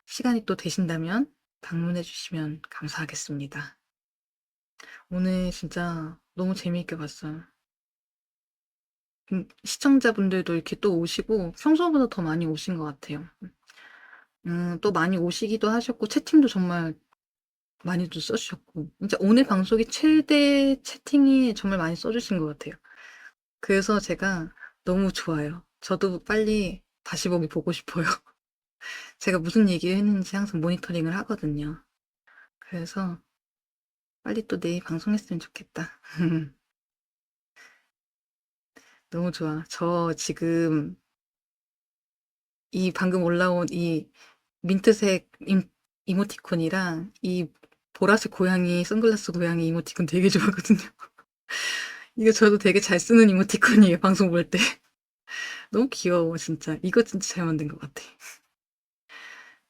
A: 시간이 또 되신다면 방문해 주시면 감사하겠습니다. 오늘 진짜 너무 재미있게 봤어요. 시청자분들도 이렇게 또 오시고 평소보다 더 많이 오신 것 같아요. 또 많이 오시기도 하셨고 채팅도 정말 많이도 써주셨고 진짜 오늘 방송이 최대 채팅이 정말 많이 써주신 것 같아요. 그래서 제가 너무 좋아요. 저도 빨리 다시 보고 싶어요. 제가 무슨 얘기를 했는지 항상 모니터링을 하거든요. 그래서 빨리 또 내일 방송했으면 좋겠다. 너무 좋아. 저 지금 이 방금 올라온 이 민트색 이모티콘이랑 이 보라색 고양이, 선글라스 고양이 이모티콘 되게 좋아하거든요. 이거 저도 되게 잘 쓰는 이모티콘이에요. 방송 볼 때. 너무 귀여워, 진짜. 이거 진짜 잘 만든 것 같아.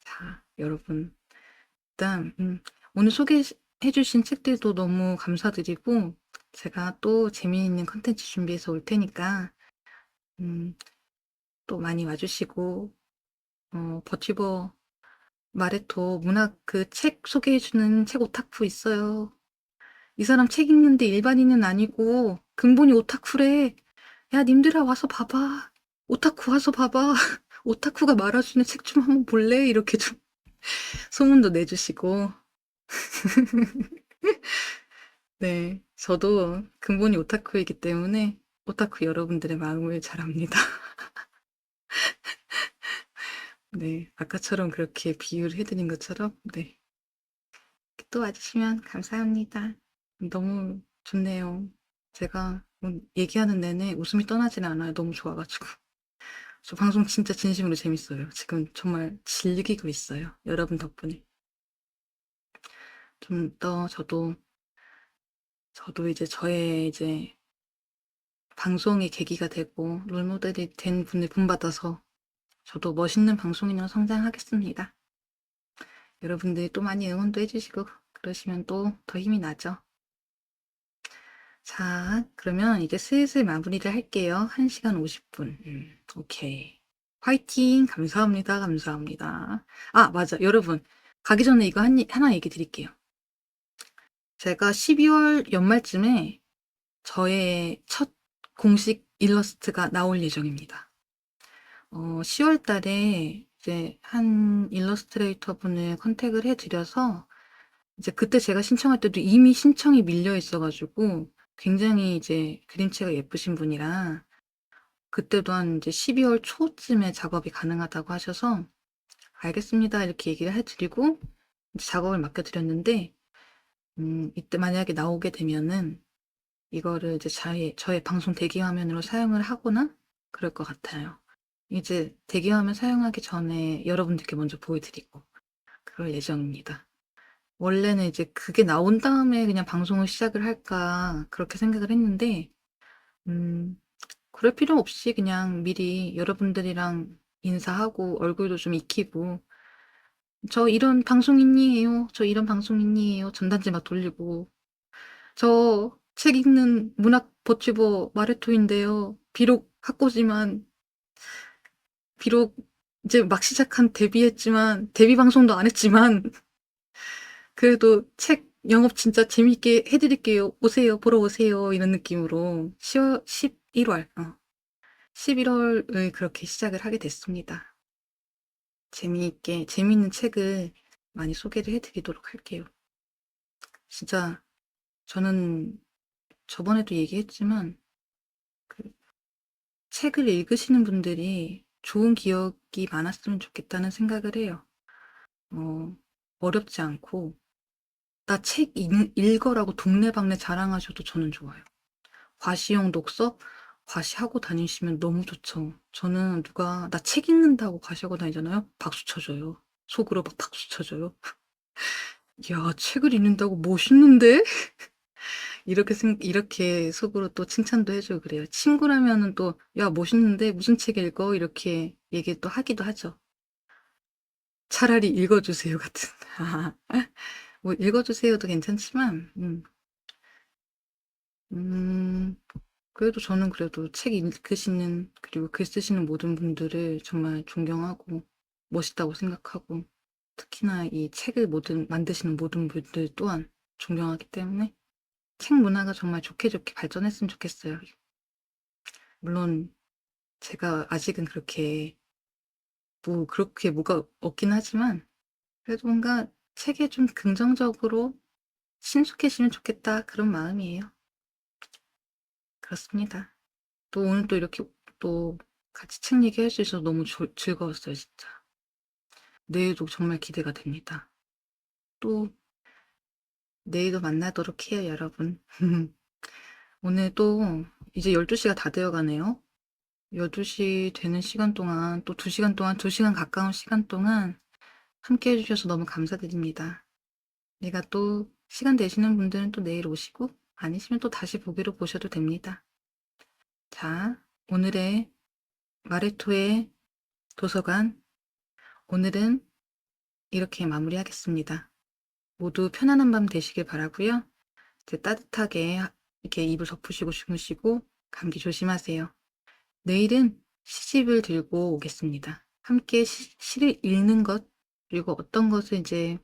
A: 자, 여러분. 일단, 오늘 소개해주신 책들도 너무 감사드리고, 제가 또 재미있는 컨텐츠 준비해서 올 테니까, 음, 또 많이 와주시고, 버티버 마레토 문학 그 책 소개해주는 책 오타쿠 있어요. 이 사람 책 읽는데 일반인은 아니고 근본이 오타쿠래. 야, 님들아 와서 봐봐. 오타쿠 와서 봐봐. 오타쿠가 말아주는 책 좀 한번 볼래? 이렇게 좀 소문도 내주시고. 네, 저도 근본이 오타쿠이기 때문에 오타쿠 여러분들의 마음을 잘 압니다. 네. 아까처럼 그렇게 비유를 해 드린 것처럼 네. 또 와주시면 감사합니다. 너무 좋네요. 제가 얘기하는 내내 웃음이 떠나질 않아요. 너무 좋아 가지고. 저 방송 진짜 진심으로 재밌어요. 지금 정말 즐기고 있어요. 여러분 덕분에. 좀 더 저도 이제 저의 이제 방송의 계기가 되고 롤모델이 된 분을 본받아서 저도 멋있는 방송인으로 성장하겠습니다. 여러분들이 또 많이 응원도 해주시고 그러시면 또 더 힘이 나죠. 자, 그러면 이제 슬슬 마무리를 할게요. 1시간 50분. 오케이. 화이팅! 감사합니다. 감사합니다. 아, 맞아. 여러분. 가기 전에 이거 하나 얘기 드릴게요. 제가 12월 연말쯤에 저의 첫 공식 일러스트가 나올 예정입니다. 10월 달에 이제 한 일러스트레이터 분을 컨택을 해드려서 이제 그때 제가 신청할 때도 이미 신청이 밀려 있어가지고 굉장히 이제 그림체가 예쁘신 분이라 그때도 한 이제 12월 초쯤에 작업이 가능하다고 하셔서 알겠습니다 이렇게 얘기를 해드리고 이제 작업을 맡겨드렸는데 이때 만약에 나오게 되면은 이거를 이제 저의 방송 대기화면으로 사용을 하거나 그럴 것 같아요. 이제 대기화면 사용하기 전에 여러분들께 먼저 보여드리고 그럴 예정입니다. 원래는 이제 그게 나온 다음에 그냥 방송을 시작을 할까 그렇게 생각을 했는데 그럴 필요 없이 그냥 미리 여러분들이랑 인사하고 얼굴도 좀 익히고 저 이런 방송인이에요. 저 이런 방송인이에요. 전단지 막 돌리고 저 책 읽는 문학 버튜버 마레토인데요. 비록 이제 막 시작한 데뷔했지만 데뷔 방송도 안 했지만 그래도 책 영업 진짜 재밌게 해드릴게요. 오세요. 보러 오세요. 이런 느낌으로 11월 11월을 그렇게 시작을 하게 됐습니다. 재미있는 책을 많이 소개를 해드리도록 할게요. 진짜 저는 저번에도 얘기했지만 그 책을 읽으시는 분들이 좋은 기억이 많았으면 좋겠다는 생각을 해요. 어렵지 않고 나 책 읽어라고 동네방네 자랑하셔도 저는 좋아요. 과시용 독서 과시하고 다니시면 너무 좋죠. 저는 누가 나 책 읽는다고 과시하고 다니잖아요. 박수 쳐줘요. 속으로 막 박수 쳐줘요. 야, 책을 읽는다고 멋있는데? 이렇게 속으로 또 칭찬도 해주고 그래요. 친구라면은 또, 야, 멋있는데? 무슨 책 읽어? 이렇게 얘기 또 하기도 하죠. 차라리 읽어주세요 같은. 뭐, 읽어주세요도 괜찮지만, 음, 그래도 저는 그래도 책 읽으시는, 그리고 글 쓰시는 모든 분들을 정말 존경하고, 멋있다고 생각하고, 특히나 이 책을 만드시는 모든 분들 또한 존경하기 때문에, 책 문화가 정말 좋게 좋게 발전했으면 좋겠어요. 물론, 제가 아직은 그렇게 뭐가 없긴 하지만, 그래도 뭔가 책에 좀 긍정적으로 친숙해지면 좋겠다. 그런 마음이에요. 그렇습니다. 또 오늘 또 이렇게 또 같이 책 얘기할 수 있어서 너무 즐거웠어요, 진짜. 내일도 정말 기대가 됩니다. 또 내일도 만나도록 해요, 여러분. 오늘 또 이제 12시가 다 되어 가네요. 12시 되는 시간 동안 또 2시간 동안 2시간 가까운 시간 동안 함께 해주셔서 너무 감사드립니다. 내가 또 시간 되시는 분들은 또 내일 오시고 아니시면 또 다시 보기로 보셔도 됩니다. 자, 오늘의 마레토의 도서관 오늘은 이렇게 마무리하겠습니다. 모두 편안한 밤 되시길 바라고요. 이제 따뜻하게 이렇게 이불 덮으시고 주무시고 감기 조심하세요. 내일은 시집을 들고 오겠습니다. 함께 시를 읽는 것 그리고 어떤 것을 이제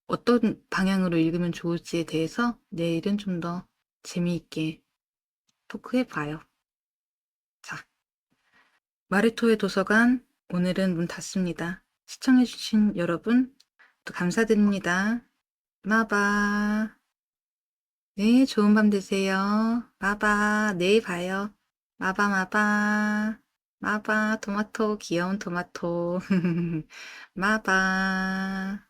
A: 어떤 방향으로 읽으면 좋을지에 대해서 내일은 좀 더 재미있게 토크해 봐요. 자, 마레토의 도서관 오늘은 문 닫습니다. 시청해주신 여러분 또 감사드립니다. 마바. 네, 좋은 밤 되세요. 마바. 내일 봐요. 마바. 마바 토마토 귀여운 토마토. 마바.